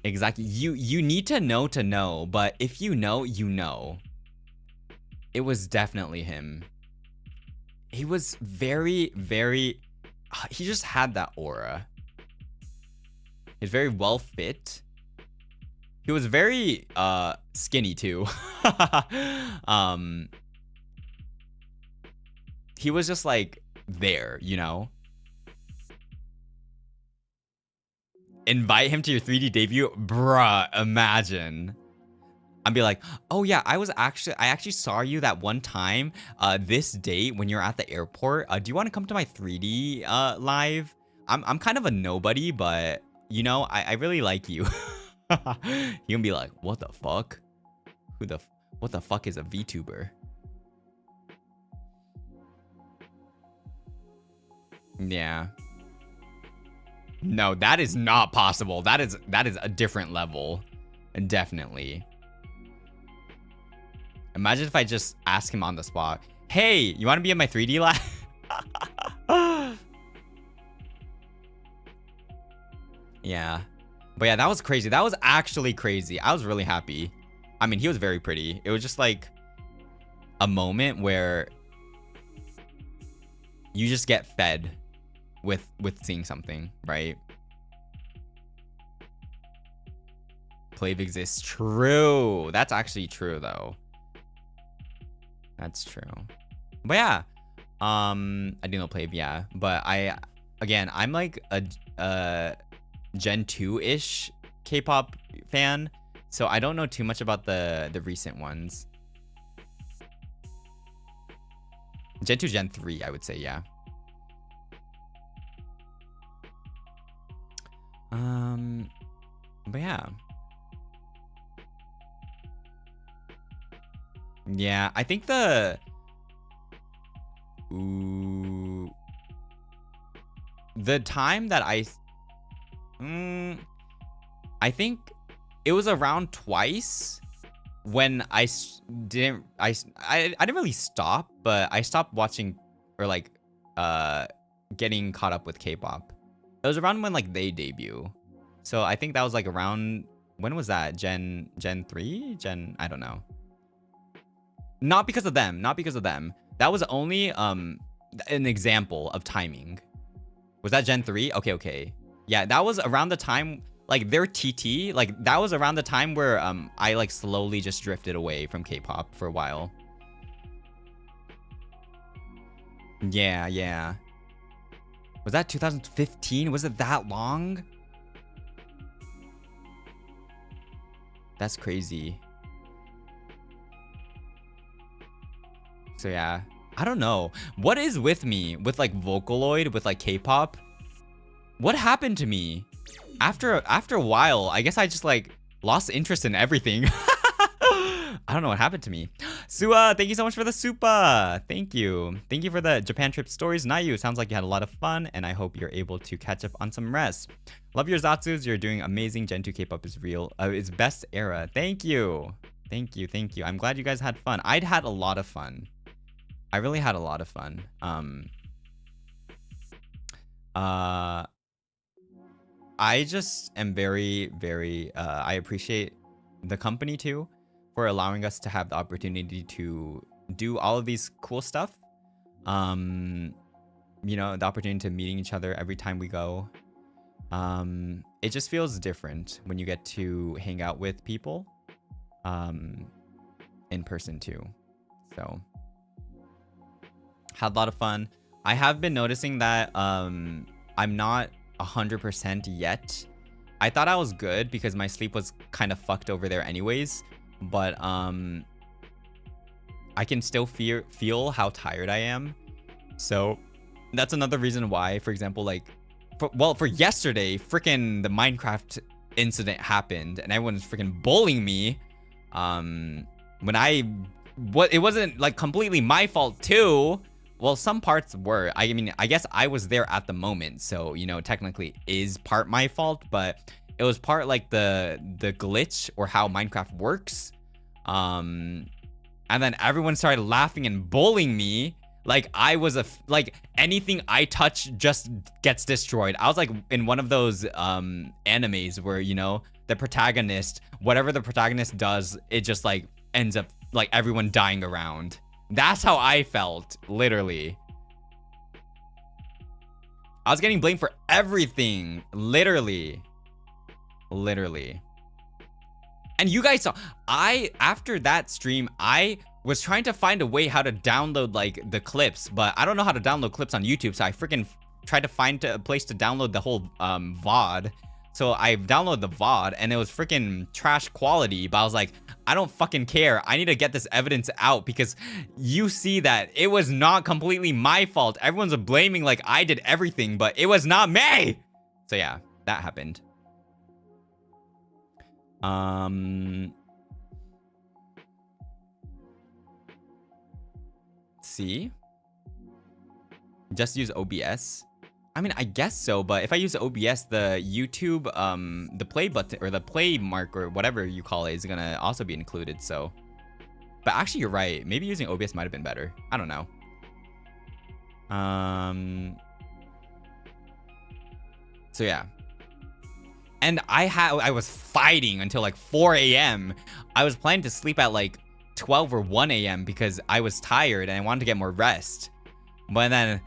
Exactly. You need to know, but if you know, you know. It was definitely him. He was very, very... He just had that aura. He's very well fit. He was very skinny too. He was just like there, you know? Invite him to your 3D debut? Bruh, imagine. I'd be like, oh yeah, I actually saw you that one time, this date when you're at the airport. Do you want to come to my 3D live? I'm kind of a nobody, but you know, I really like you. He can be like, what the fuck? What the fuck is a VTuber? Yeah. No, that is not possible. That is a different level. Definitely. Imagine if I just ask him on the spot, hey, you want to be in my 3D live? Yeah. But yeah, that was crazy. That was actually crazy. I was really happy. I mean, he was very pretty. It was just like a moment where you just get fed with seeing something, right? Plave exists. True. That's actually true though. That's true. But yeah. I do know Plave, yeah. But I'm like a Gen 2-ish K-pop fan, so I don't know too much about the recent ones. Gen 2, Gen 3, I would say, yeah. But yeah. Yeah, I think the time that I think it was around twice when I didn't really stop, but I stopped watching or like getting caught up with K-pop. It was around when like they debut. So I think that was like around, when was that? Gen 3? I don't know. Not because of them. That was only an example of timing. Was that Gen 3? Okay. Yeah, that was around the time, like their TT, like that was around the time where I like slowly just drifted away from K-pop for a while. Yeah. Was that 2015? Was it that long? That's crazy. So yeah, I don't know. What is with me with like Vocaloid, with like K-pop? What happened to me? After a while, I guess I just like lost interest in everything. I don't know what happened to me. Sua, thank you so much for the super. Thank you. Thank you for the Japan trip stories. Nayu, sounds like you had a lot of fun, and I hope you're able to catch up on some rest. Love your Zatsus. You're doing amazing. Gen 2 K-pop is real. It's best era. Thank you. I'm glad you guys had fun. I'd had a lot of fun. I really had a lot of fun. I just am very, very, I appreciate the company too for allowing us to have the opportunity to do all of these cool stuff. You know, the opportunity to meeting each other every time we go. It just feels different when you get to hang out with people in person too. So had a lot of fun. I have been noticing that I'm not 100% yet. I thought I was good because my sleep was kind of fucked over there anyways, but I can still feel how tired I am. So that's another reason why, for example, like for yesterday, freaking the Minecraft incident happened and everyone was freaking bullying me. It wasn't like completely my fault too. Well, some parts were. I mean, I guess I was there at the moment, so, you know, technically is part my fault, but it was part like the glitch or how Minecraft works. And then everyone started laughing and bullying me like I was like anything I touch just gets destroyed. I was like in one of those animes where, you know, the protagonist, whatever the protagonist does, it just like ends up like everyone dying around. That's how I felt, literally. I was getting blamed for everything, literally. And you guys saw, after that stream, I was trying to find a way how to download like the clips, but I don't know how to download clips on YouTube, so I freaking tried to find a place to download the whole VOD. So I downloaded the VOD and it was freaking trash quality, but I was like, I don't fucking care. I need to get this evidence out because you see that it was not completely my fault. Everyone's blaming like I did everything, but it was not me. So yeah, that happened. See? Just use OBS. I mean, I guess so, but if I use OBS, the YouTube, the play button or the play mark or whatever you call it is gonna also be included, so. But actually, you're right. Maybe using OBS might have been better. I don't know. So yeah. And I was fighting until like 4 a.m. I was planning to sleep at like 12 or 1 a.m. because I was tired and I wanted to get more rest. But then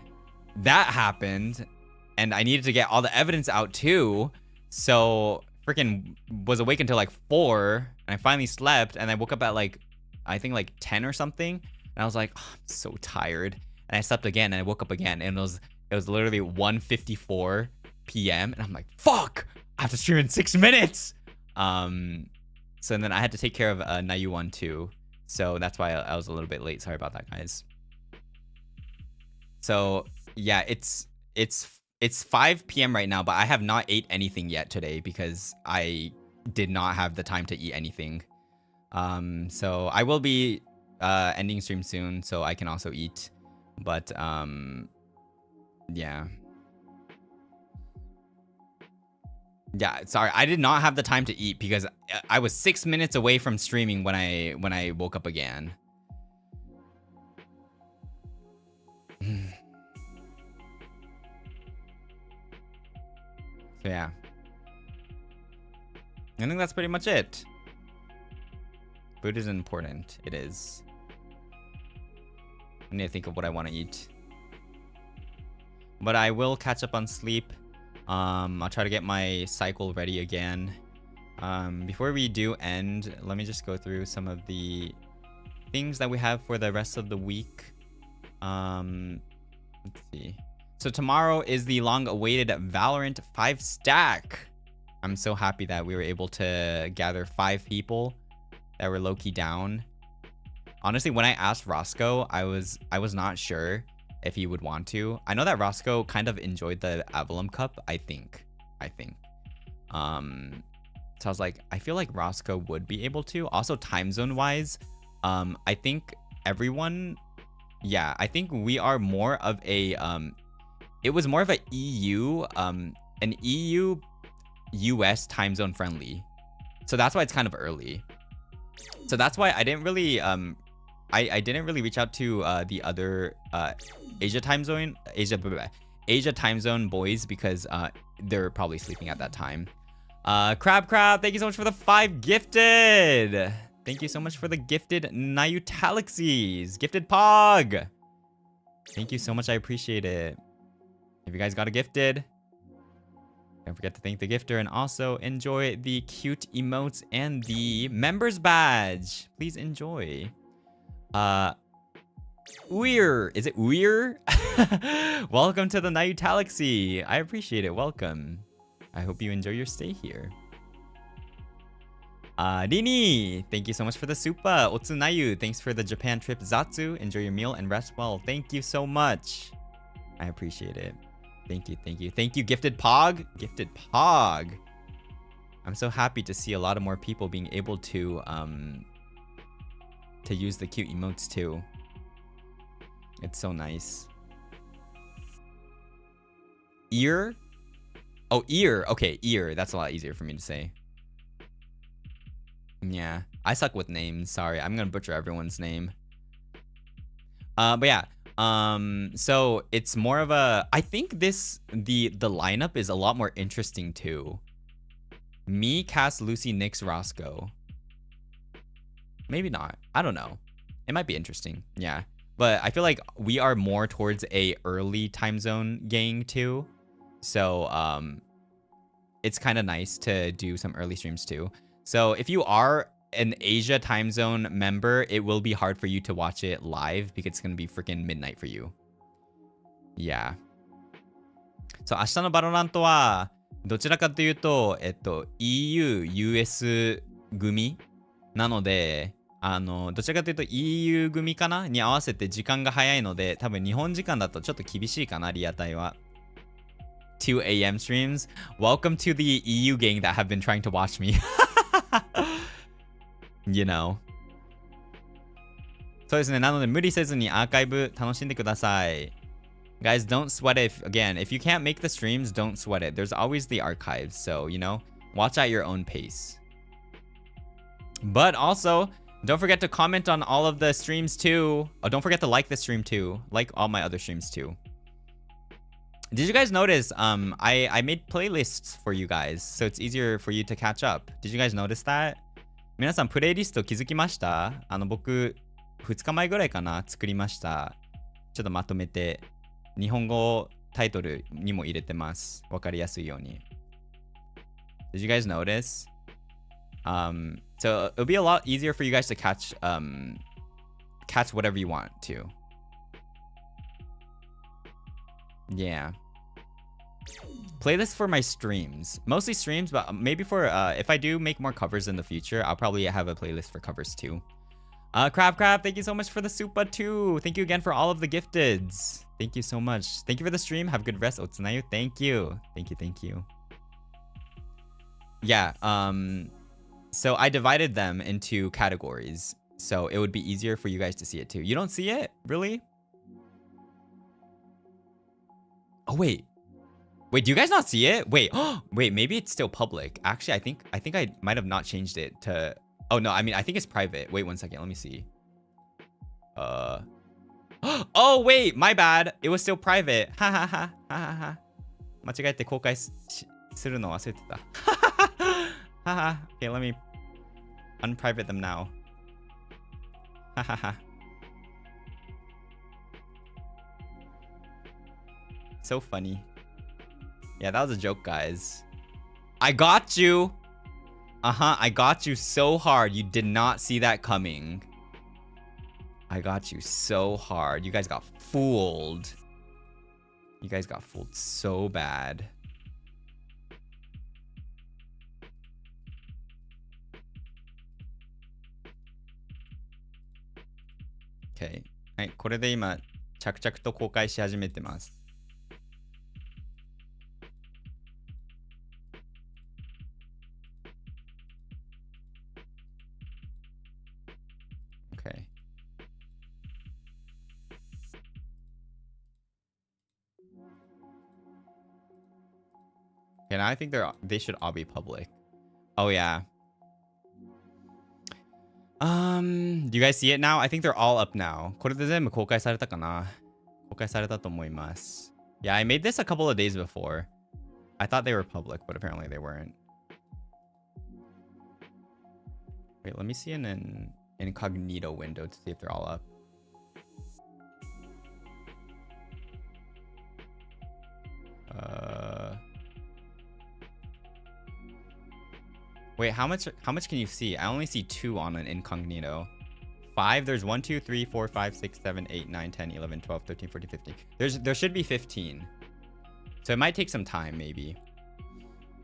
that happened and I needed to get all the evidence out too. So freaking was awake until like 4 and I finally slept and I woke up at like, I think like 10 or something. And I was like, oh, I'm so tired. And I slept again and I woke up again and it was literally 1:54 p.m. and I'm like, fuck, I have to stream in 6 minutes. So then I had to take care of Nayuta too. So that's why I was a little bit late. Sorry about that, guys. So yeah, it's 5 p.m. right now, but I have not ate anything yet today because I did not have the time to eat anything. So I will be ending stream soon so I can also eat. But yeah. Yeah, sorry, I did not have the time to eat because I was 6 minutes away from streaming when I woke up again. So yeah. I think that's pretty much it. Food is important. It is. I need to think of what I want to eat. But I will catch up on sleep. I'll try to get my cycle ready again. Before we do end, let me just go through some of the things that we have for the rest of the week. Let's see. So tomorrow is the long-awaited Valorant 5 stack. I'm so happy that we were able to gather 5 people that were low-key down. Honestly, when I asked Roscoe, I was not sure if he would want to. I know that Roscoe kind of enjoyed the Avalon Cup, I think. So I was like, I feel like Roscoe would be able to. Also, time zone wise, I think everyone, yeah, I think we are more of a, it was more of a EU, an EU US time zone friendly. So that's why it's kind of early. So that's why I didn't really, I didn't really reach out to the other Asia time zone boys because they're probably sleeping at that time. Crab, thank you so much for the 5 gifted. Thank you so much for the gifted Nayutalaxies. Gifted Pog. Thank you so much. I appreciate it. If you guys got a gifted, don't forget to thank the gifter and also enjoy the cute emotes and the members badge. Please enjoy. Weir, is it Weir? Welcome to the Nayutalaxy. I appreciate it. Welcome. I hope you enjoy your stay here. Rini, thank you so much for the supa. Otsunayu, thanks for the Japan trip. Zatsu, enjoy your meal and rest well. Thank you so much. I appreciate it. Thank you, thank you. Thank you, Gifted Pog. Gifted Pog. I'm so happy to see a lot of more people being able to use the cute emotes too. It's so nice. Ear? Oh, ear. Okay, ear. That's a lot easier for me to say. Yeah, I suck with names. Sorry, I'm gonna butcher everyone's name. But yeah. So it's more of a. I think the lineup is a lot more interesting too. Me, Cass, Lucy, Nyx, Roscoe. Maybe not. I don't know. It might be interesting. Yeah. But I feel like we are more towards a early time zone gang too. So it's kind of nice to do some early streams too. So if you are an Asia time zone member, it will be hard for you to watch it live because it's going to be freaking midnight for you. Yeah. So 明日のバロラントはどちらかというと、EU、US 組なので、どちらかというと EU 組かなに合わせて時間が早いので、多分日本時間だとちょっと厳しいかな、リアタイは。2 a.m. streams. Welcome to the EU gang that have been trying to watch me. You know. そうですね。なので無理せずにアーカイブ楽しんでください。Guys, don't sweat it. Again, if you can't make the streams, don't sweat it. There's always the archives. So, you know, watch at your own pace. But also, don't forget to comment on all of the streams too. Oh, don't forget to like the stream too. Like all my other streams too. Did you guys notice I made playlists for you guys, so it's easier for you to catch up. Did you guys notice that? 皆さんプレイリスト気づきました？僕2日前ぐらいかな作りました。ちょっとまとめて日本語タイトルにも入れてます。わかりやすいように。Did you guys notice? So it'll be a lot easier for you guys to catch whatever you want to. Yeah. Playlist for my streams. Mostly streams, but maybe for if I do make more covers in the future, I'll probably have a playlist for covers too. Crab, thank you so much for the super too. Thank you again for all of the gifteds. Thank you so much. Thank you for the stream. Have a good rest, Otsunayu. Thank you. Thank you. Yeah, so I divided them into categories, so it would be easier for you guys to see it too. You don't see it? Really? Oh, wait, do you guys not see it? Wait, wait, maybe it's still public. Actually, I think I might have not changed it to... Oh, no, I mean, I think it's private. Wait 1 second, let me see. Oh, wait, my bad. It was still private. Ha ha ha ha ha ha. 間違えて公開するの忘れてた。Haha. Okay, let me unprivate them now. Hahaha. So funny. Yeah, that was a joke, guys. I got you. I got you so hard. You did not see that coming. I got you so hard. You guys got fooled. You guys got fooled so bad. Okay. はい、これで今着々と公開し始めてます。Okay. Okay, now I think they should all be public. Oh yeah. Do you guys see it now? I think they're all up now. これで全部公開されたかな？公開されたと思います。Yeah, I made this a couple of days before. I thought they were public, but apparently they weren't. Wait, let me see in an incognito window to see if they're all up. Wait, how much can you see? I only see 2 on an incognito. 5, there's 1, 2, 3, 4, 5, 6, 7, 8, 9, 10, 11, 12, 13, 14, 15. There should be 15. So it might take some time, maybe.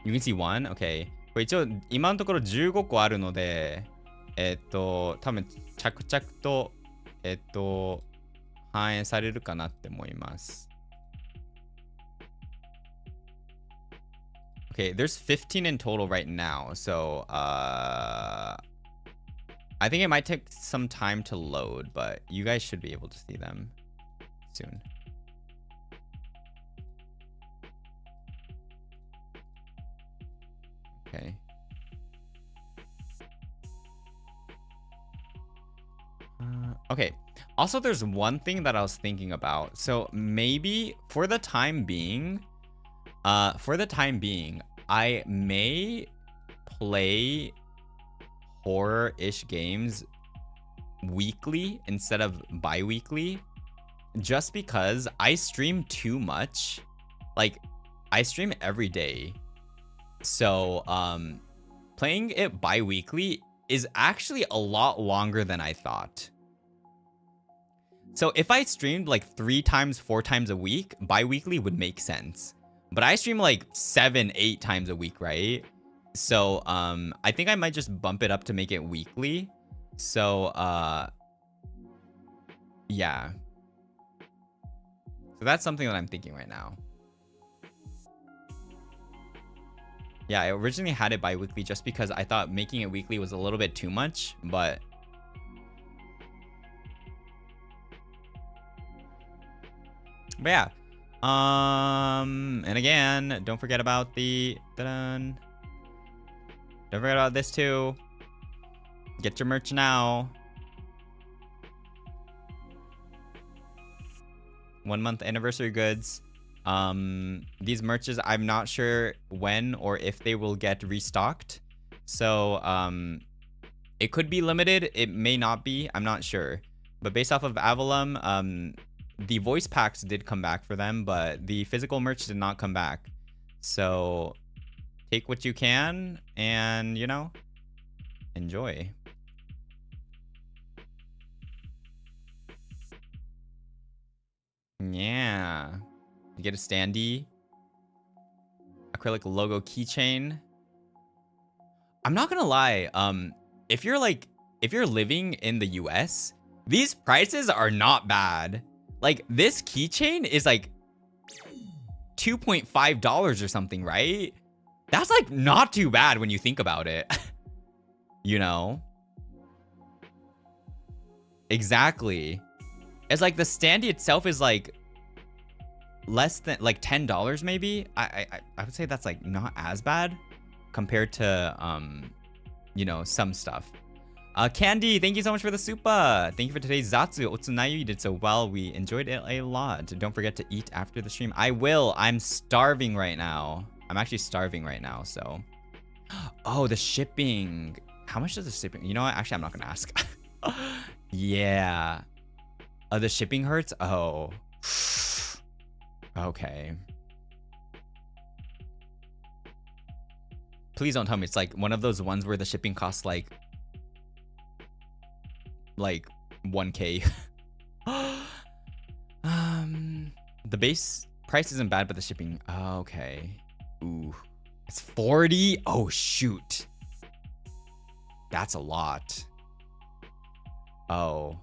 You can see 1? Okay. これ一応今のところ15個あるので、多分着々と反映されるかなって思います。Okay, there's 15 in total right now, so I think it might take some time to load, but you guys should be able to see them soon. Okay. Okay. Also, there's one thing that I was thinking about. So maybe for the time being, I may play horror-ish games weekly instead of bi-weekly, just because I stream too much. Like, I stream every day. So, playing it bi-weekly is actually a lot longer than I thought. So if I streamed like 3 times, 4 times a week, bi-weekly would make sense. But I stream like 7, 8 times a week, right? So, I think I might just bump it up to make it weekly. So, yeah. So that's something that I'm thinking right now. Yeah, I originally had it bi-weekly just because I thought making it weekly was a little bit too much, but yeah. And again, don't forget about the don't forget about this too. Get your merch now. 1 month anniversary goods. These merches, I'm not sure when or if they will get restocked. So, it could be limited. It may not be. I'm not sure. But based off of Avalum, the voice packs did come back for them, but the physical merch did not come back. So, take what you can and, you know, enjoy. Yeah. You get a standee. Acrylic logo keychain. I'm not gonna lie. If you're living in the US, these prices are not bad. Like, this keychain is like $2.5 or something, right? That's like not too bad when you think about it. You know? Exactly. It's like the standee itself is like less than like $10 maybe. I would say that's like not as bad compared to you know, some stuff. Candy, thank you so much for the super. Thank you for today's Zatsu. Otsunayu, you did so well. We enjoyed it a lot. Don't forget to eat after the stream. I will. I'm starving right now. I'm actually starving right now, so. Oh, the shipping. How much does the shipping? You know what? Actually, I'm not gonna ask. Yeah. Oh, the shipping hurts? Oh. Okay. Please don't tell me it's like one of those ones where the shipping costs like 1K. The base price isn't bad, but the shipping. Okay. Ooh. It's 40. Oh shoot. That's a lot. Oh.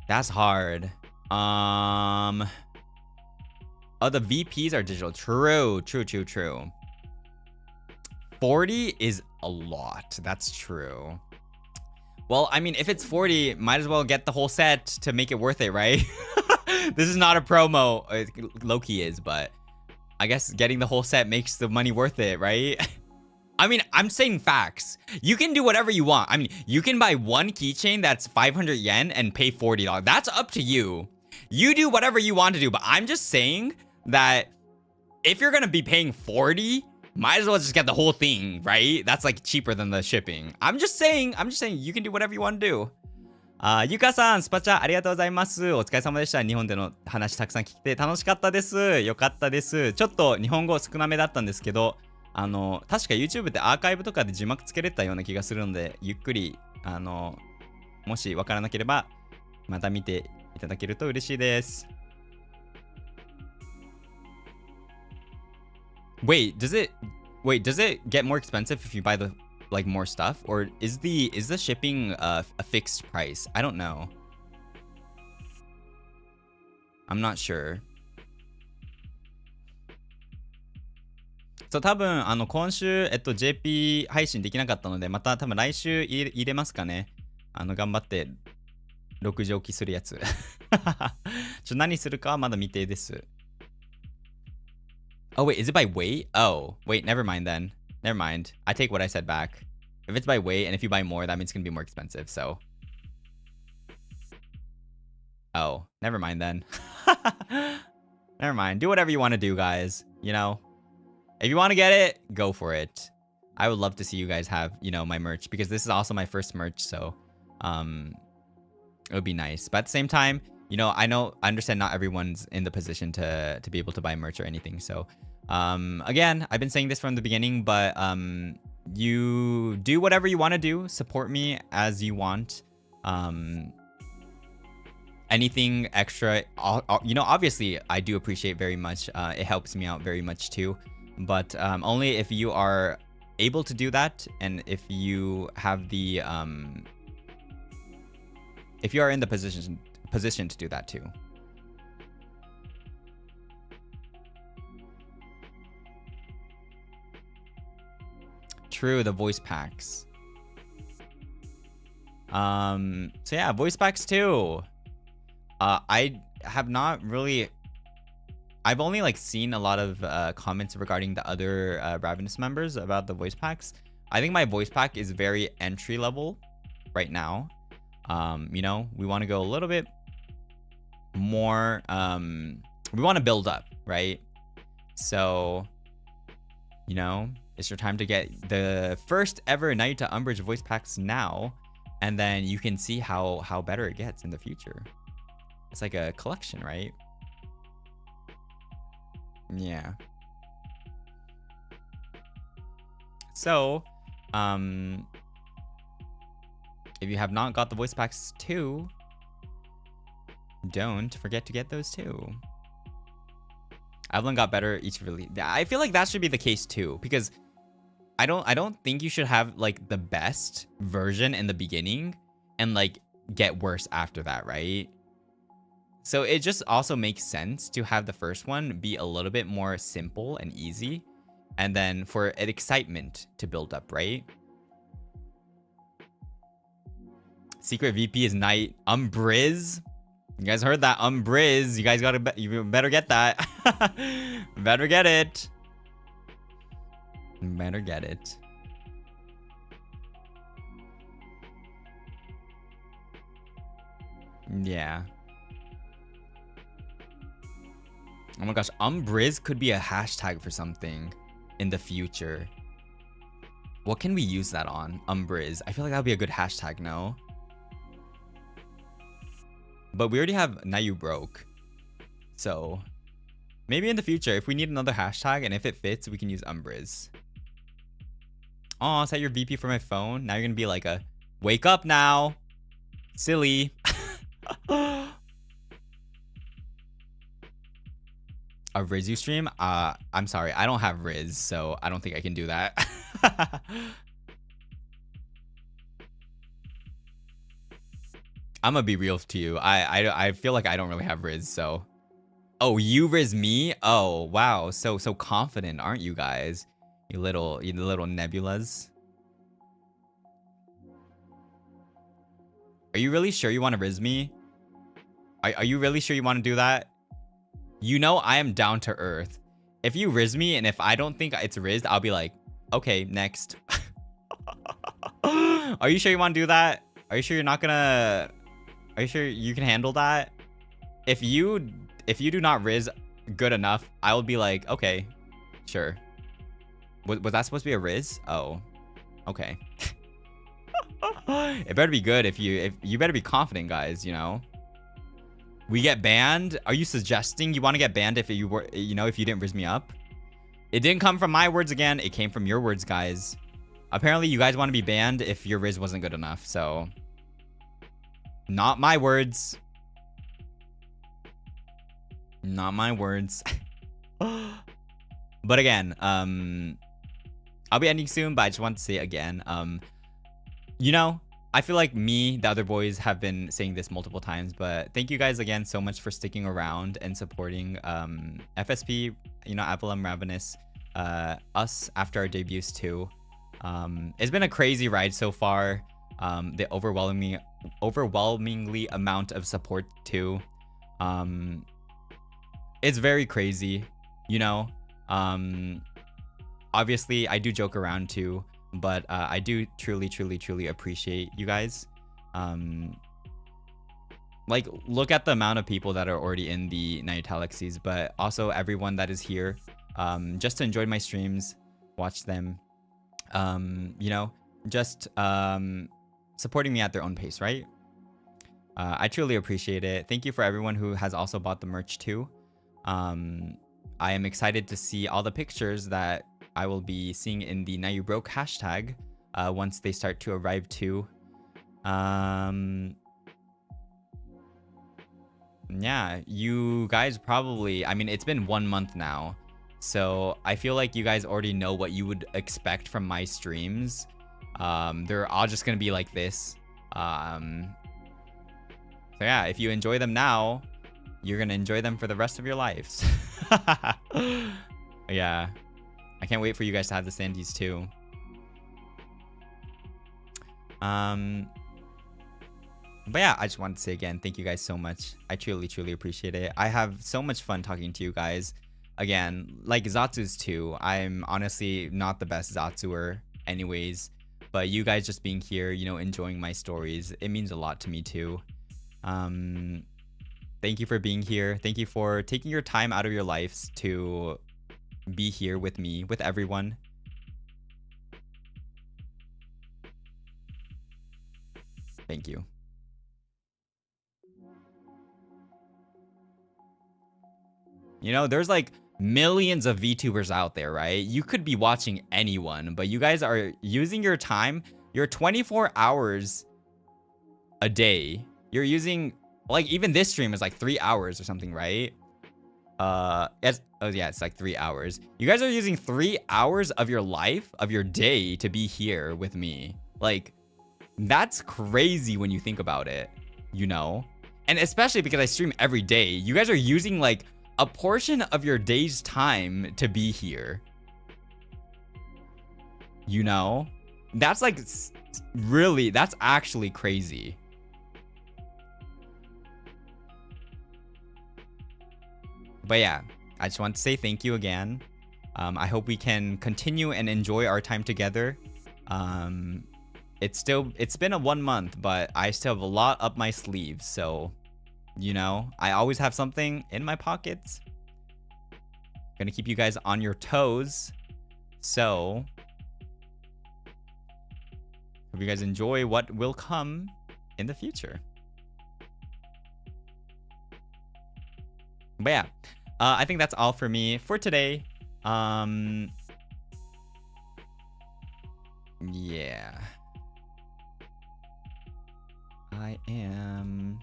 That's hard. Oh, the VPs are digital. True. 40 is a lot. That's true. Well, I mean, if it's 40, might as well get the whole set to make it worth it, right? This is not a promo. Low-key is, but I guess getting the whole set makes the money worth it, right? I mean, I'm saying facts. You can do whatever you want. I mean, you can buy one keychain that's 500 yen and pay $40. That's up to you. You do whatever you want to do, but I'm just saying that if you're gonna be paying 40, might as well just get the whole thing, right? That's like cheaper than the shipping. I'm just saying you can do whatever you want to do. ゆかさん、スパチャありがとうございます。お疲れ様でした。日本での話たくさん聞いて楽しかったです。よかったです。ちょっと日本語少なめだったんですけど、確か YouTube ってアーカイブとかで字幕つけれたような気がするので、ゆっくり、もしわからなければ、また見ていただけると嬉しいです。Wait, does it get more expensive if you buy the like more stuff, or is the shipping a fixed price? I don't know. I'm not sure. そう、多分今週JP 配信できなかったので、また多分来週入れますかね。頑張って6時起きするやつ。何するかはまだ未定です。Oh, wait, is it by weight? Oh, wait, never mind then. Never mind. I take what I said back. If it's by weight, and if you buy more, that means it's going to be more expensive, so. Oh, never mind then. Never mind. Do whatever you want to do, guys. You know? If you want to get it, go for it. I would love to see you guys have, you know, my merch, because this is also my first merch, so it would be nice. But at the same time, you know, I understand not everyone's in the position to be able to buy merch or anything. So again, I've been saying this from the beginning, but you do whatever you want to do. Support me as you want. Anything extra, you know, obviously I do appreciate very much. It helps me out very much too, but only if you are able to do that, and if you have the if you are in the position to do that too. True, the voice packs. So yeah, voice packs too. I have not really, I've only like seen a lot of comments regarding the other Ravenous members about the voice packs. I think my voice pack is very entry level right now. You know, we want to go a little bit more, we want to build up, right? So, you know, it's your time to get the first ever Nayuta Umbrage voice packs now, and then you can see how better it gets in the future. It's like a collection, right? Yeah. So, if you have not got the voice packs too, don't forget to get those too. Evelyn got better each release. I feel like that should be the case too, because I don't think you should have like the best version in the beginning and like get worse after that, right? So it just also makes sense to have the first one be a little bit more simple and easy, and then for an excitement to build up, right? Secret VP is Night Umbriz. You guys heard that? Umbriz. You guys you better get that. Better get it. Better get it. Yeah. Oh my gosh, Umbriz could be a hashtag for something in the future. What can we use that on? Umbriz. I feel like that would be a good hashtag, no? But we already have Nayu Broke. So maybe in the future, if we need another hashtag and if it fits, we can use Umbriz. Oh, is that your VP for my phone? Now you're gonna be like a wake up now. Silly. A Rizu stream? I'm sorry, I don't have Riz, so I don't think I can do that. I'm gonna be real to you. I feel like I don't really have Riz, so. Oh, you Riz me? Oh, wow. So confident, aren't you guys? You little nebulas. Are you really sure you want to Riz me? Are you really sure you want to do that? You know I am down to earth. If you Riz me and if I don't think it's Rizzed, I'll be like, okay, next. Are you sure you want to do that? Are you sure you're not gonna... Are you sure you can handle that? If you do not Riz good enough, I will be like, okay, sure. Was that supposed to be a Riz? Oh, okay. It better be good if you better be confident, guys, you know? We get banned? Are you suggesting you want to get banned if you were, you know, if you didn't Riz me up? It didn't come from my words again. It came from your words, guys. Apparently, you guys want to be banned if your Riz wasn't good enough, so... Not my words. Not my words. But again, I'll be ending soon, but I just want to say again, you know, I feel like me, the other boys have been saying this multiple times, but thank you guys again so much for sticking around and supporting FSP, you know, Avalon Ravenous, us after our debuts too. It's been a crazy ride so far. The overwhelmingly amount of support too. It's very crazy, you know. Obviously I do joke around too, but I do truly appreciate you guys. Like, look at the amount of people that are already in the Nayutalaxies, but also everyone that is here just to enjoy my streams, watch them, you know, just supporting me at their own pace, right? I truly appreciate it. Thank you for everyone who has also bought the merch too. I am excited to see all the pictures that I will be seeing in the Now You Broke hashtag once they start to arrive too. Yeah, you guys probably, I mean, it's been 1 month now. So I feel like you guys already know what you would expect from my streams. They're all just gonna be like this. So yeah, if you enjoy them now, you're gonna enjoy them for the rest of your lives. Yeah, I can't wait for you guys to have the Sandies too. But yeah, I just wanted to say again, thank you guys so much. I truly, truly appreciate it. I have so much fun talking to you guys. Again, like Zatsu's too. I'm honestly not the best Zatsuer anyways. But you guys just being here, you know, enjoying my stories, it means a lot to me too. Thank you for being here. Thank you for taking your time out of your lives to be here with me, with everyone. Thank you. You know, there's like millions of VTubers out there, right? You could be watching anyone, but you guys are using your time, your 24 hours a day. You're using, like, even this stream is like 3 hours or something, right? Oh yeah, it's like 3 hours. You guys are using 3 hours of your life, of your day to be here with me. Like, that's crazy when you think about it, you know? And especially because I stream every day, you guys are using like a portion of your day's time to be here. You know? That's like really, that's actually crazy. But yeah, I just want to say thank you again. I hope we can continue and enjoy our time together. It's been a 1 month, but I still have a lot up my sleeves. So, you know, I always have something in my pockets. Gonna keep you guys on your toes. So, hope you guys enjoy what will come in the future. But yeah, I think that's all for me for today. Yeah. I am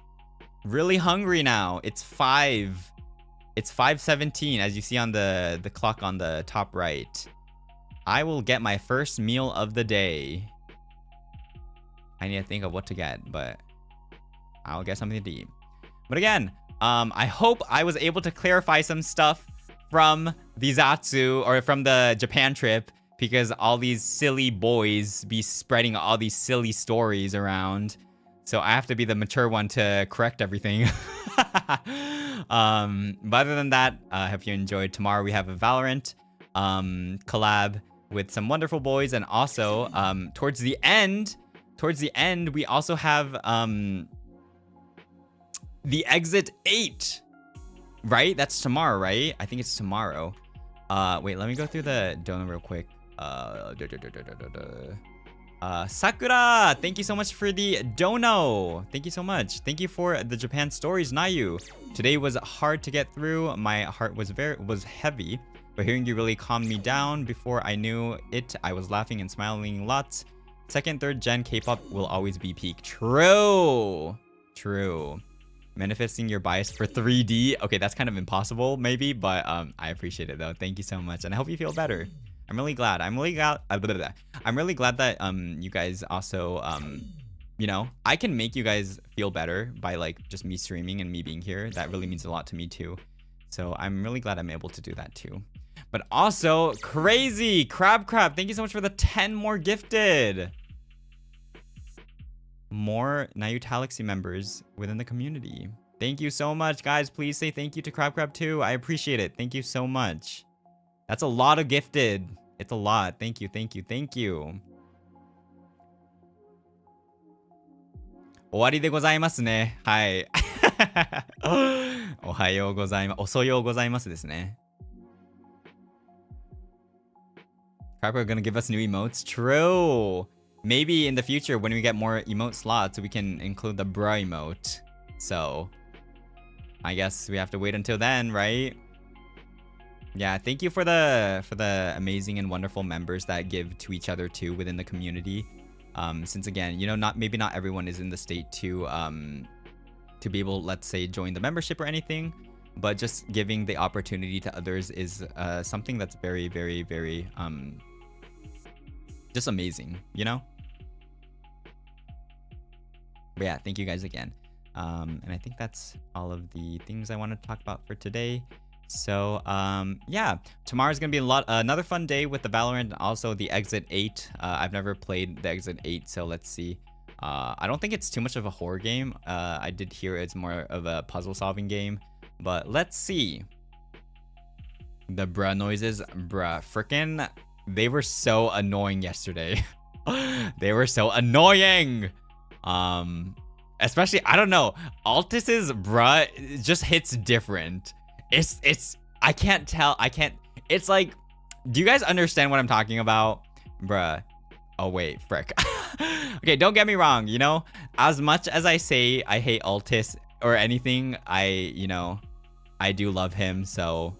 really hungry now. It's 5:17, as you see on the clock on the top right. I will get my first meal of the day. I need to think of what to get, but I'll get something to eat. But again, I hope I was able to clarify some stuff from the Zatsu or from the Japan trip, because all these silly boys be spreading all these silly stories around. So I have to be the mature one to correct everything. But other than that, I hope you enjoyed. Tomorrow we have a Valorant collab with some wonderful boys, and also towards the end we also have the Exit 8. Right? That's tomorrow, right? I think it's tomorrow. Wait, let me go through the donut real quick. Sakura, thank you so much for the dono. Thank you so much. Thank you for the Japan stories, Nayu. Today was hard to get through. My heart was heavy, but hearing you really calmed me down. Before I knew it, I was laughing and smiling lots. Second, third gen K-pop will always be peak. True. Manifesting your bias for 3D. Okay, that's kind of impossible, maybe, but I appreciate it though. Thank you so much, and I hope you feel better. I'm really glad. I'm really glad that you guys also you know, I can make you guys feel better by like just me streaming and me being here. That really means a lot to me too. So I'm really glad I'm able to do that too. But also, crazy crab, thank you so much for the 10 more gifted. More Nayuta members within the community. Thank you so much, guys. Please say thank you to Crab too. I appreciate it. Thank you so much. That's a lot of gifted. It's a lot. Thank you. 終わりでございますね。はい。おはようございます。おそようございますですね。Probably gonna give us new emotes. True. Maybe in the future when we get more emote slots, we can include the bruh emote. So I guess we have to wait until then, right? Yeah, thank you for the amazing and wonderful members that give to each other too within the community. Since again, you know, maybe not everyone is in the state to be able, let's say, join the membership or anything, but just giving the opportunity to others is something that's very, very, very just amazing, you know? But yeah, thank you guys again. And I think that's all of the things I want to talk about for today. So yeah, tomorrow's gonna be another fun day with the Valorant and also the Exit 8. I've never played the Exit 8, so let's see. I don't think it's too much of a horror game. I did hear it's more of a puzzle solving game, but let's see. The bruh noises, bruh, frickin', they were so annoying yesterday. They were so annoying. Especially, I don't know, Altus's bruh just hits different. I can't tell. It's like, do you guys understand what I'm talking about? Bruh. Oh, wait, frick. Okay, don't get me wrong, you know, as much as I say I hate Altus or anything, I do love him, so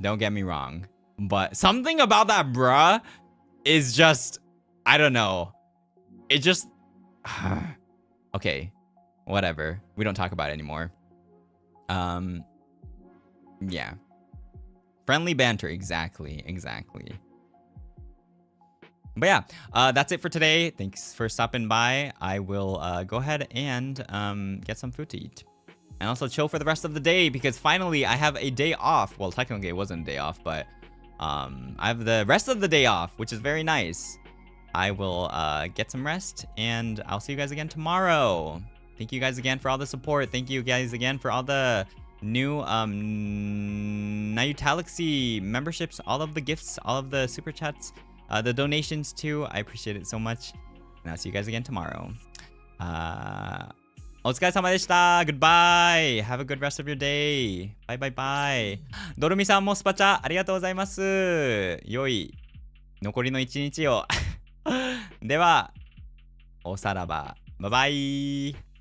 don't get me wrong. But something about that bruh is just, I don't know. It just, okay, whatever. We don't talk about it anymore. Yeah. Friendly banter, exactly. But yeah, that's it for today. Thanks for stopping by. I will go ahead and get some food to eat. And also chill for the rest of the day because finally I have a day off. Well, technically it wasn't a day off, but I have the rest of the day off, which is very nice. I will get some rest and I'll see you guys again tomorrow. Thank you guys again for all the support. Thank you guys again for all the new Nayuta memberships, all of the gifts, all of the super chats, the donations too. I appreciate it so much. And I'll see you guys again tomorrow. お疲れ様でした。Goodbye. Have a good rest of your day. Bye bye bye. ドルミさんもスパチャありがとうございます。良い残りの一日を。では、おさらば。バイバイ。